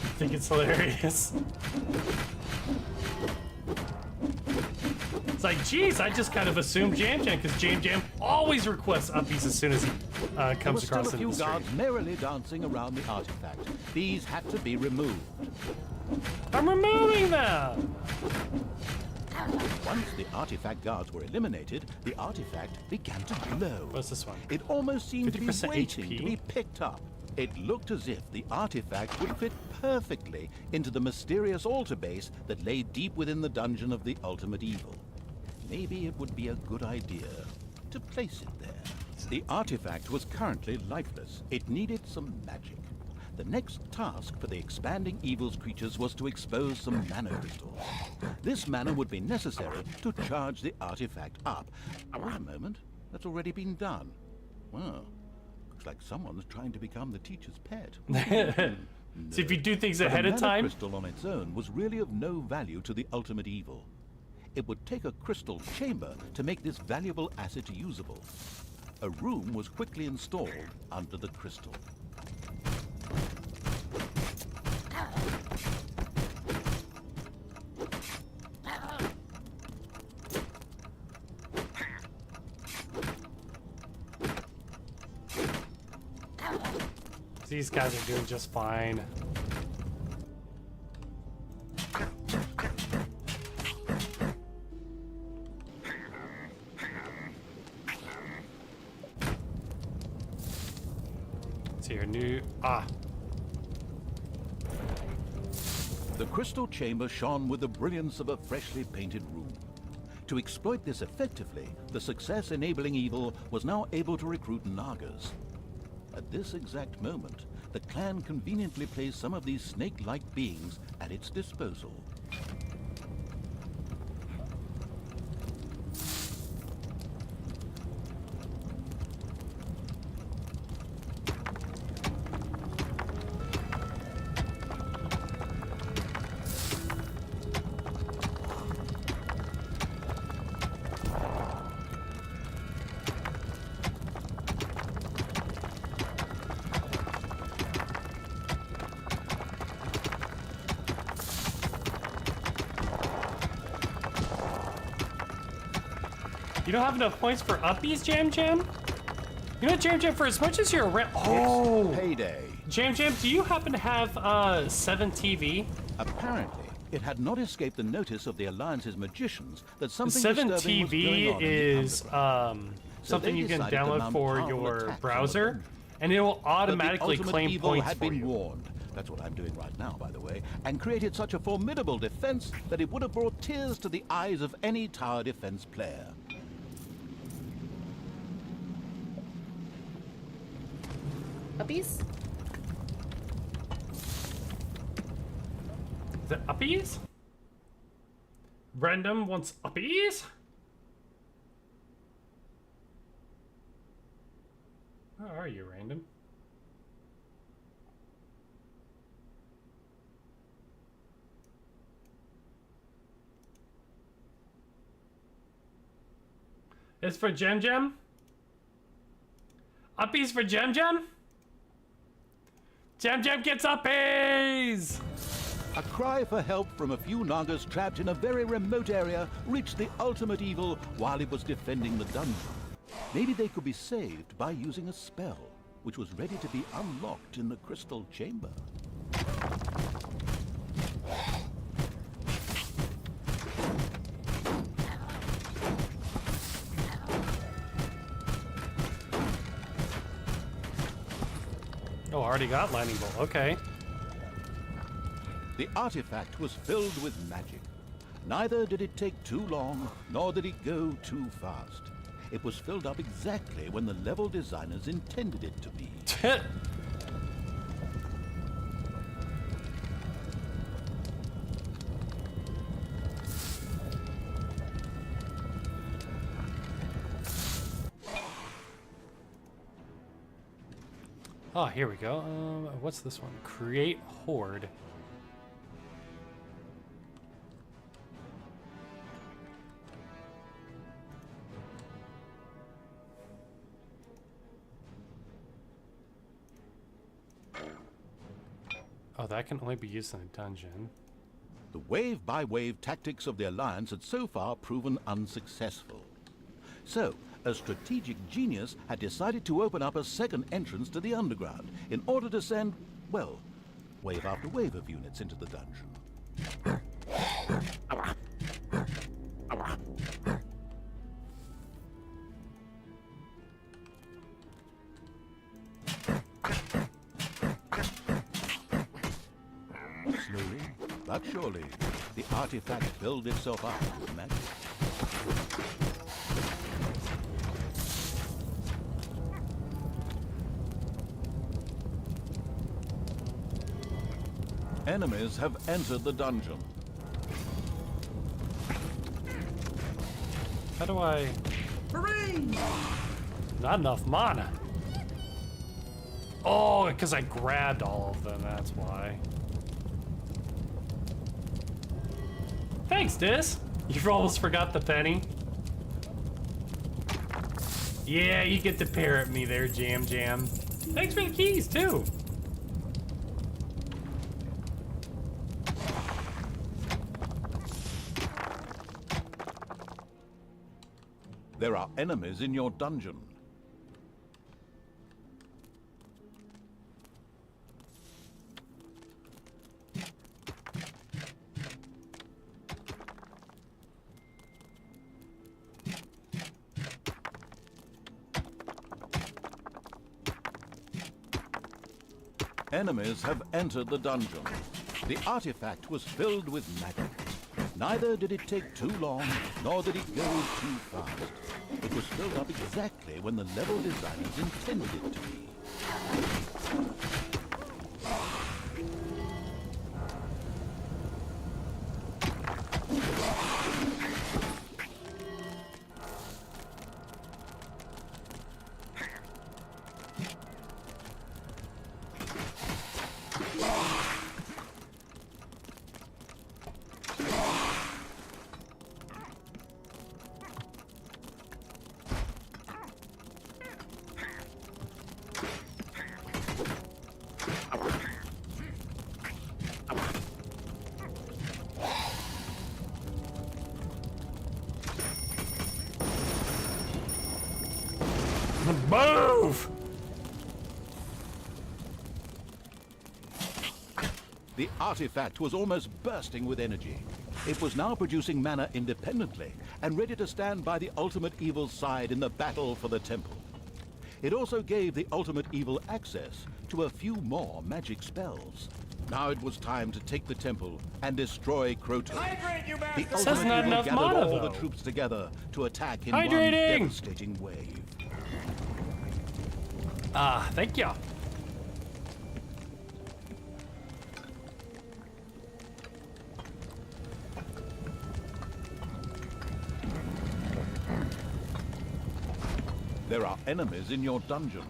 I think it's hilarious. It's like, geez, I just kind of assumed Jam Jam, because Jam Jam always requests uppies as soon as he comes across There into were the still a few street. guards merrily dancing around the artifact. These had to be removed. I'm removing them! Once the artifact guards were eliminated, the artifact began to glow. What's this one? It almost seemed to be 50% waiting HP? to be picked up. It looked as if the artifact would fit perfectly into the mysterious altar base that lay deep within the dungeon of the ultimate evil. Maybe it would be a good idea to place it there. The artifact was currently lifeless. It needed some magic. The next task for the expanding evil's creatures was to expose some mana crystals. This mana would be necessary to charge the artifact up. Wait a moment, that's already been done. Well, looks like someone's trying to become the teacher's pet. See, if you do things But ahead a of mana time, crystal on its own was really of no value to the ultimate evil. It would take a crystal chamber to make this valuable asset usable. A room was quickly installed under the crystal. these guys are doing just fine. Let's see your new The crystal chamber shone with the brilliance of a freshly painted room. To exploit this effectively, the success-enabling evil was now able to recruit Nagas. At this exact moment, the clan conveniently placed some of these snake-like beings at its disposal. You don't have enough points for uppies, Jam Jam? You know, Jam Jam, for as much as you're around... Oh! Payday. Jam Jam, do you happen to have 7 TV? Apparently, it had not escaped the notice of the Alliance's magicians that something 7 disturbing was going TV on in the is underground. So something they you can decided to download mount for powerful your attacks on the browser, dungeon. and it will But the automatically ultimate claim evil points had for been you. warned. That's what I'm doing right now, by the way, and created such a formidable defense that it would have brought tears to the eyes of any tower defense player. Uppies? The uppies? Random wants uppies? Where are you, Random? It's for Gem Gem? Uppies for Gem Gem? Gem Gem gets uppies! A cry for help from a few Nagas trapped in a very remote area reached the ultimate evil while it was defending the dungeon. Maybe they could be saved by using a spell, which was ready to be unlocked in the crystal chamber. Oh, already got lightning bolt. Okay. The artifact was filled with magic. Neither did it take too long, nor did it go too fast. It was filled up exactly when the level designers intended it to be. Oh, here we go. What's this one? Create Horde. Oh, that can only be used in a dungeon. The wave-by-wave tactics of the Alliance had so far proven unsuccessful. So, a strategic genius had decided to open up a second entrance to the underground in order to send, well, wave after wave of units into the dungeon. Slowly, but surely, the artifact filled itself up with magic. Enemies have entered the dungeon. How do I... Not enough mana. Oh, because I grabbed all of them, that's why. Thanks, Dis. You almost forgot the penny. Yeah, you get to parrot me there, Jam Jam. Thanks for the keys, too. There are enemies in your dungeon. Enemies have entered the dungeon. The artifact was filled with magic. Neither did it take too long, nor did it go too fast. It was filled up exactly when the level designers intended it to be. The artifact was almost bursting with energy. It was now producing mana independently and ready to stand by the ultimate evil's side in the battle for the temple. It also gave the ultimate evil access to a few more magic spells. Now it was time to take the temple and destroy Krotos. Hydrate, you The bastard! Says ultimate not evil enough gathered mana, all the though. troops together to attack in one Hydrating! devastating wave. Ah, thank you. There are enemies in your dungeon.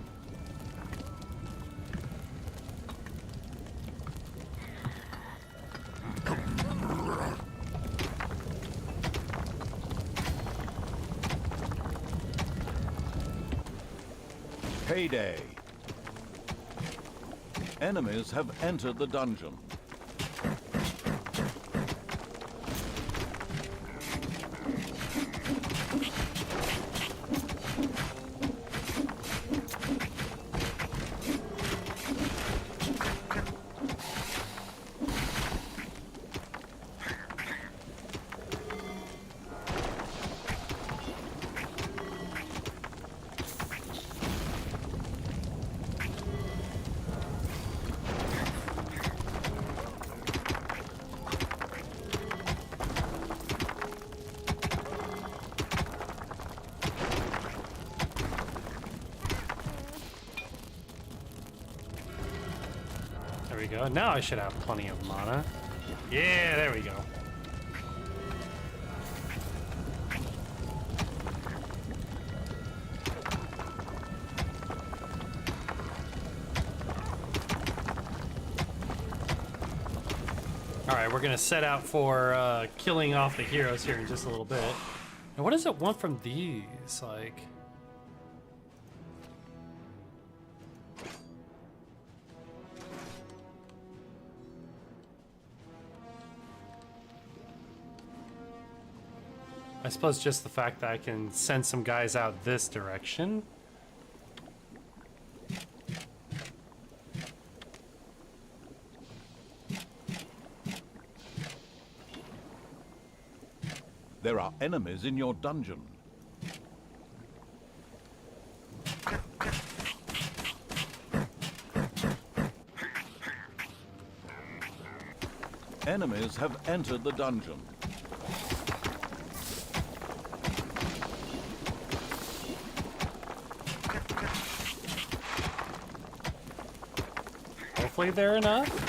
Payday. Enemies have entered the dungeon. There we go. Now I should have plenty of mana. Yeah, there we go. Alright, we're gonna set out for killing off the heroes here in just a little bit. And what does it want from these? Like... I suppose just the fact that I can send some guys out this direction. There are enemies in your dungeon. Enemies have entered the dungeon. Hopefully they're enough.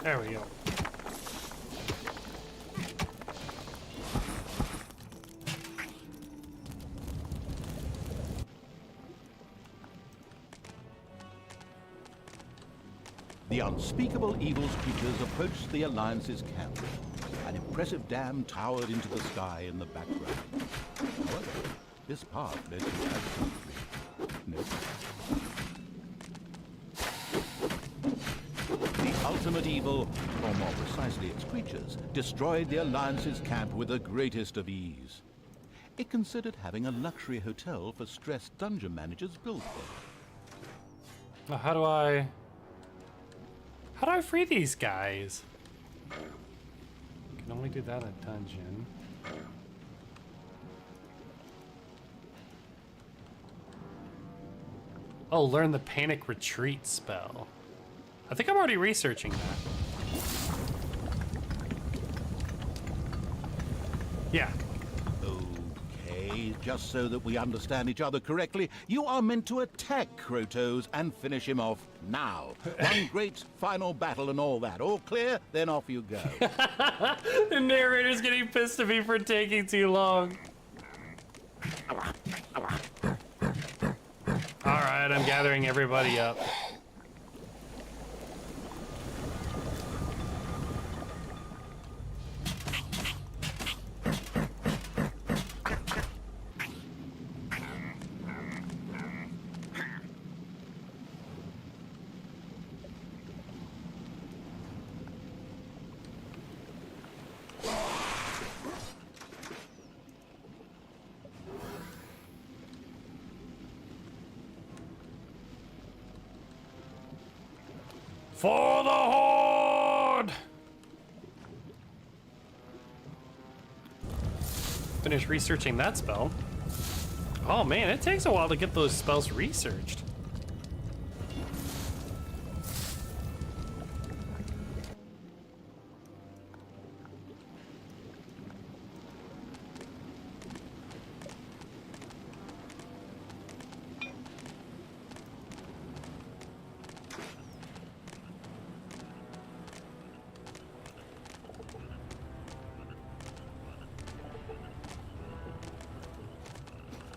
There we go. The unspeakable evil's creatures approached the Alliance's camp. An impressive dam towered into the sky in the background. However, this path led to absolutely no. The ultimate evil, or more precisely its creatures, destroyed the Alliance's camp with the greatest of ease. It considered having a luxury hotel for stressed dungeon managers built there. Now, how do I free these guys? Can only do that in a dungeon. Oh, learn the panic retreat spell. I think I'm already researching that. Yeah. Okay, just so that we understand each other correctly, you are meant to attack Krotos and finish him off now. One great final battle and all that. All clear? Then off you go. The narrator's getting pissed at me for taking too long. Alright, I'm gathering everybody up. For the Horde! Finish researching that spell. Oh man, it takes a while to get those spells researched.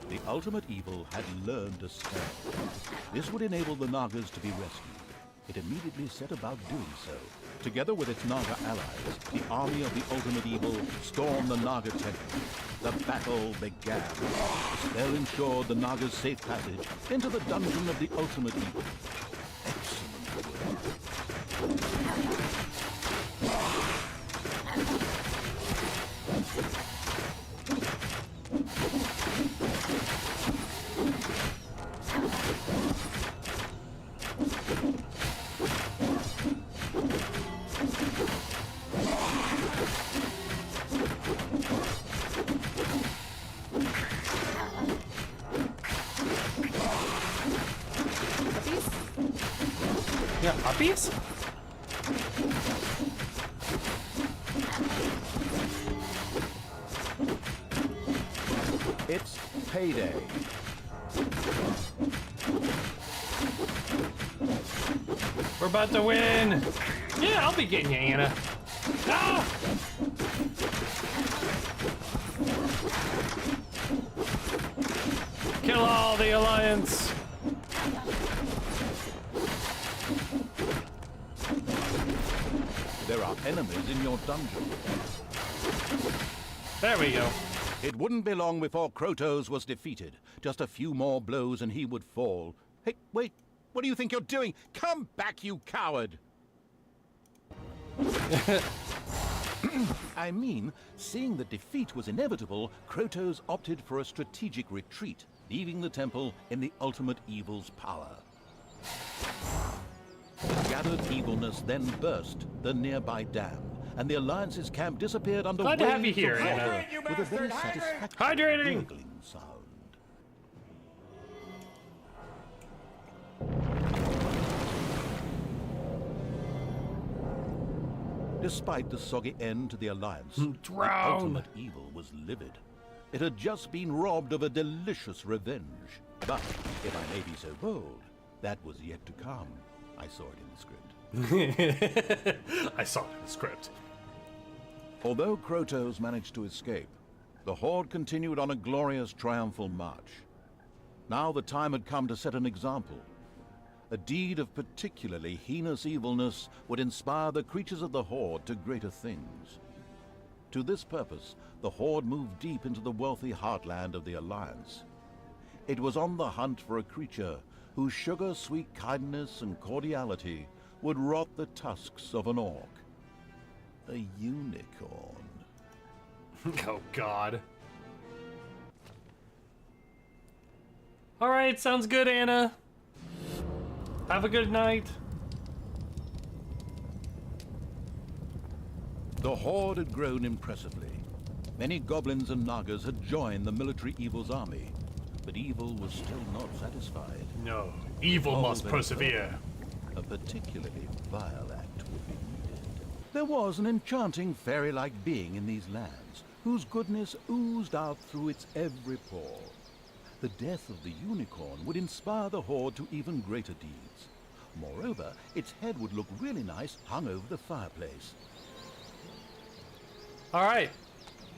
The ultimate evil had learned to spell. This would enable the Nagas to be rescued. It immediately set about doing so. Together with its Naga allies, the army of the ultimate evil stormed the Naga temple. The battle began. The spell ensured the Naga's safe passage into the dungeon of the ultimate evil. Excellent work. Yeah, puppies? It's payday. We're about to win! Yeah, I'll be getting you, Anna. Ah! Kill all the Alliance! There are enemies in your dungeon. There we go. It wouldn't be long before Krotos was defeated. Just a few more blows and he would fall. Hey, wait. What do you think you're doing? Come back, you coward! I mean, seeing that defeat was inevitable, Krotos opted for a strategic retreat, leaving the temple in the ultimate evil's power. The gathered evilness then burst the nearby dam, and the Alliance's camp disappeared under Glad to have you waves here, of Anna. water You with a very bastard! satisfactory Hydrating! gurgling sound. Despite the soggy end to the Alliance, the Drown! ultimate evil was livid. It had just been robbed of a delicious revenge. But, if I may be so bold, that was yet to come. I saw it in the script. I saw it in the script. Although Krotos managed to escape, the Horde continued on a glorious triumphal march. Now the time had come to set an example. A deed of particularly heinous evilness would inspire the creatures of the Horde to greater things. To this purpose, the Horde moved deep into the wealthy heartland of the Alliance. It was on the hunt for a creature whose sugar-sweet kindness and cordiality would rot the tusks of an orc. A unicorn. Oh, God. All right, sounds good, Anna. Have a good night. The Horde had grown impressively. Many goblins and nagas had joined the military evil's army, but evil was still not satisfied. No, evil All must then persevere. A particularly vile act would be needed. There was an enchanting fairy-like being in these lands, whose goodness oozed out through its every pore. The death of the unicorn would inspire the Horde to even greater deeds. Moreover, its head would look really nice hung over the fireplace. All right.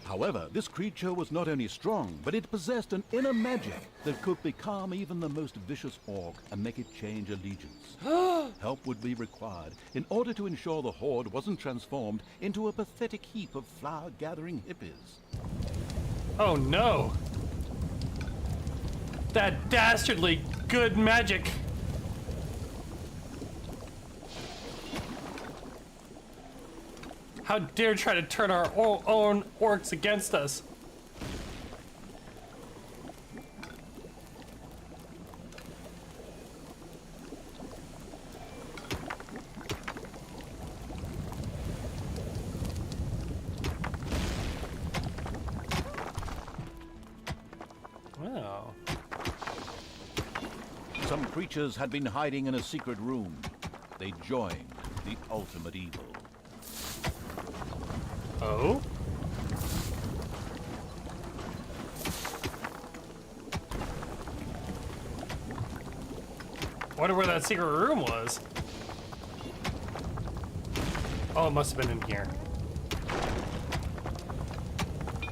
However, this creature was not only strong, but it possessed an inner magic that could becalm even the most vicious orc and make it change allegiance. Help would be required in order to ensure the Horde wasn't transformed into a pathetic heap of flower-gathering hippies. Oh, no. That dastardly good magic. How dare try to turn our own orcs against us? creatures had been hiding in a secret room. They joined the ultimate evil. Oh? Wonder where that secret room was. Oh, it must have been in here.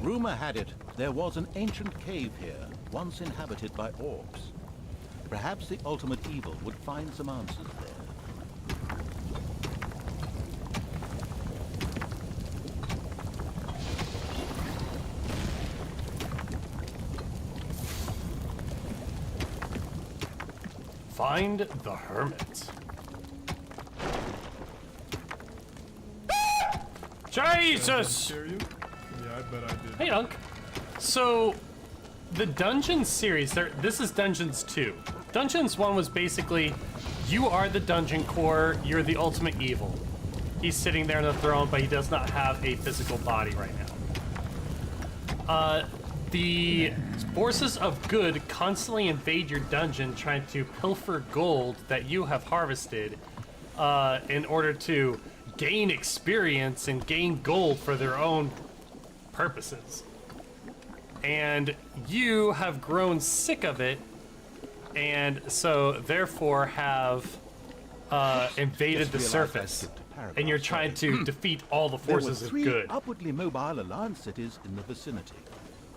Rumor had it there was an ancient cave here, once inhabited by orcs. Perhaps the ultimate evil would find some answers there. Find the hermit. Jesus! Scare you? Yeah, I bet I did. Hey, Unc. So, the Dungeons series, this is Dungeons 2. Dungeons 1 was basically, you are the dungeon core, you're the ultimate evil. He's sitting there on the throne, but he does not have a physical body right now. The forces of good constantly invade your dungeon, trying to pilfer gold that you have harvested in order to gain experience and gain gold for their own purposes. And you have grown sick of it, and so therefore have invaded the surface, and you're trying to defeat all the forces of there were 3 good. upwardly mobile Alliance cities in the vicinity.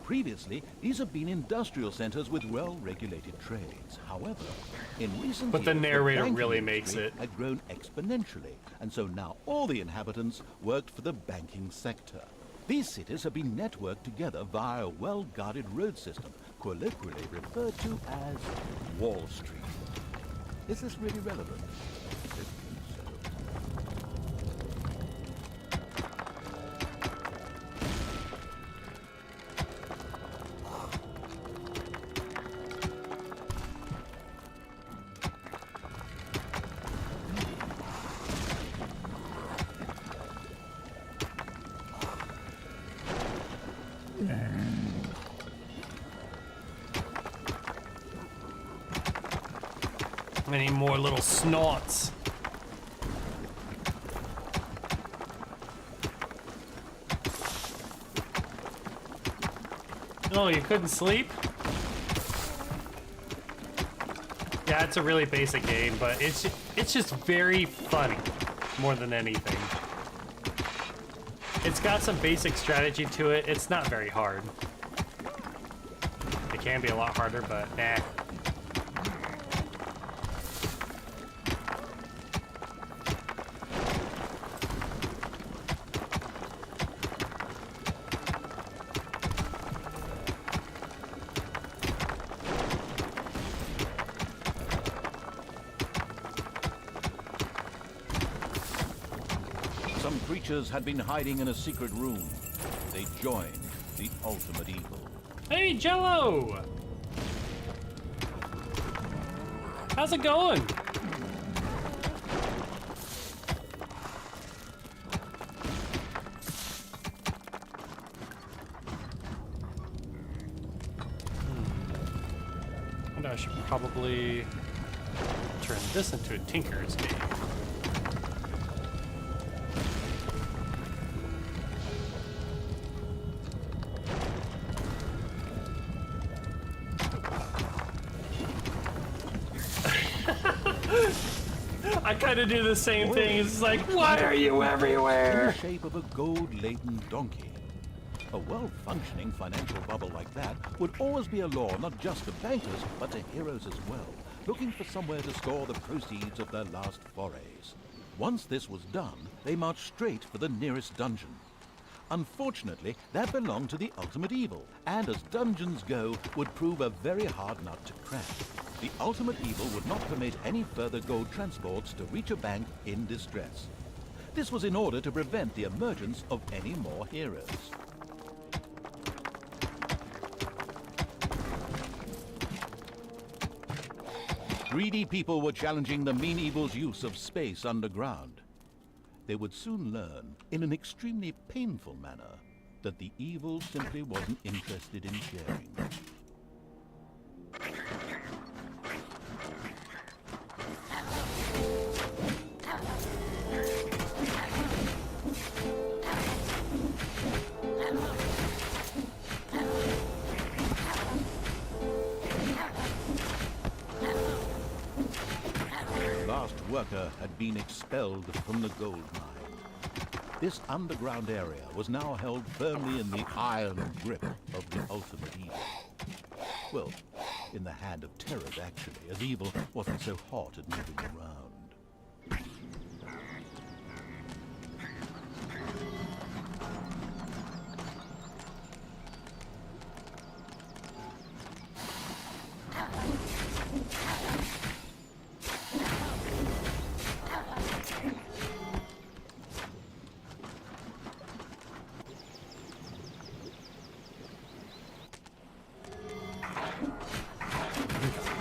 Previously, these have been industrial centers with well-regulated trades. However, in recent But the years, narrator banking really makes industry it. had grown exponentially, and so now all the inhabitants worked for the banking sector. These cities have been networked together via a well-guarded road system, colloquially referred to as Wall Street. Is this really relevant? I don't think so. Any more little snorts? Oh, you couldn't sleep? Yeah, it's a really basic game, but it's just very funny more than anything. It's got some basic strategy to it. It's not very hard. It can be a lot harder, but nah. Some creatures had been hiding in a secret room. They joined the ultimate evil. Hey, Jello! How's it going? And I should probably turn this into a Tinker's game. I kind of do the same thing. It's like, why are you In everywhere? the shape of a gold-laden donkey. A well-functioning financial bubble like that would always be a law not just to bankers, but to heroes as well, looking for somewhere to store the proceeds of their last forays. Once this was done, they marched straight for the nearest dungeon. Unfortunately, that belonged to the ultimate evil, and as dungeons go, would prove a very hard nut to crack. The ultimate evil would not permit any further gold transports to reach a bank in distress. This was in order to prevent the emergence of any more heroes. Greedy people were challenging the mean evil's use of space underground. They would soon learn, in an extremely painful manner, that the evil simply wasn't interested in sharing. worker had been expelled from the gold mine. This underground area was now held firmly in the iron grip of the ultimate evil. Well, in the hand of terrors, actually, as evil wasn't so hot at moving around.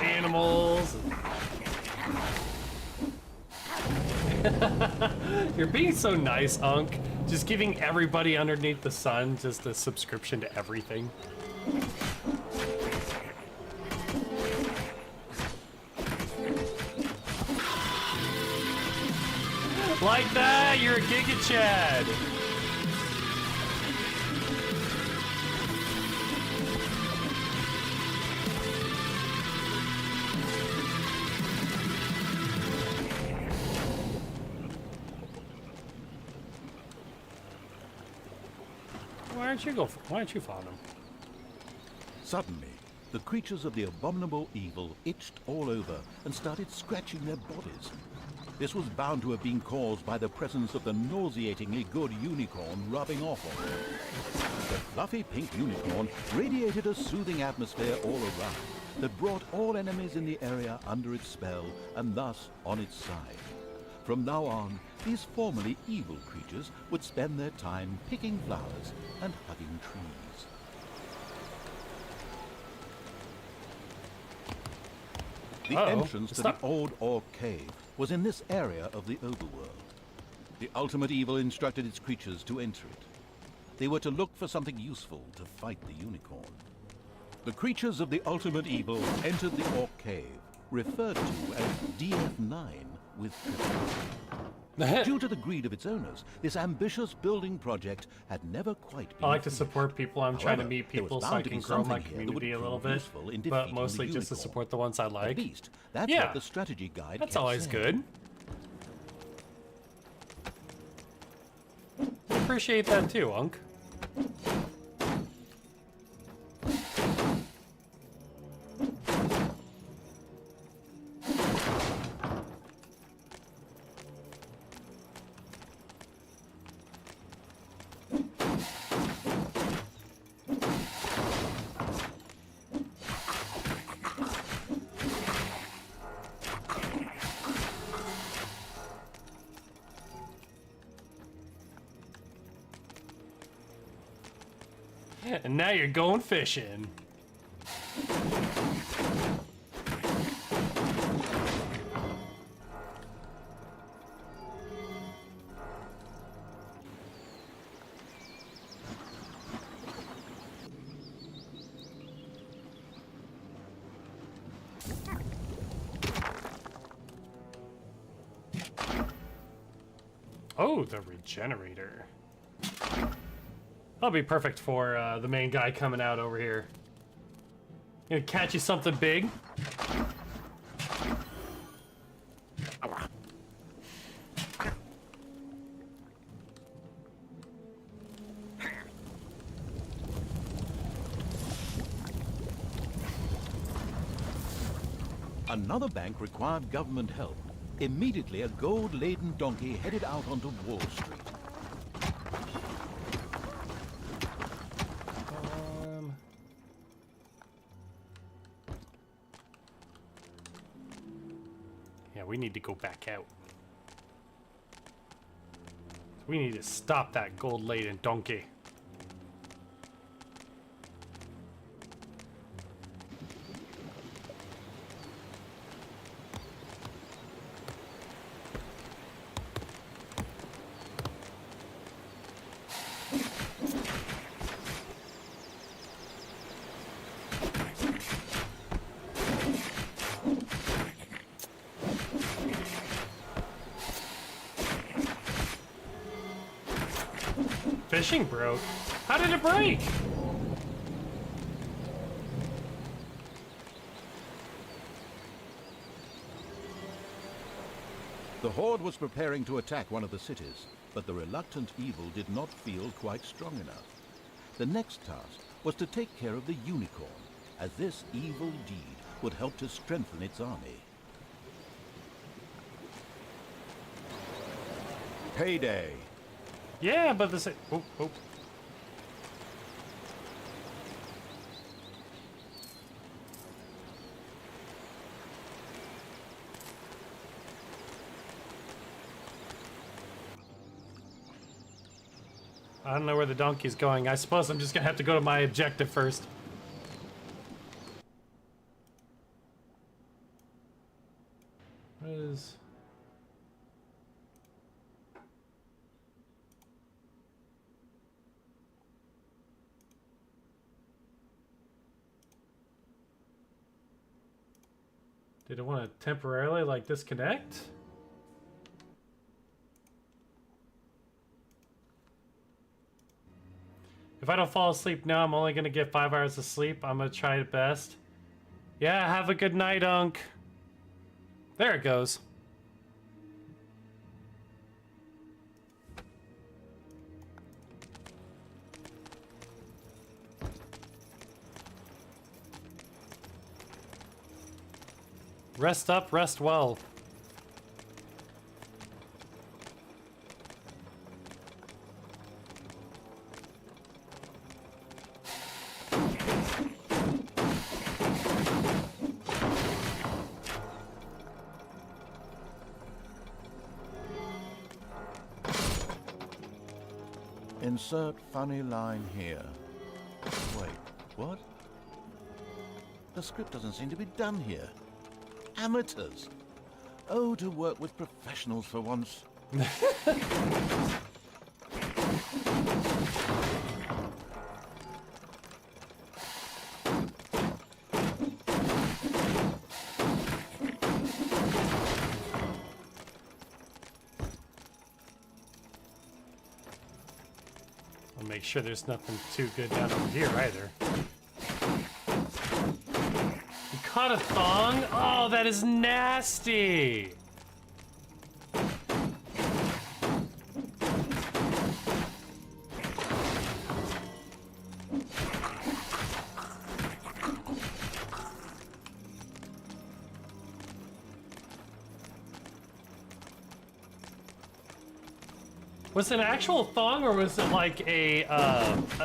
Animals. You're being so nice, Unk. Just giving everybody underneath the sun just a subscription to everything. Like that, you're a Giga Chad. Why don't you follow them? Suddenly, the creatures of the abominable evil itched all over and started scratching their bodies. This was bound to have been caused by the presence of the nauseatingly good unicorn rubbing off on them. The fluffy pink unicorn radiated a soothing atmosphere all around that brought all enemies in the area under its spell and thus on its side. From now on, these formerly evil creatures would spend their time picking flowers and hugging trees. The entrance to the old Orc Cave was in this area of the overworld. The ultimate evil instructed its creatures to enter it. They were to look for something useful to fight the unicorn. The creatures of the ultimate evil entered the Orc Cave, referred to as DF9 with triplicity. Due to the greed of its owners, this ambitious building project had never quite been I like to finished. support people. I'm trying to However, meet there was people so bound I to can be grow my something here that would community a little prove bit, useful in but defeating mostly the just to unicorn. support the ones I At like. least, that's Yeah. what the strategy guide That's kept always saying. good. Appreciate that too, Unk. And now you're going fishing. Oh, the regenerator. That'll be perfect for the main guy coming out over here. Gonna catch you something big. Another bank required government help. Immediately, a gold-laden donkey headed out onto Wall Street. Yeah, we need to go back out. We need to stop that gold-laden donkey. Fishing broke? How did it break? The Horde was preparing to attack one of the cities, but the reluctant evil did not feel quite strong enough. The next task was to take care of the Unicorn, as this evil deed would help to strengthen its army. Payday! Yeah, but this. Oh, oh. I don't know where the donkey's going. I suppose I'm just gonna have to go to my objective first. What is... Did it want to temporarily, like, disconnect? If I don't fall asleep now, I'm only going to get 5 hours of sleep. I'm going to try it best. Yeah, have a good night, Unk. There it goes. Rest up, rest well. Insert funny line here. Wait, what? The script doesn't seem to be done here. Amateurs. Oh, to work with professionals for once. I'll make sure there's nothing too good down over here either. You caught a thong? Oh, that is nasty! Was it an actual thong, or was it like a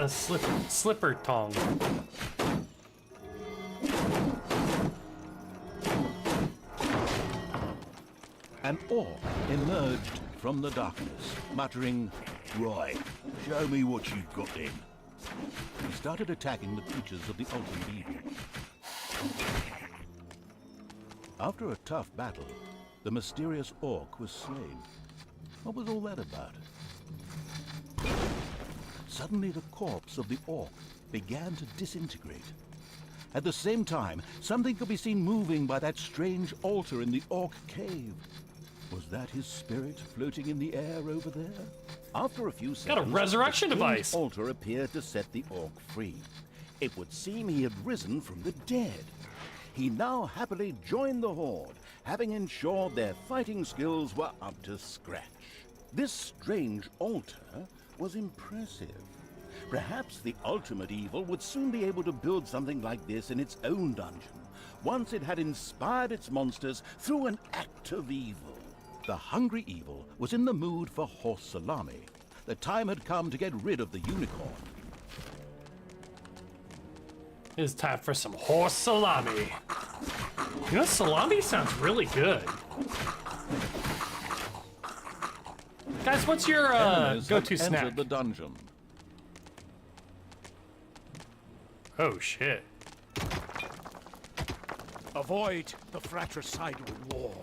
slipper tong? An orc emerged from the darkness, muttering, "Right, show me what you've got then." He started attacking the creatures of the ultimate evil. After a tough battle, the mysterious orc was slain. What was all that about? Suddenly the corpse of the orc began to disintegrate. At the same time, something could be seen moving by that strange altar in the orc cave. Was that his spirit floating in the air over there? After a few seconds, got a resurrection the strange device. altar appeared to set the orc free. It would seem he had risen from the dead. He now happily joined the Horde, having ensured their fighting skills were up to scratch. This strange altar was impressive. Perhaps the ultimate evil would soon be able to build something like this in its own dungeon, once it had inspired its monsters through an act of evil. The hungry evil was in the mood for horse salami. The time had come to get rid of the unicorn. It's time for some horse salami. You know, salami sounds really good. Guys, what's your Enemies go-to had snack? entered the dungeon. Oh shit. Avoid the fratricidal war.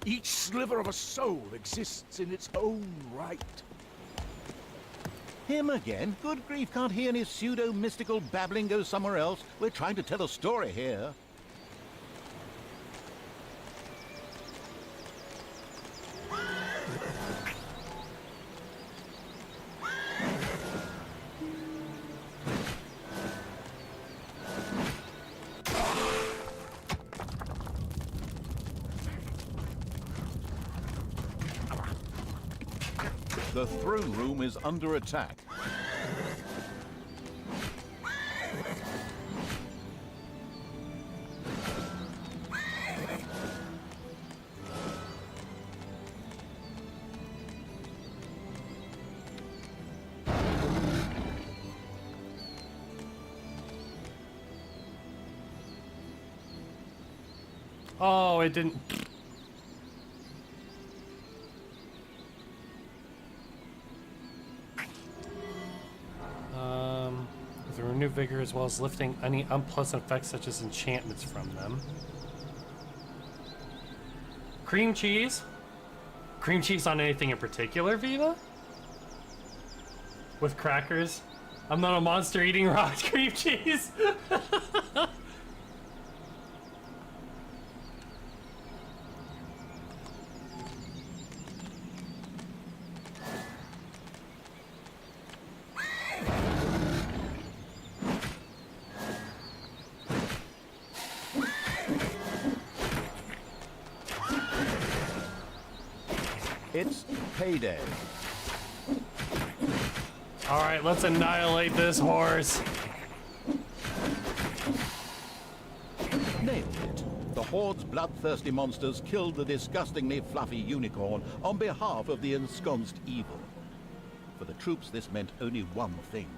Each sliver of a soul exists in its own right. Him again? Good grief, can't he and his pseudo-mystical babbling go somewhere else? We're trying to tell a story here. The throne room is under attack. Oh, it didn't. With a renewed vigor as well as lifting any unpleasant effects such as enchantments from them. Cream cheese? Cream cheese on anything in particular, Viva? With crackers? I'm not a monster eating raw cream cheese. It's payday. All right, let's annihilate this horse. Nailed it. The Horde's bloodthirsty monsters killed the disgustingly fluffy unicorn on behalf of the ensconced evil. For the troops, this meant only one thing: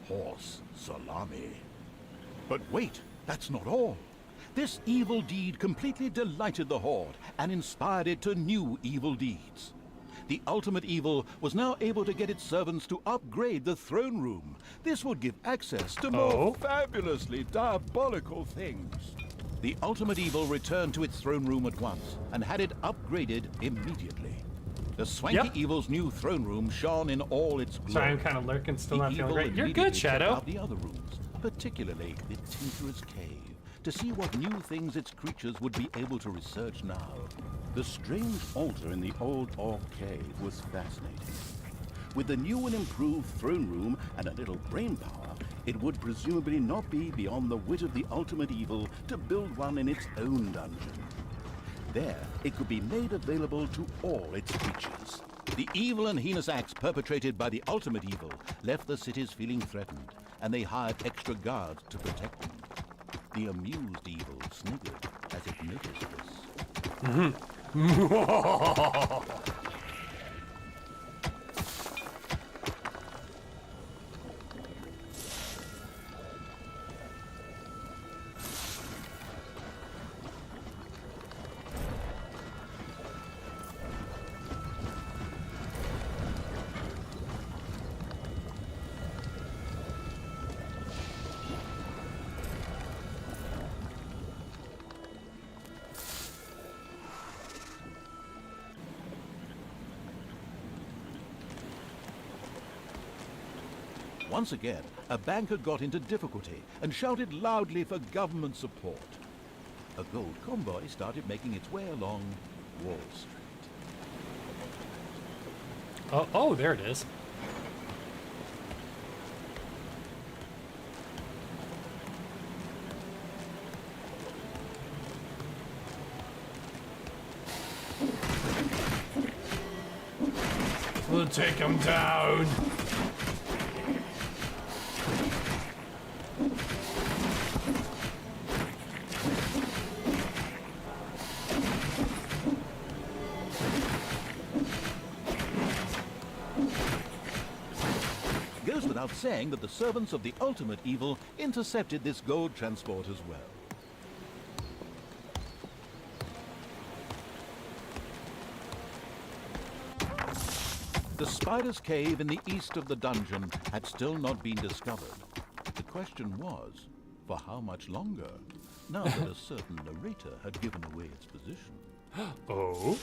horse salami. But wait, that's not all. This evil deed completely delighted the Horde and inspired it to new evil deeds. The ultimate evil was now able to get its servants to upgrade the throne room. This would give access to more fabulously diabolical things. The ultimate evil returned to its throne room at once and had it upgraded immediately. The swanky evil's new throne room shone in all its glory. Sorry, I'm kind of lurking, still not feeling great. You're immediately good, checked Shadow. out the other rooms, particularly the Tinkerer's Cave, to see what new things its creatures would be able to research now. The strange altar in the old Orc Cave was fascinating. With the new and improved throne room and a little brain power, it would presumably not be beyond the wit of the ultimate evil to build one in its own dungeon. There, it could be made available to all its creatures. The evil and heinous acts perpetrated by the ultimate evil left the cities feeling threatened, and they hired extra guards to protect them. The amused evil sniggered as it noticed this. Once again, a banker got into difficulty and shouted loudly for government support. A gold convoy started making its way along Wall Street. Oh, there it is. We'll take him down. Goes without saying that the servants of the ultimate evil intercepted this gold transport as well. The Spider's Cave in the east of the dungeon had still not been discovered. The question was, for how much longer? Now that a certain narrator had given away its position. Oh?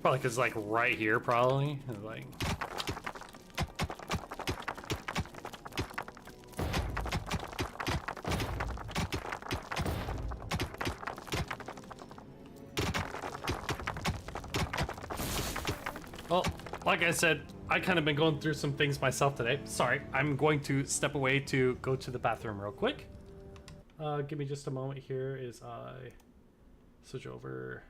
Probably because, like, right here, probably. Like. Well, like I said, I kind of been going through some things myself today. Sorry, I'm going to step away to go to the bathroom real quick. Give me just a moment here as I Switch over.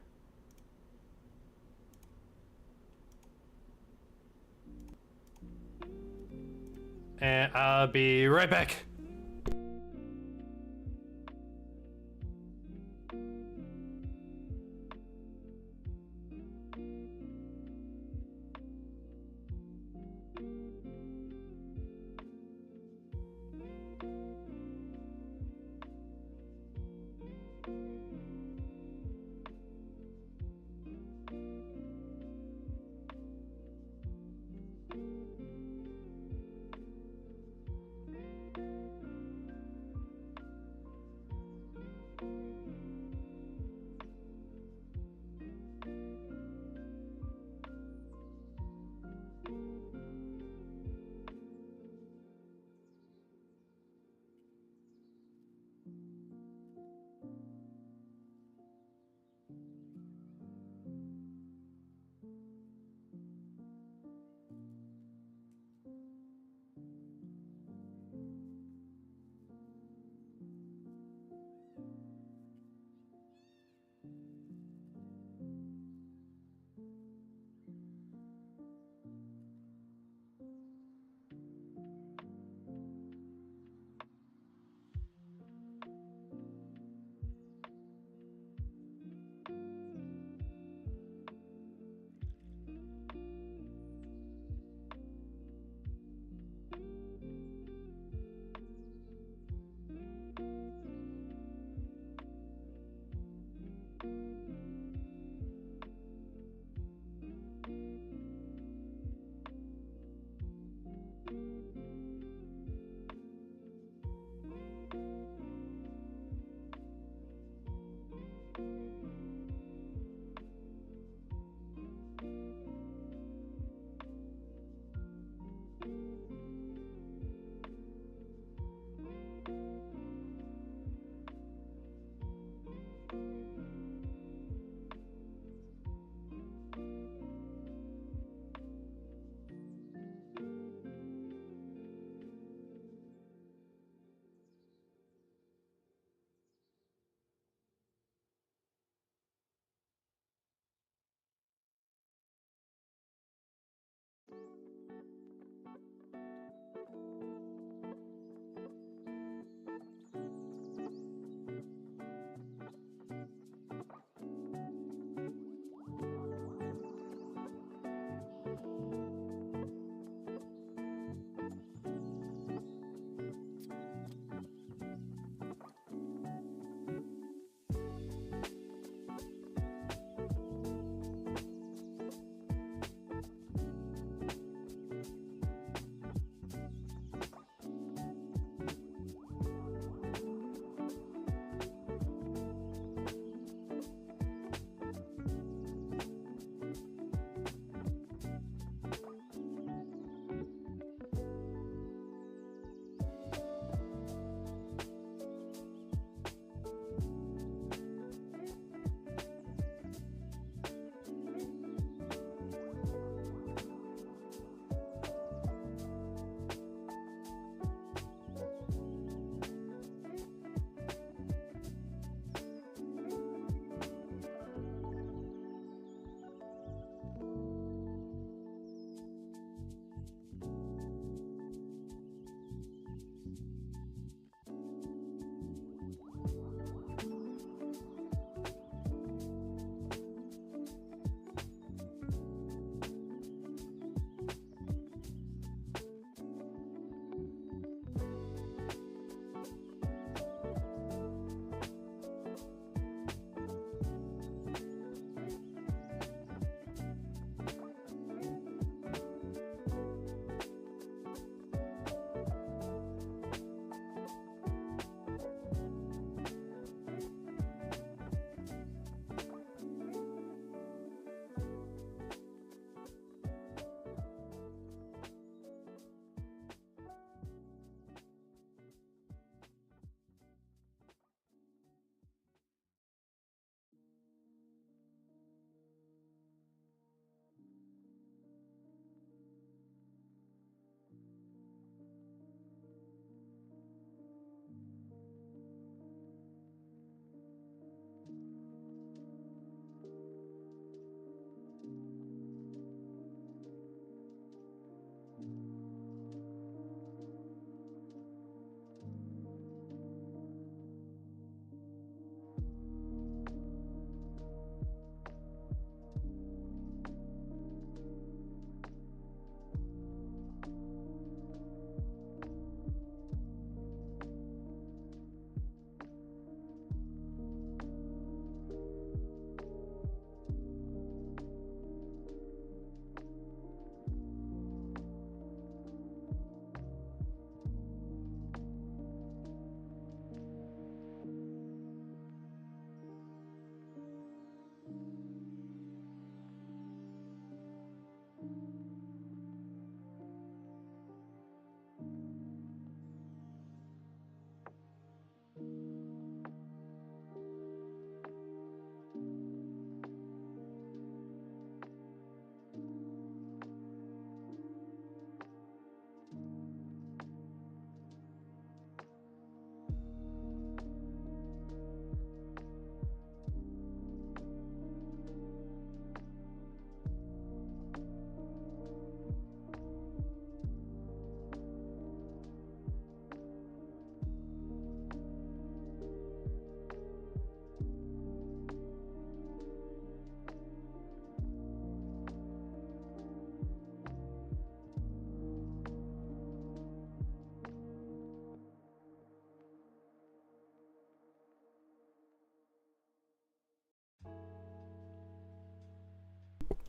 And I'll be right back.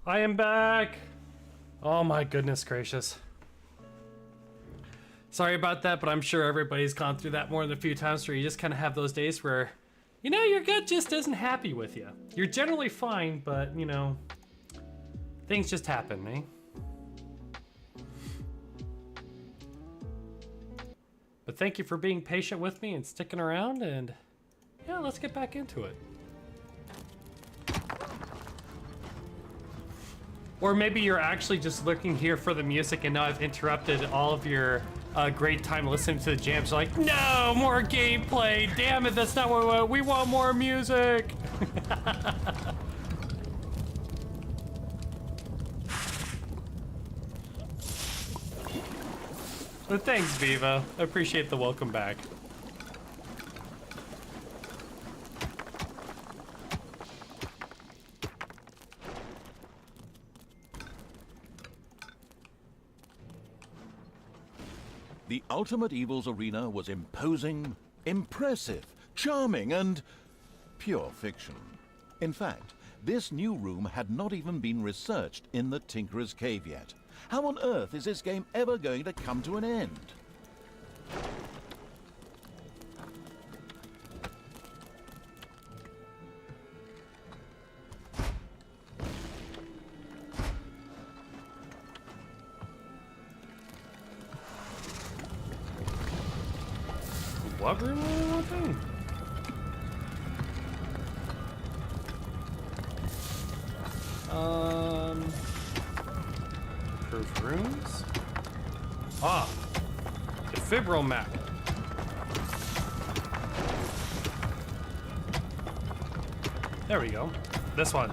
I am back. Oh my goodness gracious. Sorry about that, but I'm sure everybody's gone through that more than a few times where you just kind of have those days where, you know, your gut just isn't happy with you. You're generally fine, but, you know, things just happen, eh? But thank you for being patient with me and sticking around, and yeah, let's get back into it. Or maybe you're actually just looking here for the music and now I've interrupted all of your great time listening to the jams. You're like, no, more gameplay. Damn it, that's not what we want. We want more music. But thanks, Viva. I appreciate the welcome back. The Ultimate Evils Arena was imposing, impressive, charming, and pure fiction. In fact, this new room had not even been researched in the Tinkerer's Cave yet. How on earth is this game ever going to come to an end? What room are we looking? Improved rooms? Ah, the Fibro map. There we go. This one.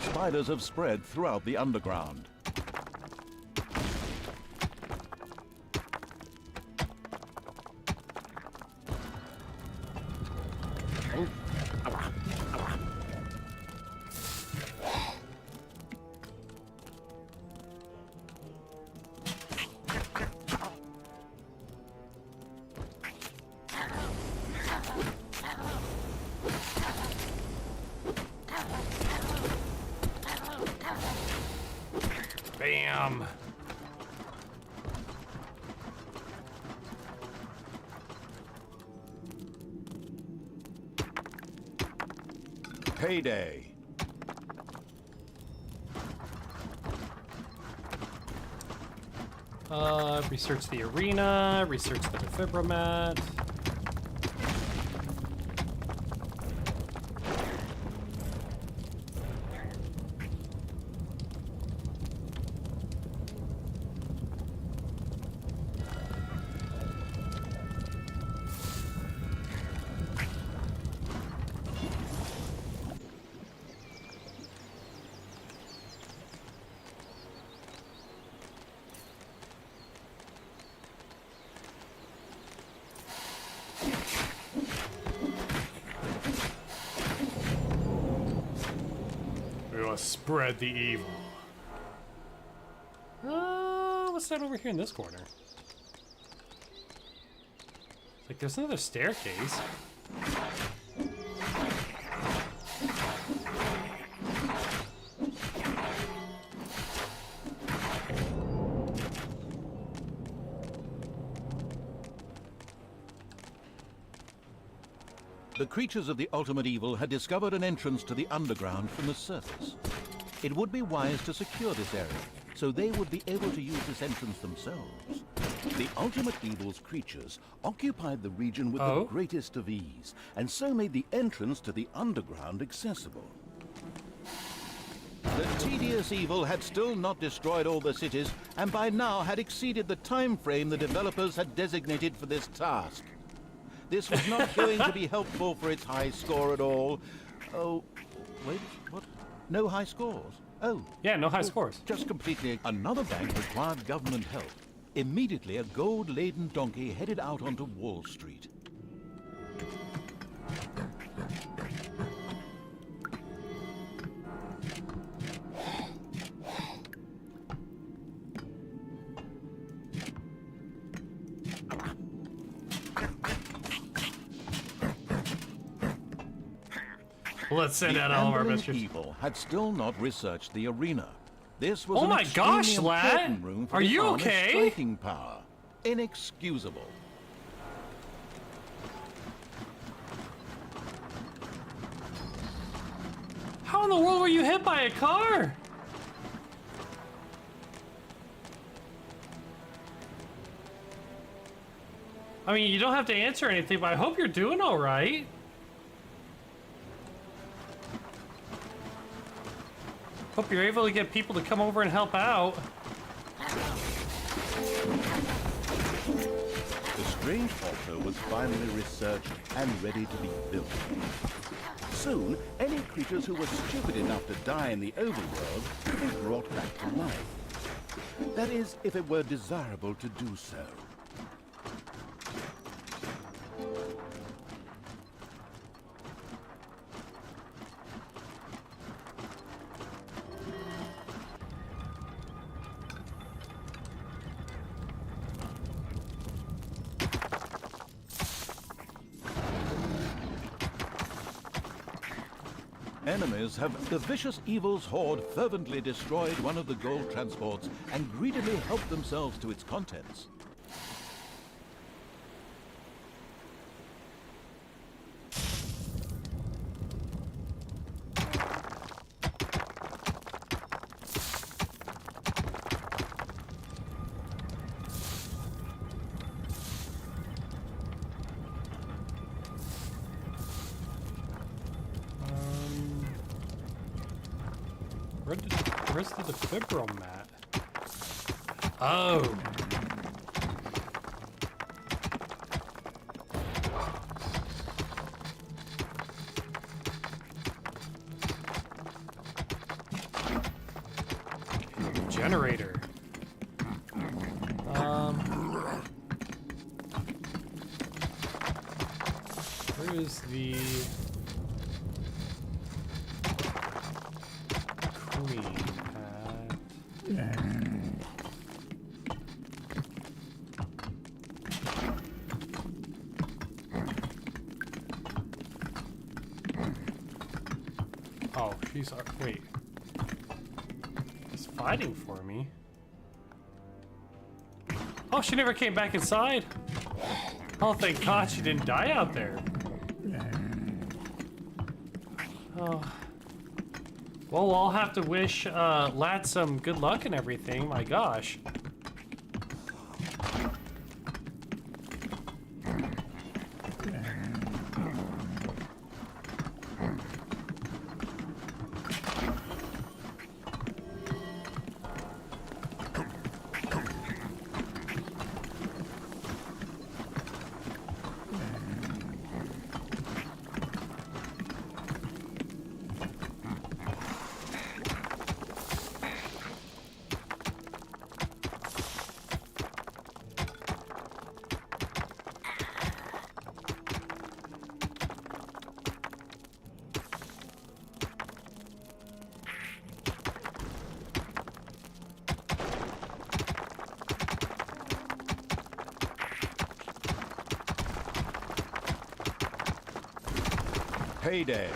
Spiders have spread throughout the underground. Bam! Payday. Research the arena, research the defibromat. Spread the evil. What's that over here in this corner? Like there's another staircase. The creatures of the Ultimate Evil had discovered an entrance to the underground from the surface. It would be wise to secure this area, so they would be able to use this entrance themselves. The Ultimate Evil's creatures occupied the region with the greatest of ease, and so made the entrance to the underground accessible. The tedious evil had still not destroyed all the cities, and by now had exceeded the time frame the developers had designated for this task. This was not going to be helpful for its high score at all. Oh, wait, what? No high scores? Oh. Yeah, no high scores. Just completely. Another bank required government help. Immediately, a gold-laden donkey headed out onto Wall Street. Let's send The out all of our Amberlin best troops. Evil had still not researched the arena. This was Oh an my gosh, extremely lad! important room for Are the you armor's okay? striking power. Inexcusable. How in the world were you hit by a car? I mean, you don't have to answer anything, but I hope you're doing all right. Hope you're able to get people to come over and help out. The strange altar was finally researched and ready to be built. Soon, any creatures who were stupid enough to die in the overworld could be brought back to life. That is, if it were desirable to do so. Enemies have the vicious evil's horde fervently destroyed one of the gold transports and greedily helped themselves to its contents. Where's the defibro mat? Oh. Generator. Where is the queen hat? Oh, she's wait. She's fighting for me. Oh, she never came back inside. Oh, thank God she didn't die out there. Oh. Well, I'll have to wish Lat some good luck and everything. My gosh. Payday.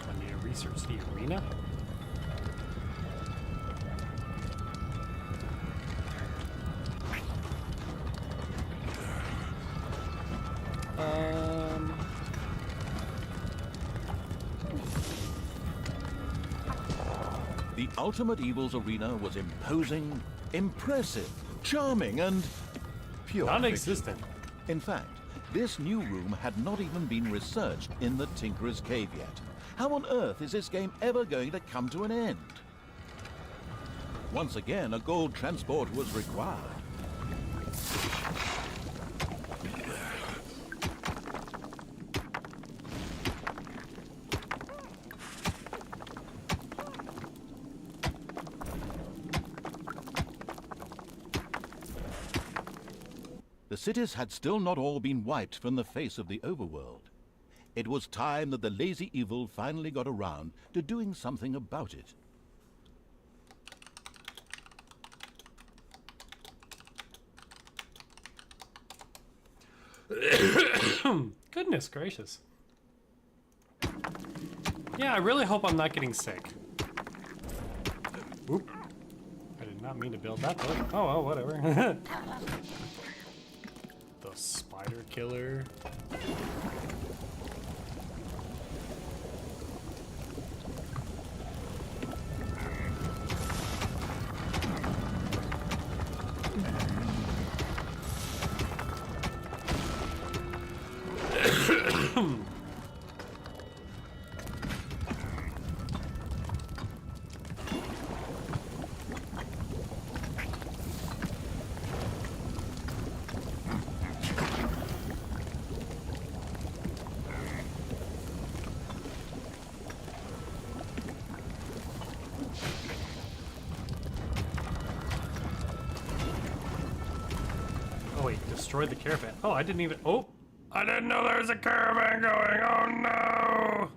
I need to research the arena. The The Ultimate Evil's arena was imposing, impressive, charming, and pure Non-existent. fiction. In fact, this new room had not even been researched in the Tinkerer's Cave yet. How on earth is this game ever going to come to an end? Once again, a gold transport was required. The cities had still not all been wiped from the face of the overworld. It was time that the lazy evil finally got around to doing something about it. Goodness gracious. Yeah, I really hope I'm not getting sick. Oop. I did not mean to build that book. Oh, well, whatever. The spider killer. Oh wait, destroyed the caravan. Oh, I didn't even. Oh, I didn't know there was a caravan going. Oh no!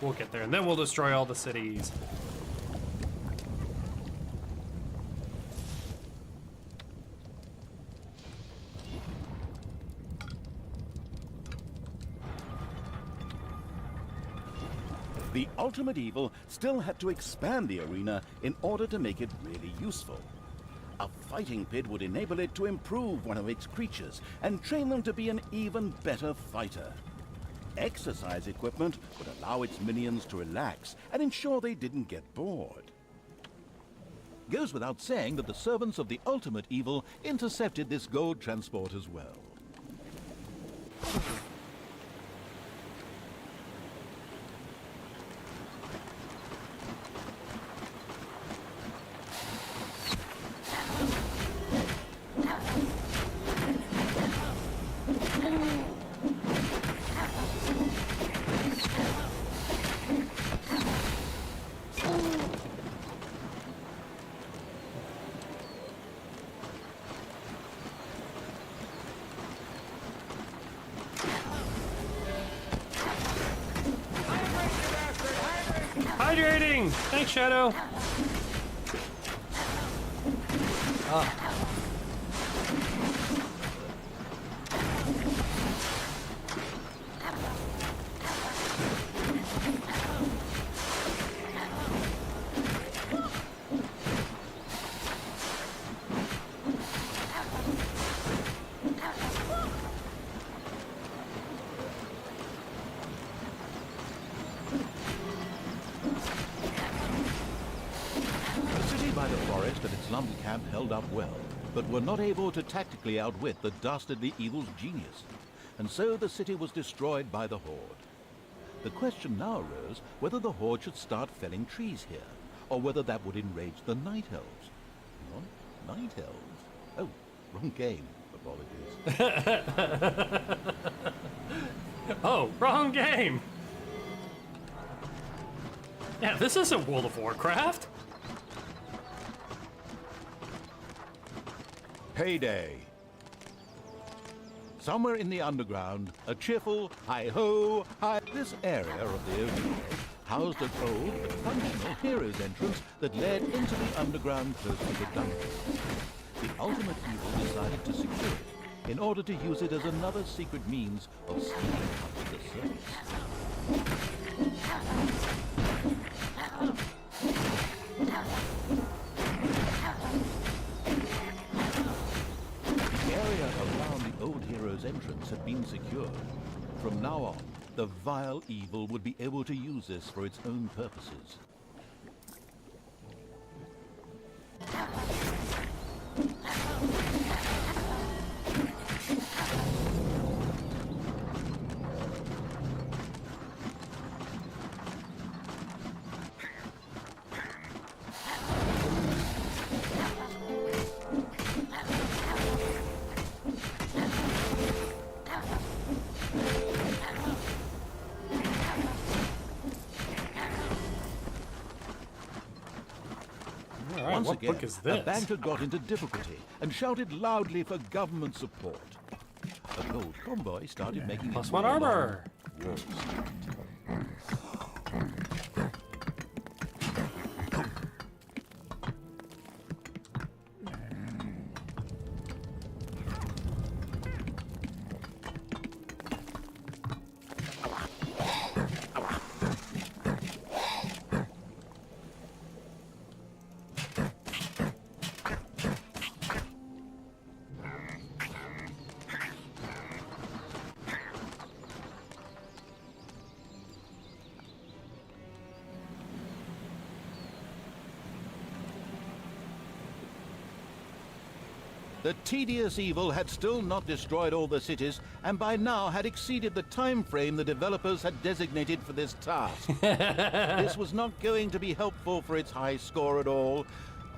We'll get there, and then we'll destroy all the cities. The Ultimate Evil still had to expand the arena in order to make it really useful. A fighting pit would enable it to improve one of its creatures and train them to be an even better fighter. Exercise equipment would allow its minions to relax and ensure they didn't get bored. Goes without saying that the servants of the Ultimate Evil intercepted this gold transport as well. Hydrating! Thanks, Shadow. Camp held up well, but were not able to tactically outwit the dastardly evil's genius, and so the city was destroyed by the Horde. The question now arose whether the Horde should start felling trees here, or whether that would enrage the Night Elves. What? Night Elves? Oh, wrong game. Apologies. Oh, wrong game! Yeah, this isn't World of Warcraft. Payday. Somewhere in the underground, a cheerful hi-ho, hi. This area of the overworld housed an old but functional hero's entrance that led into the underground close to the dungeon. The Ultimate Evil decided to secure it, in order to use it as another secret means of stealing up to the surface. The area around the old hero's entrance had been secured. From now on, the vile evil would be able to use this for its own purposes. All right, Once what again, book is a this? banker got into difficulty and shouted loudly for government support. A gold convoy started making Plus its one way along armor. Wall Street. The tedious evil had still not destroyed all the cities, and by now had exceeded the time frame the developers had designated for this task. This was not going to be helpful for its high score at all.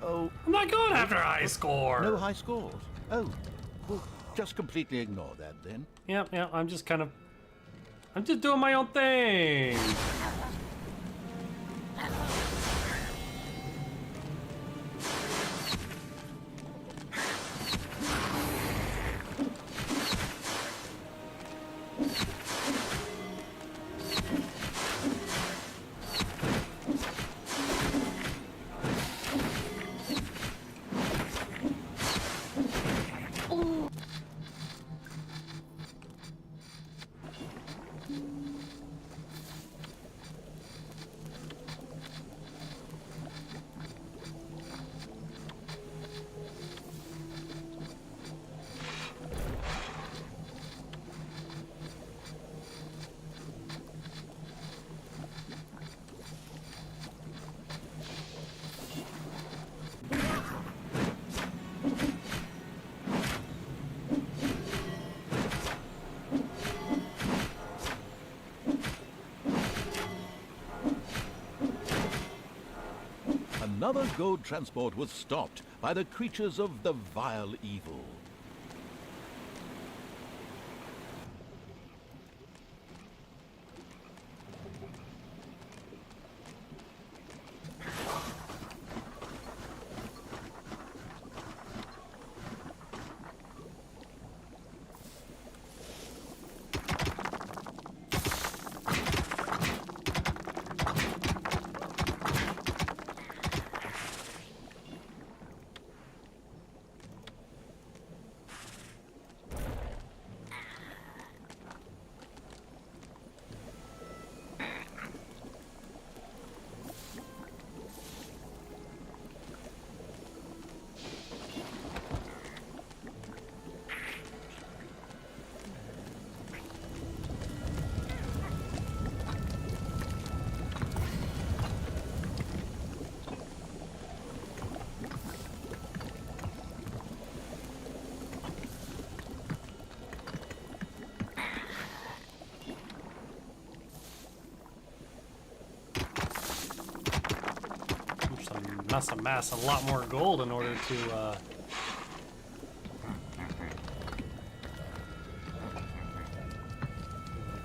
Oh, I'm not going after high score. no high scores. Oh, well, just completely ignore that then. Yeah, I'm just doing my own thing. Another gold transport was stopped by the creatures of the vile evil. Must amass a lot more gold in order to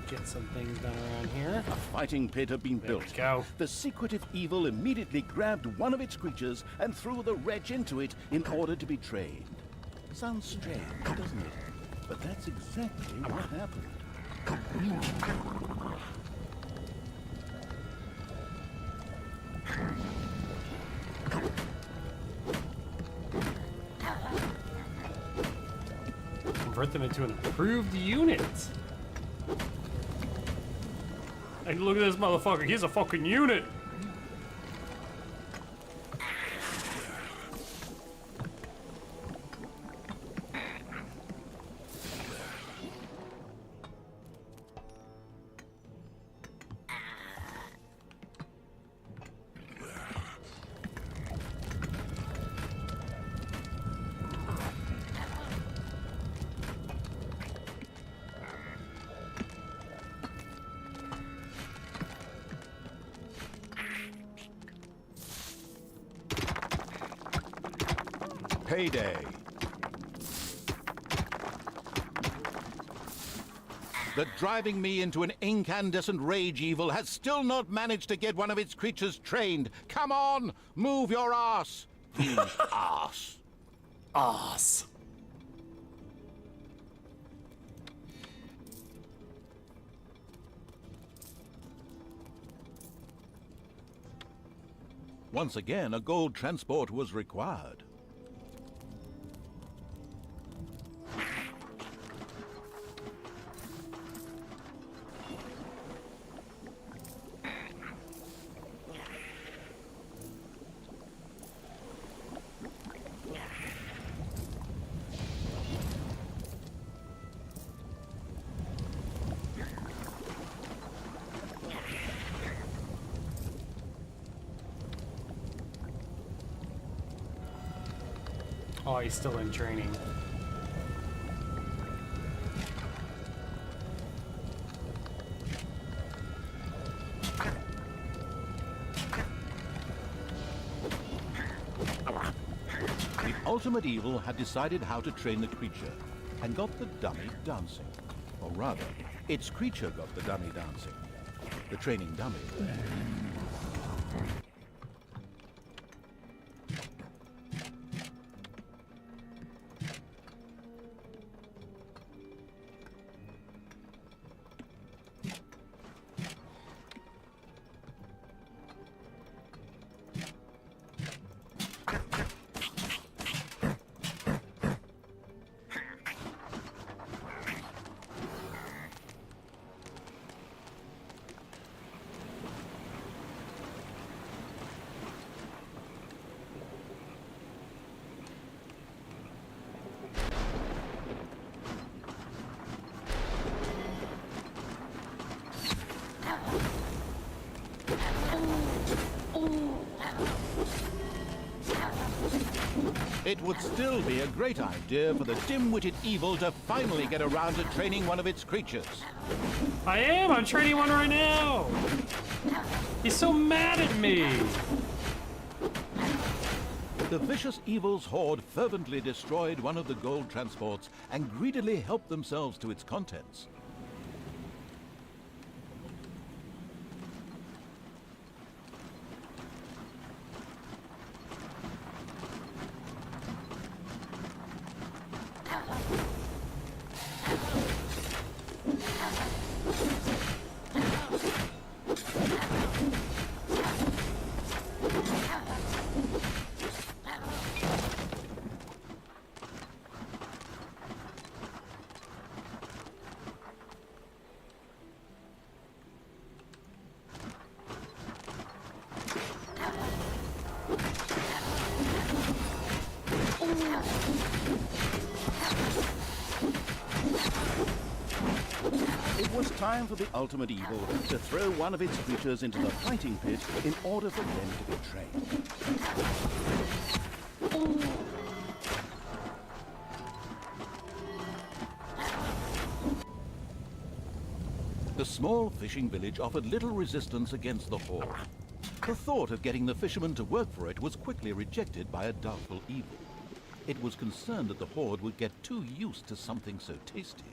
get some things done around here. A fighting pit had been There built. we go. The secretive evil immediately grabbed one of its creatures and threw the wretch into it in order to be trained. Sounds strange, doesn't it? But that's exactly what happened. convert them into an approved unit. Like, look at this motherfucker. He's a fucking unit. Payday. The driving me into an incandescent rage evil has still not managed to get one of its creatures trained. Come on, move your ass. Ass. Ass. Once again, a gold transport was required. Oh, he's still in training. The ultimate evil had decided how to train the creature and got the dummy dancing. Or rather, its creature got the dummy dancing. The training dummy. It would still be a great idea for the dim-witted evil to finally get around to training one of its creatures. I am! I'm training one right now! He's so mad at me! The vicious evil's horde fervently destroyed one of the gold transports and greedily helped themselves to its contents. It was time for the ultimate evil to throw one of its creatures into the fighting pit in order for them to be trained. The small fishing village offered little resistance against the horde. The thought of getting the fishermen to work for it was quickly rejected by a doubtful evil. It was concerned that the horde would get too used to something so tasty.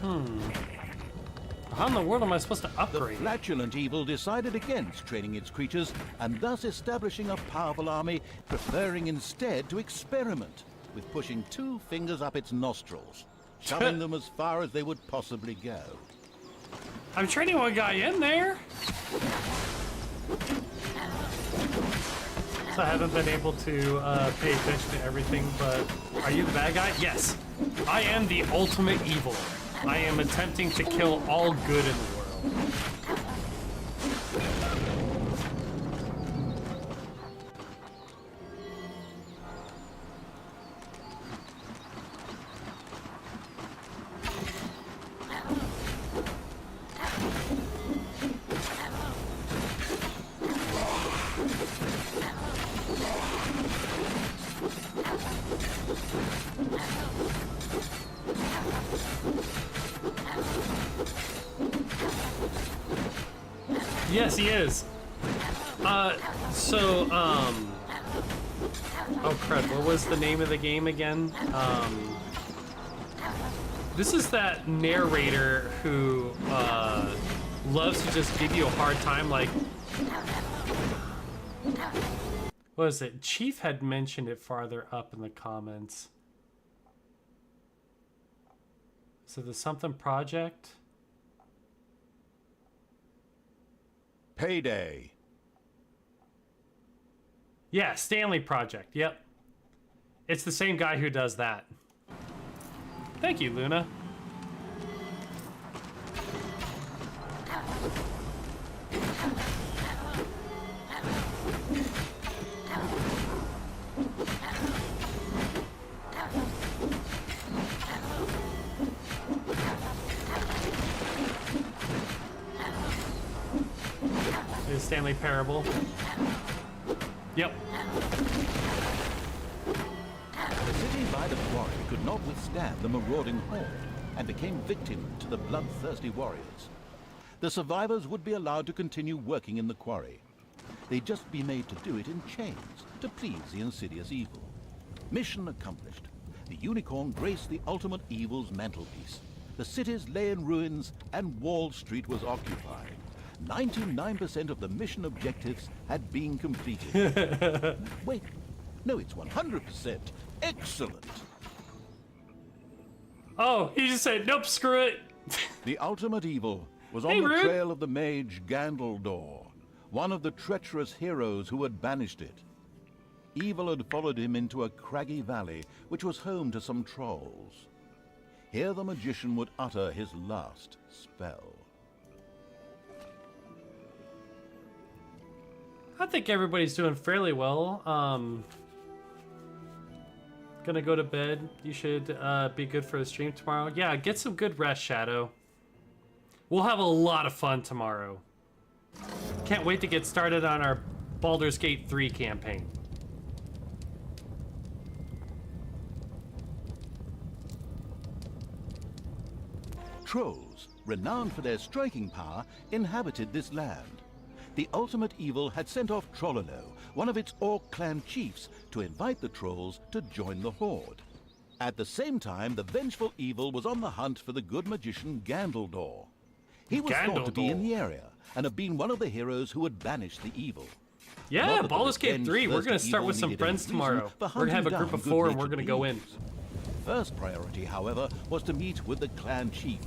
How in the world am I supposed to The upgrade? flatulent evil decided against training its creatures and thus establishing a powerful army, preferring instead to experiment with pushing 2 fingers up its nostrils, shoving them as far as they would possibly go. I'm training one guy in there. So I haven't been able to pay attention to everything, but are you the bad guy? Yes. I am the ultimate evil. I am attempting to kill all good in the world. Yes, he is. Oh crud, what was the name of the game again? This is that narrator who loves to just give you a hard time, like... What was it? Chief had mentioned it farther up in the comments. So the something project? Payday. Yeah, Stanley Project, yep. It's the same guy who does that. Thank you, Luna. Is Stanley Parable? Yep. The city by the quarry could not withstand the marauding horde and became victim to the bloodthirsty warriors. The survivors would be allowed to continue working in the quarry. They'd just be made to do it in chains to please the insidious evil. Mission accomplished. The unicorn graced the ultimate evil's mantelpiece. The cities lay in ruins and Wall Street was occupied. 99% of the mission objectives had been completed. Wait, no, it's 100%. Excellent. Oh, he just said, nope, screw it. The ultimate evil was Hey, on the Rude. trail of the mage Gandaldor, one of the treacherous heroes who had banished it. Evil had followed him into a craggy valley, which was home to some trolls. Here the magician would utter his last spell. I think everybody's doing fairly well. Gonna go to bed. You should be good for the stream tomorrow. Yeah, get some good rest, Shadow. We'll have a lot of fun tomorrow. Can't wait to get started on our Baldur's Gate 3 campaign. Trolls, renowned for their striking power, inhabited this land. The ultimate evil had sent off Trollolo, one of its Orc clan chiefs, to invite the trolls to join the horde. At the same time, the vengeful evil was on the hunt for the good magician Gandaldor. He was thought to be in the area and had been one of the heroes who had banished the evil. Yeah, Not that the Baldur's Gate 3. We're gonna revenge-thirsty start evil with some needed any friends reason tomorrow. for We're gonna have a hunting group of down 4 and we're good-natured gonna go in. thieves. First priority, however, was to meet with the clan chief.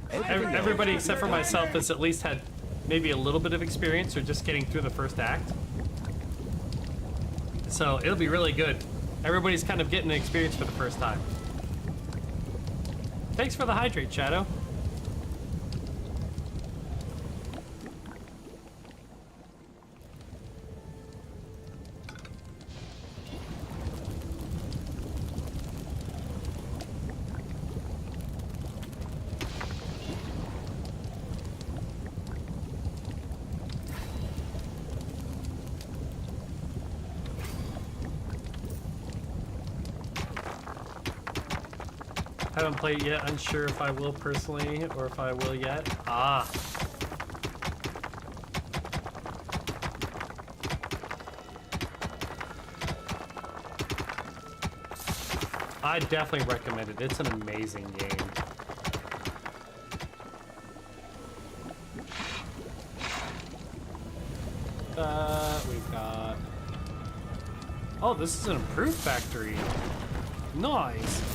Everybody except for myself has at least had maybe a little bit of experience or just getting through the first act. So it'll be really good. Everybody's kind of getting an experience for the first time. Thanks for the hydrate, Shadow. Haven't played yet, unsure if I will personally or if I will yet. Ah. I definitely recommend it. It's an amazing game. that. We've got... Oh, this is an improved factory. Nice.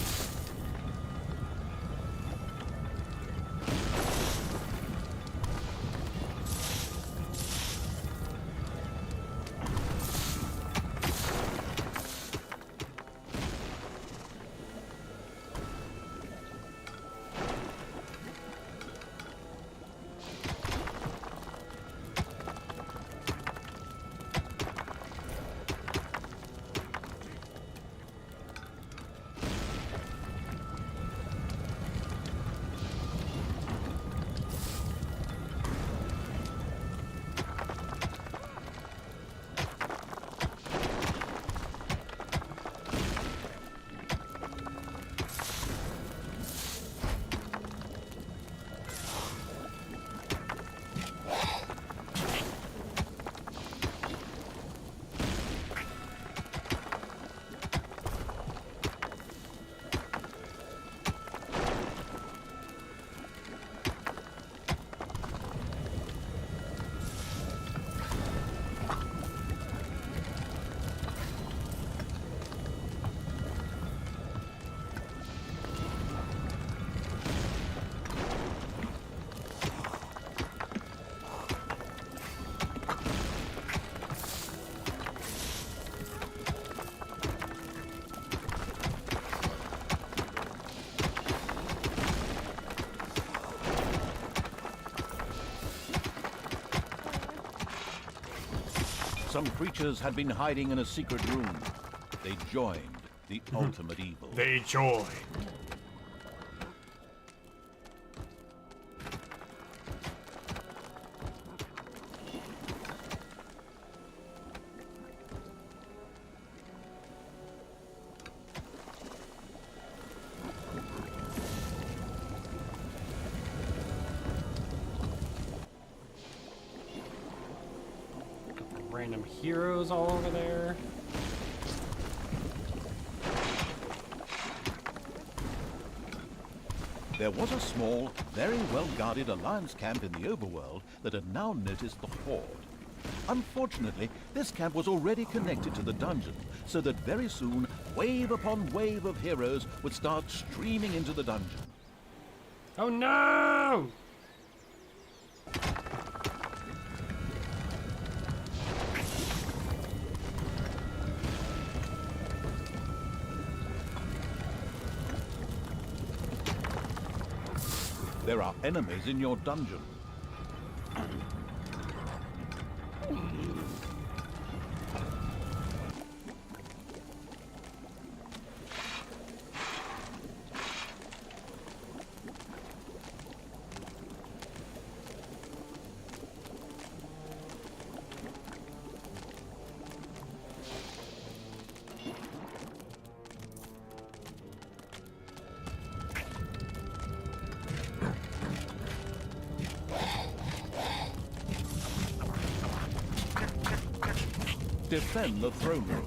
Some creatures had been hiding in a secret room. They joined the ultimate evil. They join. Random heroes all over there. There was a small, very well-guarded Alliance camp in the overworld that had now noticed the Horde. Unfortunately, this camp was already connected to the dungeon, so that very soon, wave upon wave of heroes would start streaming into the dungeon. Oh no! There are enemies in your dungeon. Defend the throne room.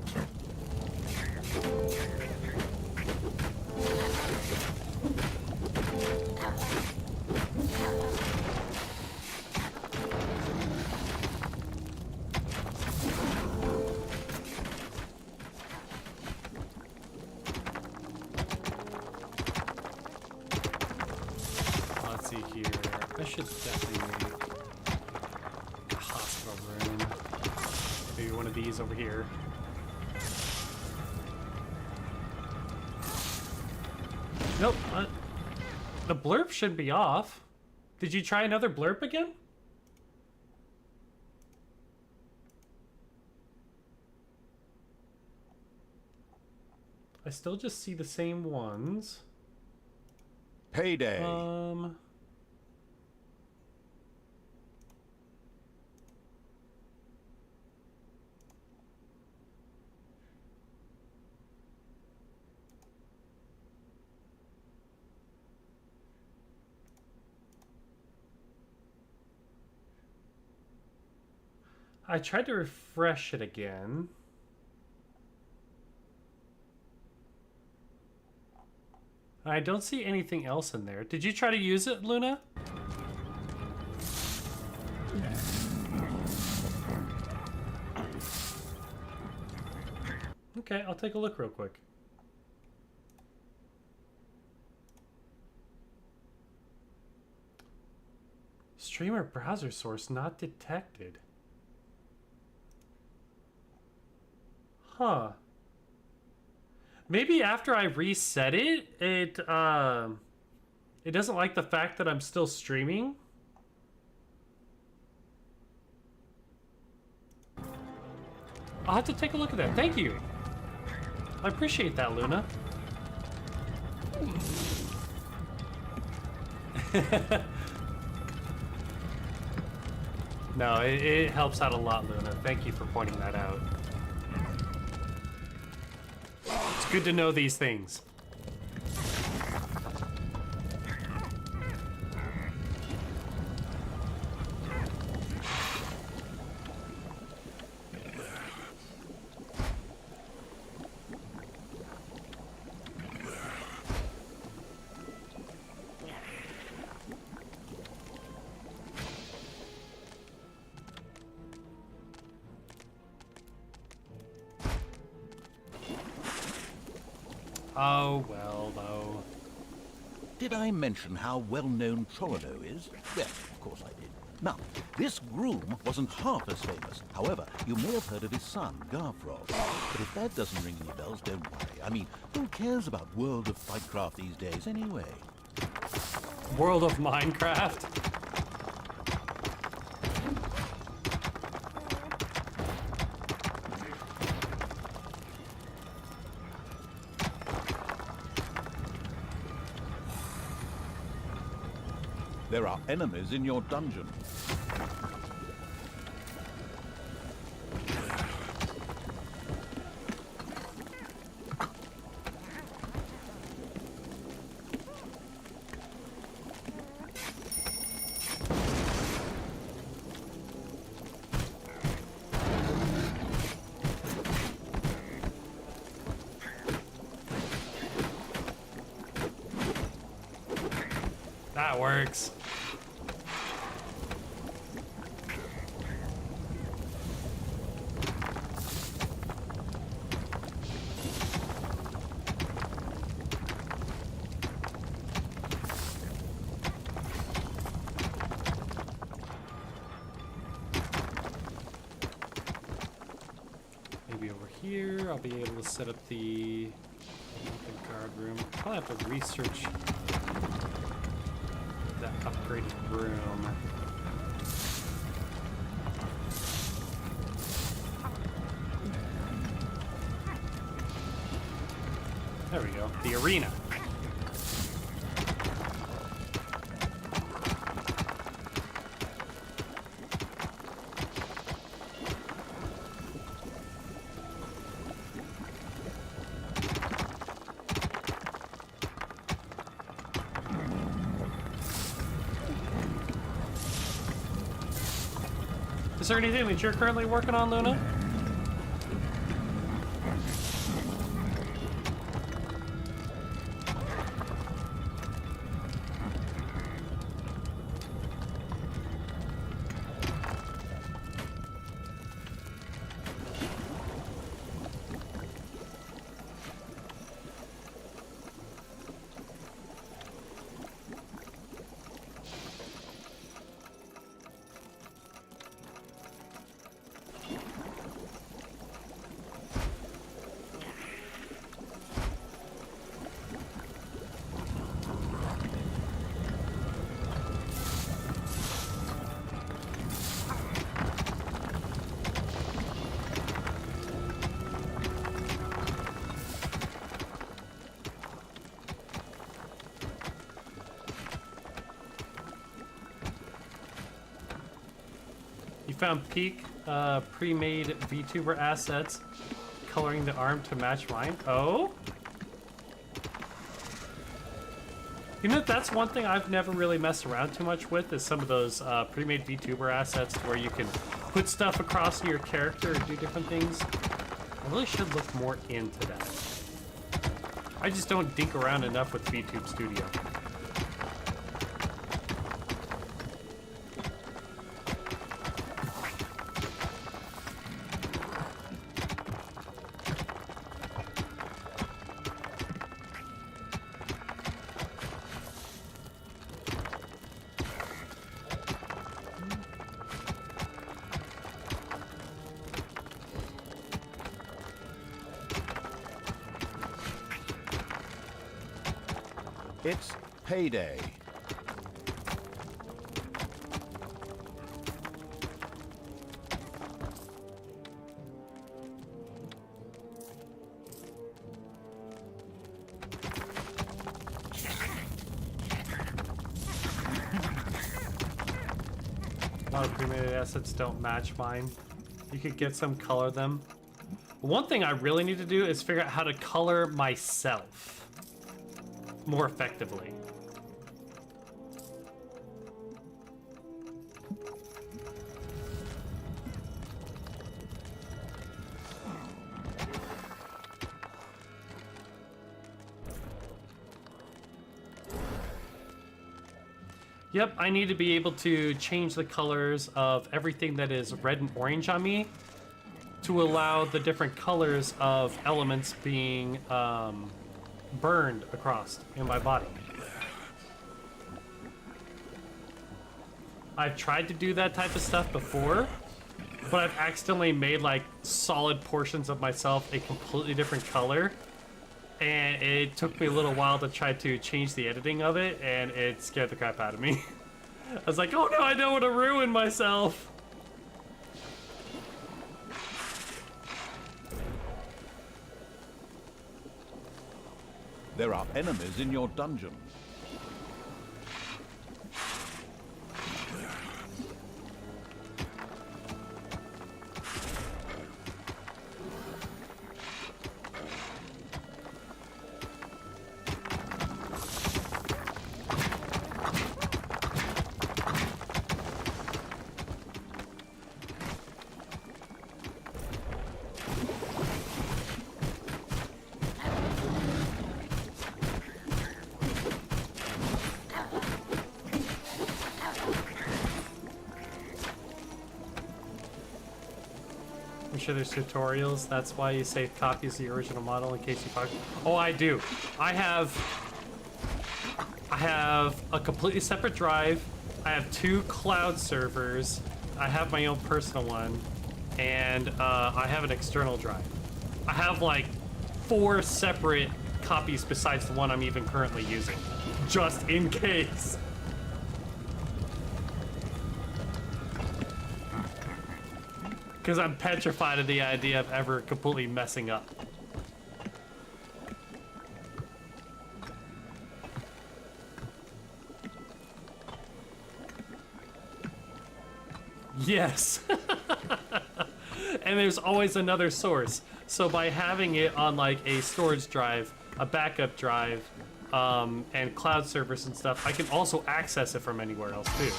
Let's see here. I should definitely make a hospital room. Maybe one of these over here. Nope. The blurb should be off. Did you try another blurb again? I still just see the same ones. Payday. I tried to refresh it again. I don't see anything else in there. Did you try to use it, Luna? Okay, I'll take a look real quick. Streamer browser source not detected. Huh. Maybe after I reset it, it doesn't like the fact that I'm still streaming. I'll have to take a look at that. Thank you. I appreciate that, Luna. No, it helps out a lot, Luna. Thank you for pointing that out. It's good to know these things. Oh, well, though. Did I mention how well-known Trollano is? Well, of course I did. Now, this groom wasn't half as famous. However, you may have heard of his son, Garfrog. But if that doesn't ring any bells, don't worry. I mean, who cares about World of Fightcraft these days anyway? World of Minecraft? There are enemies in your dungeon. That works. Maybe over here, I'll be able to set up the guard room. I'll have to research that upgraded room. There we go. The arena. Is there anything that you're currently working on, Luna? You found peak pre-made VTuber assets, coloring the arm to match mine. Oh? You know, that's one thing I've never really messed around too much with, is some of those pre-made VTuber assets where you can put stuff across your character and do different things. I really should look more into that. I just don't dink around enough with VTube Studio. It's payday. A lot of cremated assets don't match mine. You could get some, color them. One thing I really need to do is figure out how to color myself more effectively. Yep, I need to be able to change the colors of everything that is red and orange on me to allow the different colors of elements being burned across in my body. I've tried to do that type of stuff before, but I've accidentally made like solid portions of myself a completely different color. And it took me a little while to try to change the editing of it, and it scared the crap out of me. I was like, oh no, I don't want to ruin myself. There are enemies in your dungeon. I'm sure there's tutorials. That's why you save copies of the original model in case you fuck. Oh, I do. I have a completely separate drive. I have 2 cloud servers. I have my own personal one, and I have an external drive. I have like 4 separate copies besides the one I'm even currently using, just in case. Because I'm petrified of the idea of ever completely messing up. Yes. And there's always another source. So by having it on like a storage drive, a backup drive, and cloud servers and stuff, I can also access it from anywhere else too.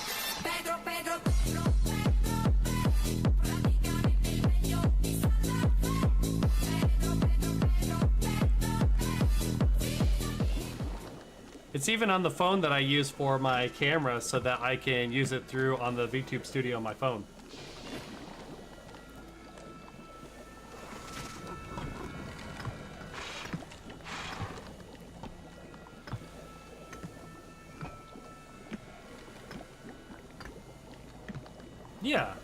It's even on the phone that I use for my camera so that I can use it through on the VTube Studio on my phone. Yeah.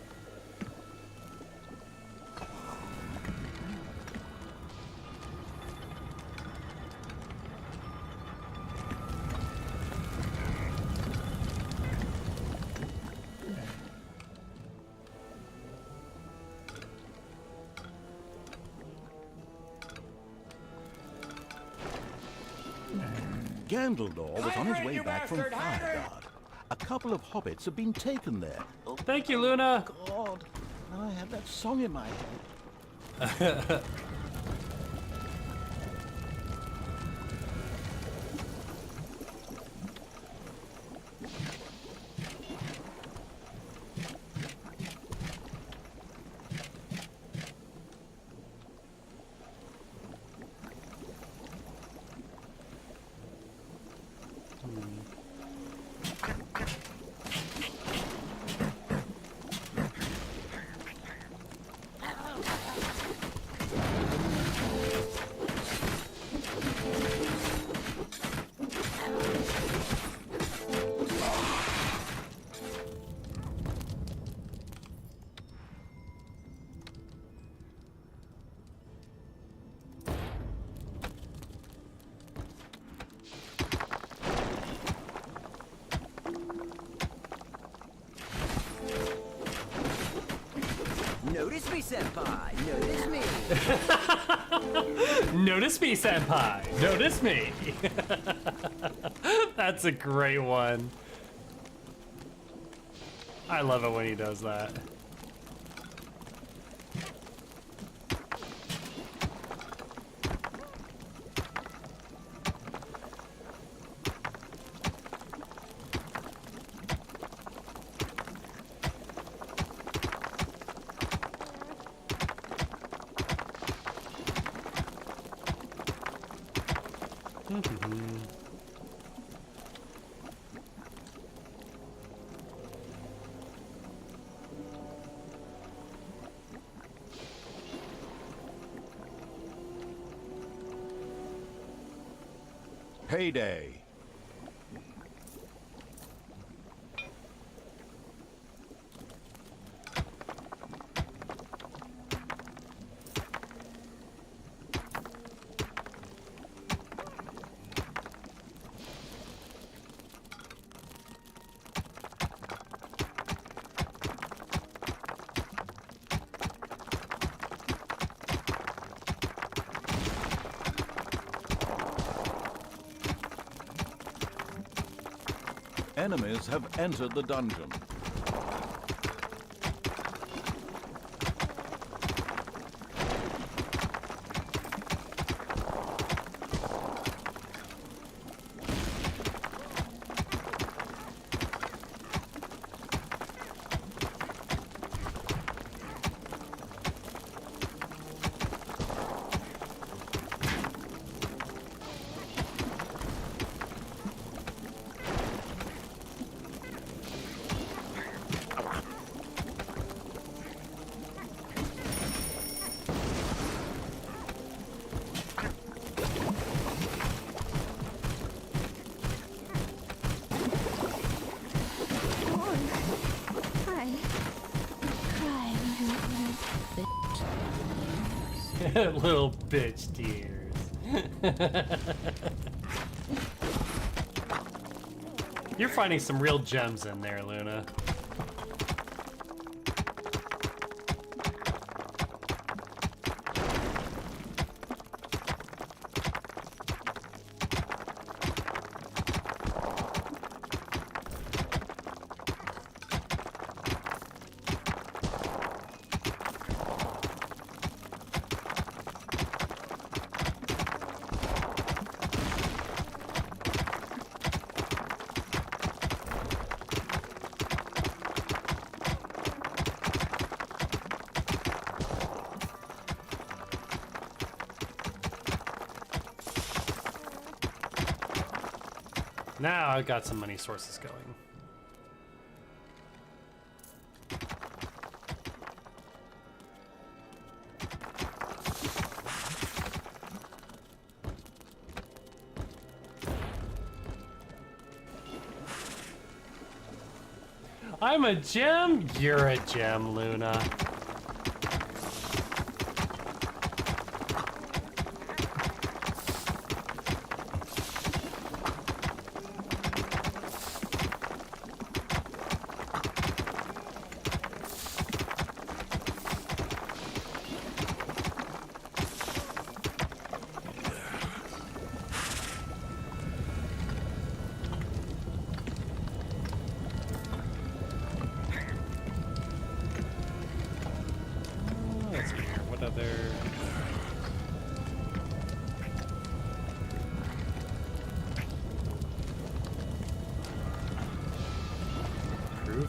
Gandaldor was on his way back from Fireguard. A couple of hobbits have been taken there. Oh, thank you, Luna. God, now I have that song in my head. Notice me, senpai. Notice me. Notice me, senpai. Notice me. That's a great one. I love it when he does that. Payday. Enemies have entered the dungeon. Little bitch tears. You're finding some real gems in there, Luna. Now I've got some money sources going. I'm a gem? You're a gem, Luna.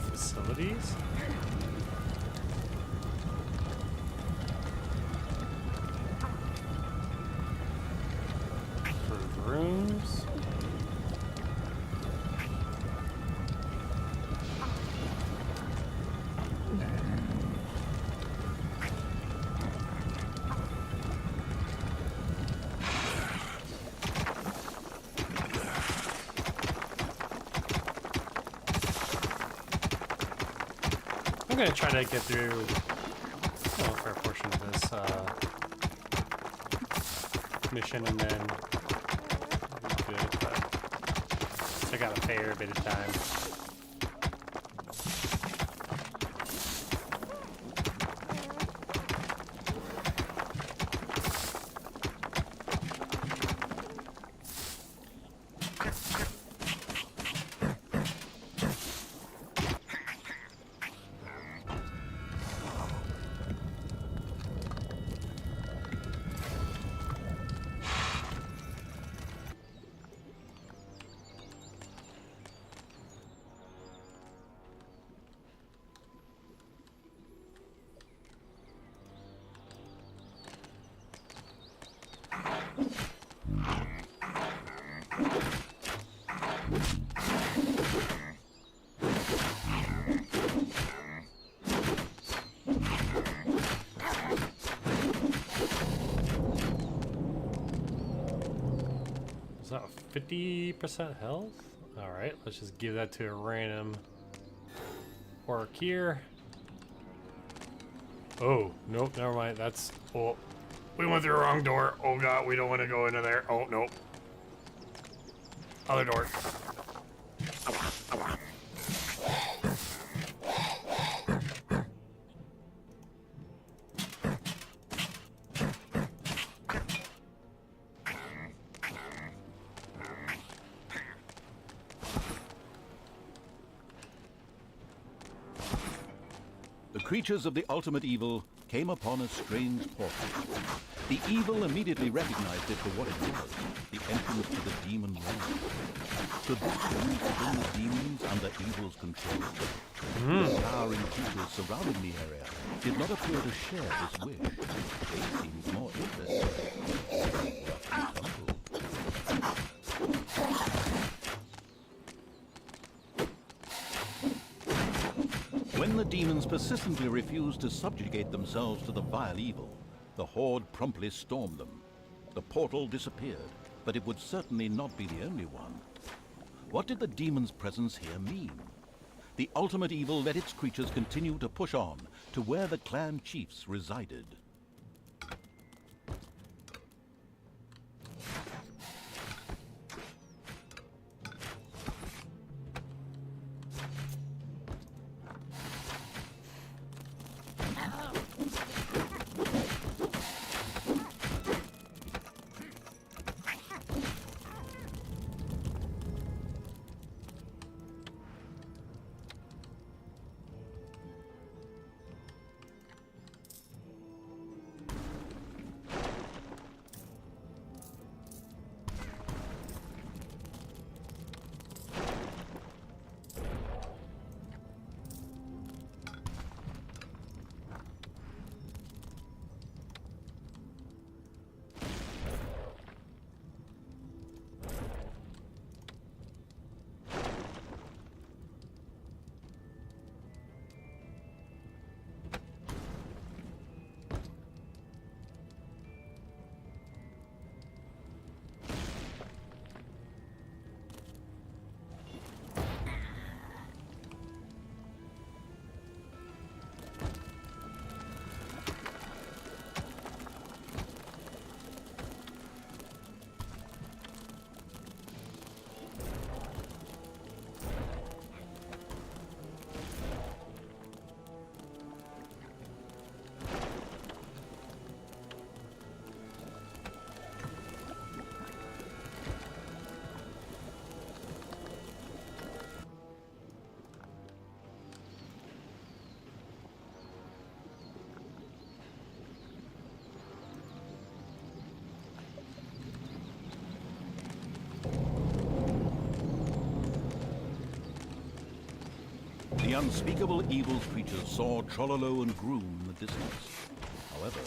Facilities? For rooms? I'm gonna try to get through a fair portion of this mission and then be good, but I got a fair bit of time. 50% health? Alright, let's just give that to a random orc here. Oh, nope, never mind. That's... Oh, we went through the wrong door. Oh god, we don't want to go into there. Oh, nope. Other door. The creatures of the ultimate evil came upon a strange portal. The evil immediately recognized it for what it was, the entrance to the demon realm. Could this bring the demons under evil's control? The towering creatures surrounding the area did not appear to share this wish. They seemed more interested. When the demons persistently refused to subjugate themselves to the vile evil, the horde promptly stormed them. The portal disappeared, but it would certainly not be the only one. What did the demons' presence here mean? The ultimate evil let its creatures continue to push on to where the clan chiefs resided. The unspeakable evil's creatures saw Trololo and Groom in the distance. However,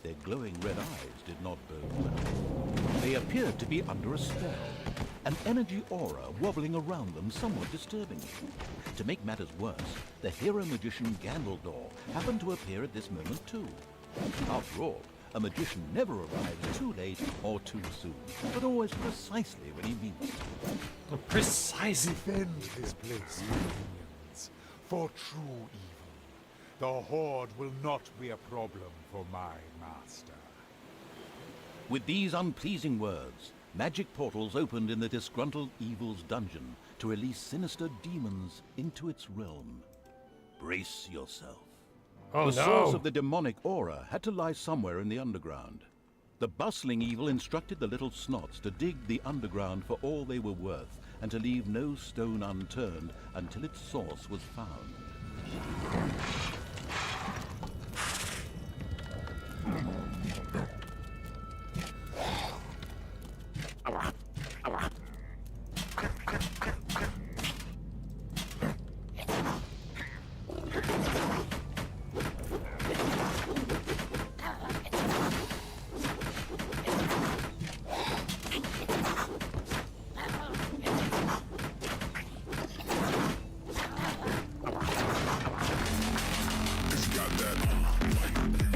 their glowing red eyes did not bode well. They appeared to be under a spell, an energy aura wobbling around them somewhat disturbingly. To make matters worse, the hero magician Gandaldor happened to appear at this moment too. After all, a magician never arrives too late or too soon, but always precisely when he means to. Precisely. Defend this place, minions, for true evil. The Horde will not be a problem for my master. With these unpleasing words, magic portals opened in the disgruntled evil's dungeon to release sinister demons into its realm. Brace yourself. Oh, The source of the demonic aura had to lie somewhere in the underground. The bustling evil instructed the little snots to dig the underground for all they were worth and to leave no stone unturned until its source was found.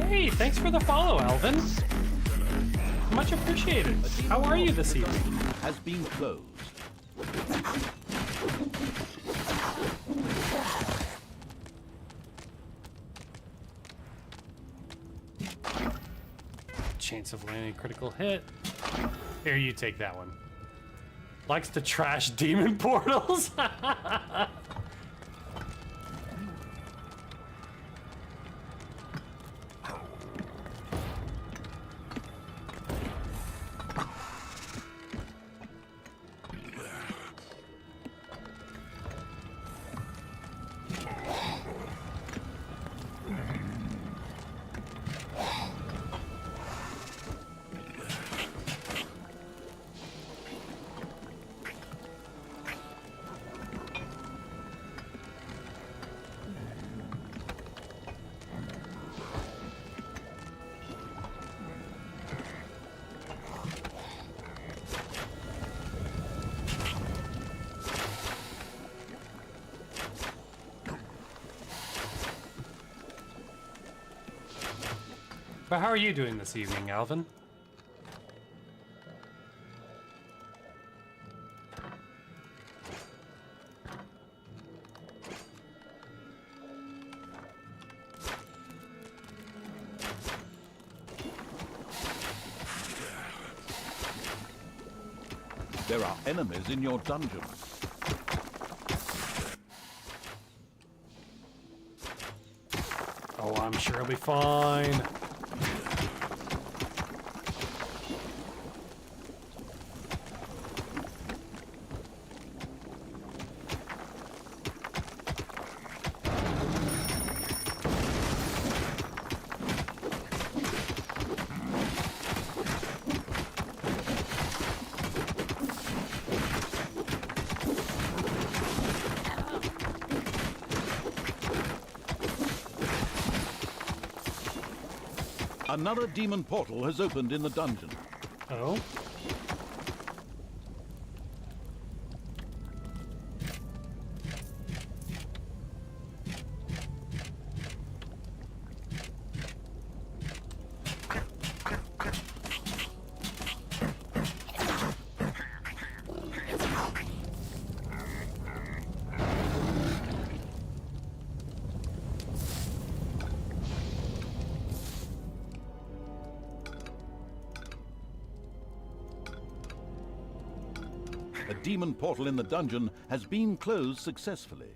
Hey, thanks for the follow, Alvin. Much appreciated. How are you this evening? has been closed. Chance of landing a critical hit. Here, you take that one. Likes to trash demon portals. But how are you doing this evening, Alvin? There are enemies in your dungeon. Oh, I'm sure it'll be fine. Another demon portal has opened in the dungeon. Oh? A demon portal in the dungeon has been closed successfully.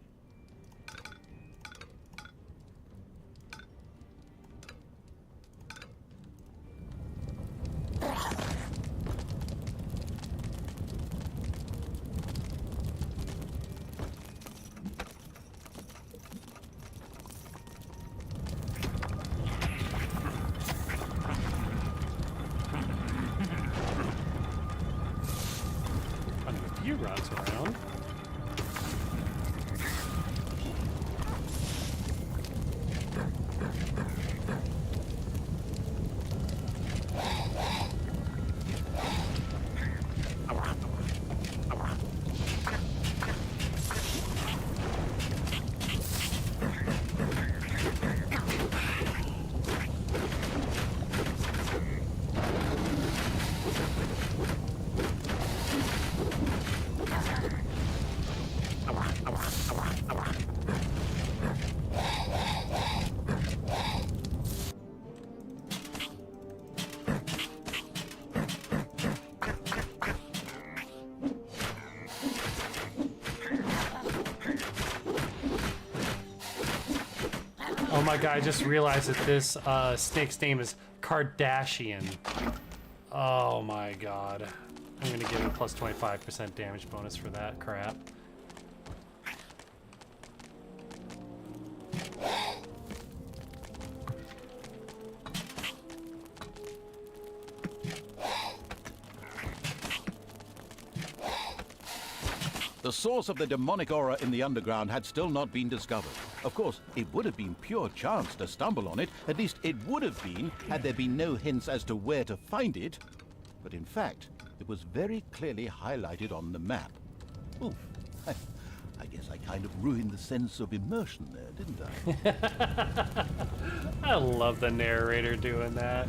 You routes around. Oh my god, I just realized that this snake's name is Kardashian. Oh my god. I'm gonna give it a plus 25% damage bonus for that crap. The source of the demonic aura in the underground had still not been discovered. Of course, it would have been pure chance to stumble on it. At least it would have been had there been no hints as to where to find it. But in fact, it was very clearly highlighted on the map. Oof. I guess I kind of ruined the sense of immersion there, didn't I? I love the narrator doing that.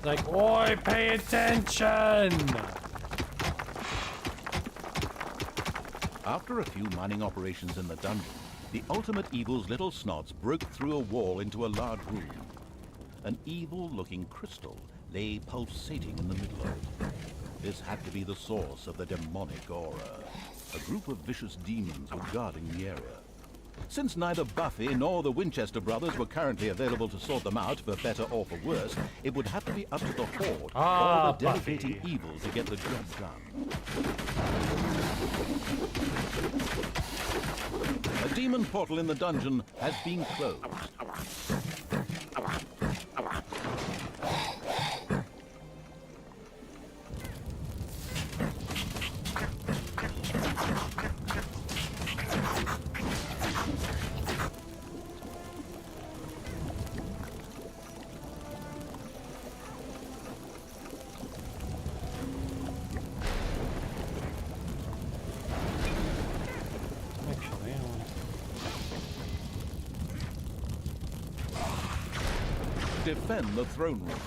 Like, oi, pay attention! After a few mining operations in the dungeon, the Ultimate Evil's little snots broke through a wall into a large room. An evil-looking crystal lay pulsating in the middle of it. This had to be the source of the demonic aura. A group of vicious demons were guarding the area. Since neither Buffy nor the Winchester brothers were currently available to sort them out, for better or for worse, it would have to be up to the Horde or the delegating evil to get the job done. A demon portal in the dungeon has been closed. Defend the throne room.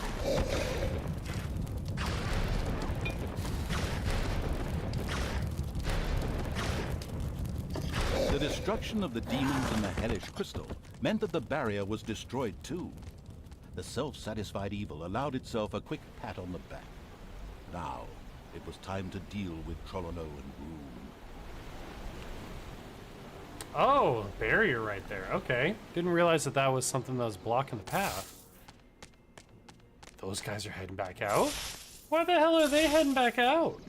The destruction of the demons in the hellish crystal meant that the barrier was destroyed too. The self-satisfied evil allowed itself a quick pat on the back. Now, it was time to deal with Trollolo and Groom. Oh, barrier right there. Okay. Didn't realize that that was something that was blocking the path. Those guys are heading back out? Why the hell are they heading back out?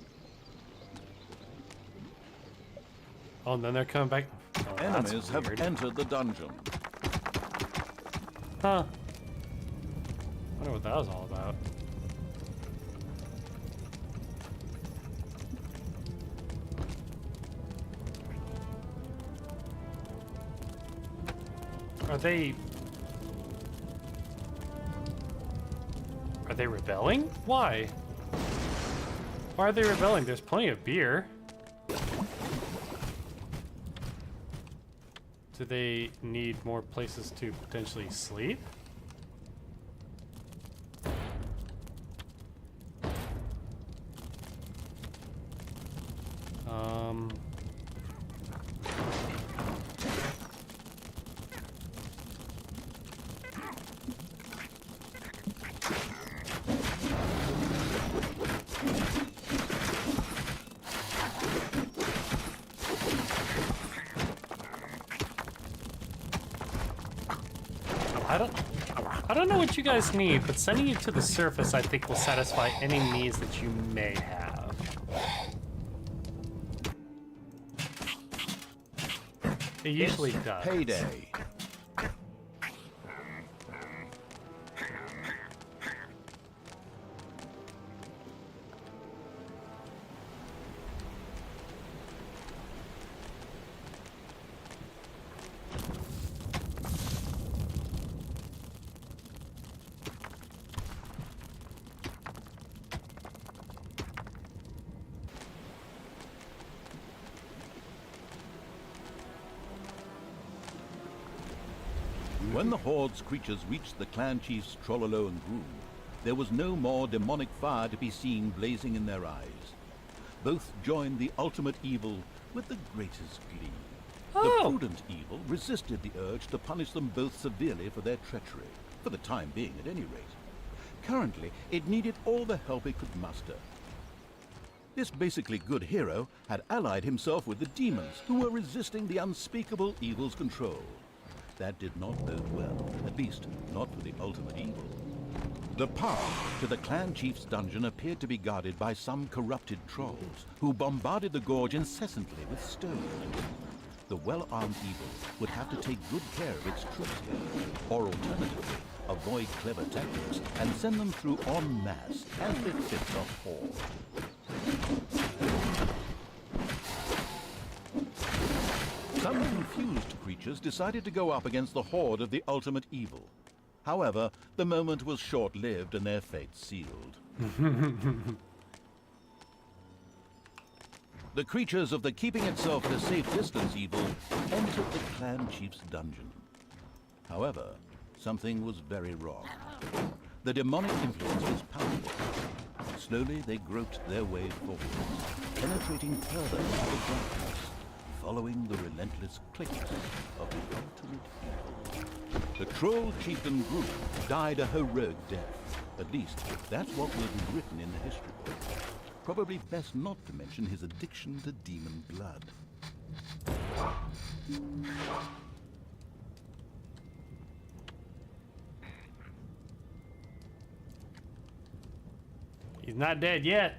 Oh, and then they're coming back. Oh, Enemies have entered the dungeon. Huh. Wonder what that was all about. Are they rebelling? Why? Why are they rebelling? There's plenty of beer. Do they need more places to potentially sleep? I don't know what you guys need, but sending you to the surface I think will satisfy any needs that you may have. It usually does. Payday. When the Horde's creatures reached the clan chiefs Trollolo and Groom, there was no more demonic fire to be seen blazing in their eyes. Both joined the ultimate evil with the greatest glee. The prudent evil resisted the urge to punish them both severely for their treachery, for the time being at any rate. Currently, it needed all the help it could muster. This basically good hero had allied himself with the demons who were resisting the unspeakable evil's control. That did not bode well, at least not for the ultimate evil. The path to the clan chief's dungeon appeared to be guarded by some corrupted trolls who bombarded the gorge incessantly with stones. The well-armed evil would have to take good care of its troops here, or alternatively, avoid clever tactics and send them through en masse as befits a horde. Some confused creatures decided to go up against the horde of the ultimate evil. However, the moment was short-lived and their fate sealed. The creatures of the keeping itself at a safe distance evil entered the clan chief's dungeon. However, something was very wrong. The demonic influence was powerful. Slowly they groped their way forward, penetrating further into the darkness, following the relentless clicks of the ultimate evil. The Troll Chieftain group died a heroic death. At least, that's what will be written in the history book. Probably best not to mention his addiction to demon blood. He's not dead yet.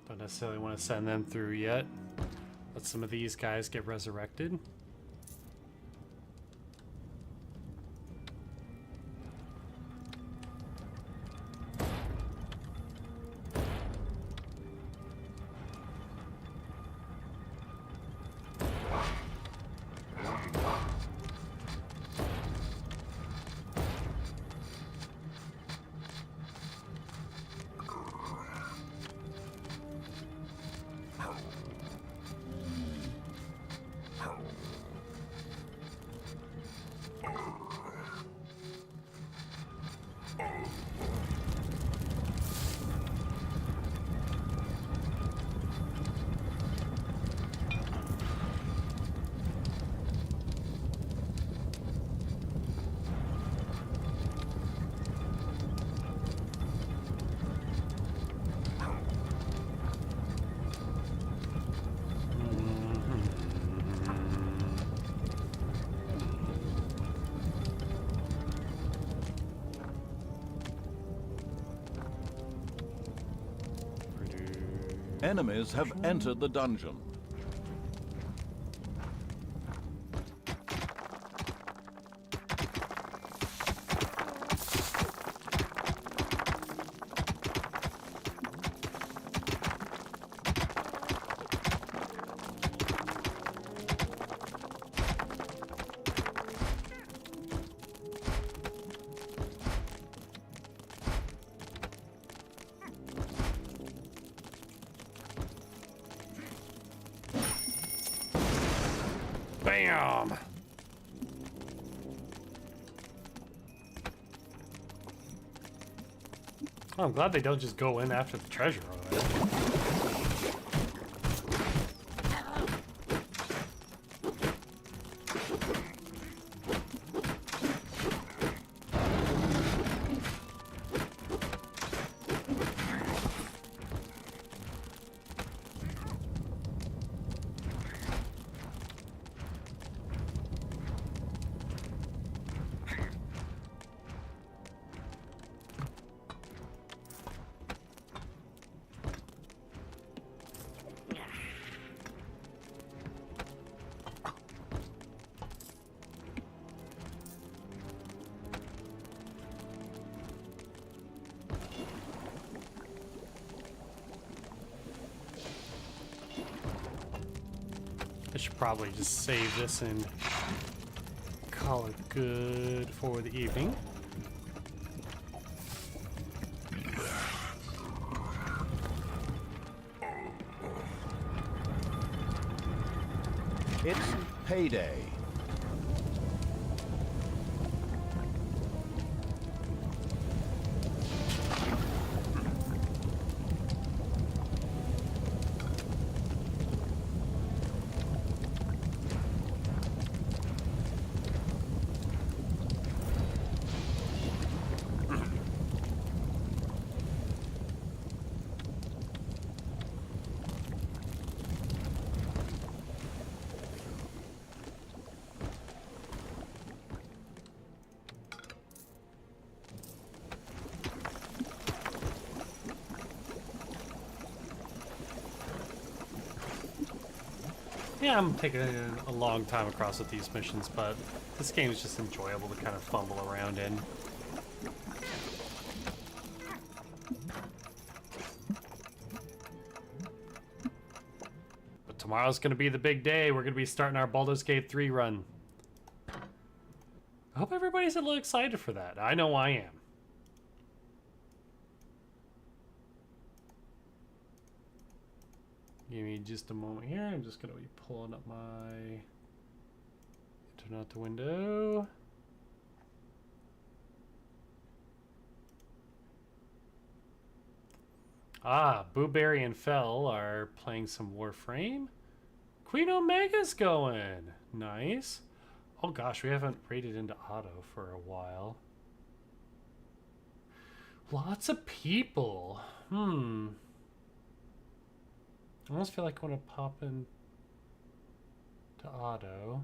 Don't necessarily want to send them through yet. Let some of these guys get resurrected. Enemies have entered the dungeon. Bam! Oh, I'm glad they don't just go in after the treasure on it. I should probably just save this and call it good for the evening. It's payday. Yeah, I'm taking a long time across with these missions, but this game is just enjoyable to kind of fumble around in. Tomorrow's gonna be the big day. We're gonna be starting our Baldur's Gate 3 run. I hope everybody's a little excited for that. I know I am. Give me just a moment here. I'm just gonna be pulling up my... Turn out the window. Ah, Booberry and Fell are playing some Warframe. Queen Omega's going. Nice. Oh gosh, we haven't raided into auto for a while. Lots of people. I almost feel like I want to pop in to auto.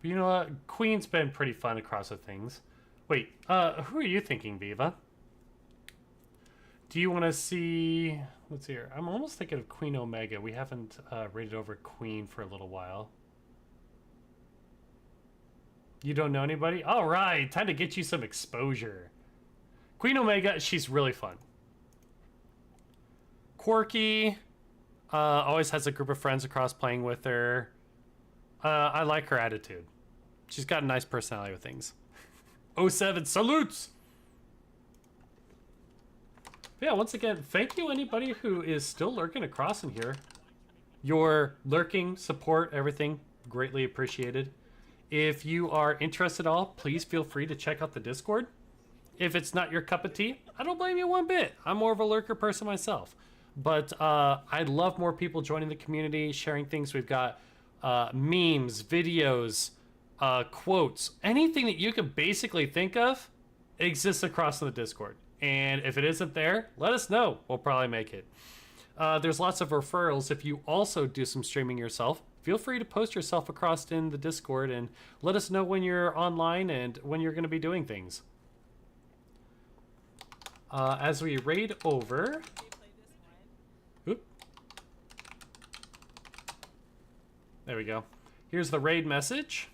But you know what? Queen's been pretty fun across the things. Wait, who are you thinking, Viva? Do you want to see... Let's see here. I'm almost thinking of Queen Omega. We haven't rated over Queen for a little while. You don't know anybody? All right, time to get you some exposure. Queen Omega, she's really fun. Quirky. Always has a group of friends across playing with her. I like her attitude. She's got a nice personality with things. 07 salutes! Yeah, once again, thank you anybody who is still lurking across in here. Your lurking, support, everything, greatly appreciated. If you are interested at all, please feel free to check out the Discord. If it's not your cup of tea, I don't blame you one bit. I'm more of a lurker person myself. But I'd love more people joining the community, sharing things. We've got memes, videos, quotes, anything that you can basically think of exists across the Discord. And if it isn't there, let us know. We'll probably make it. There's lots of referrals. If you also do some streaming yourself, feel free to post yourself across in the Discord and let us know when you're online and when you're going to be doing things. As we raid over... Oop. There we go. Here's the raid message.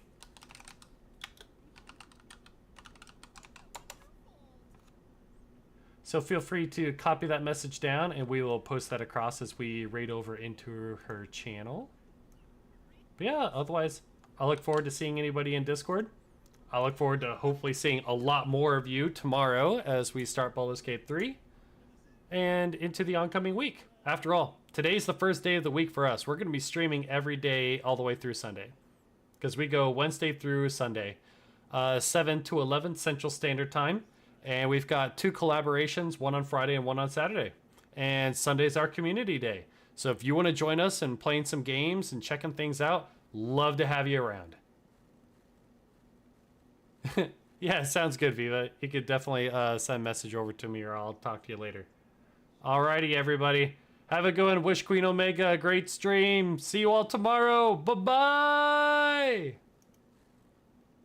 So feel free to copy that message down and we will post that across as we raid over into her channel. But yeah, otherwise, I look forward to seeing anybody in Discord. I look forward to hopefully seeing a lot more of you tomorrow as we start Baldur's Gate 3 and into the oncoming week. After all, today's the first day of the week for us. We're going to be streaming every day all the way through Sunday because we go Wednesday through Sunday, 7 to 11 Central Standard Time. And we've got 2 collaborations, one on Friday and one on Saturday. And Sunday's our community day. So if you want to join us and playing some games and checking things out, love to have you around. Yeah, sounds good, Viva. You could definitely send a message over to me or I'll talk to you later. Alrighty, everybody. Have a good one. Wish Queen Omega a great stream. See you all tomorrow. Bye-bye.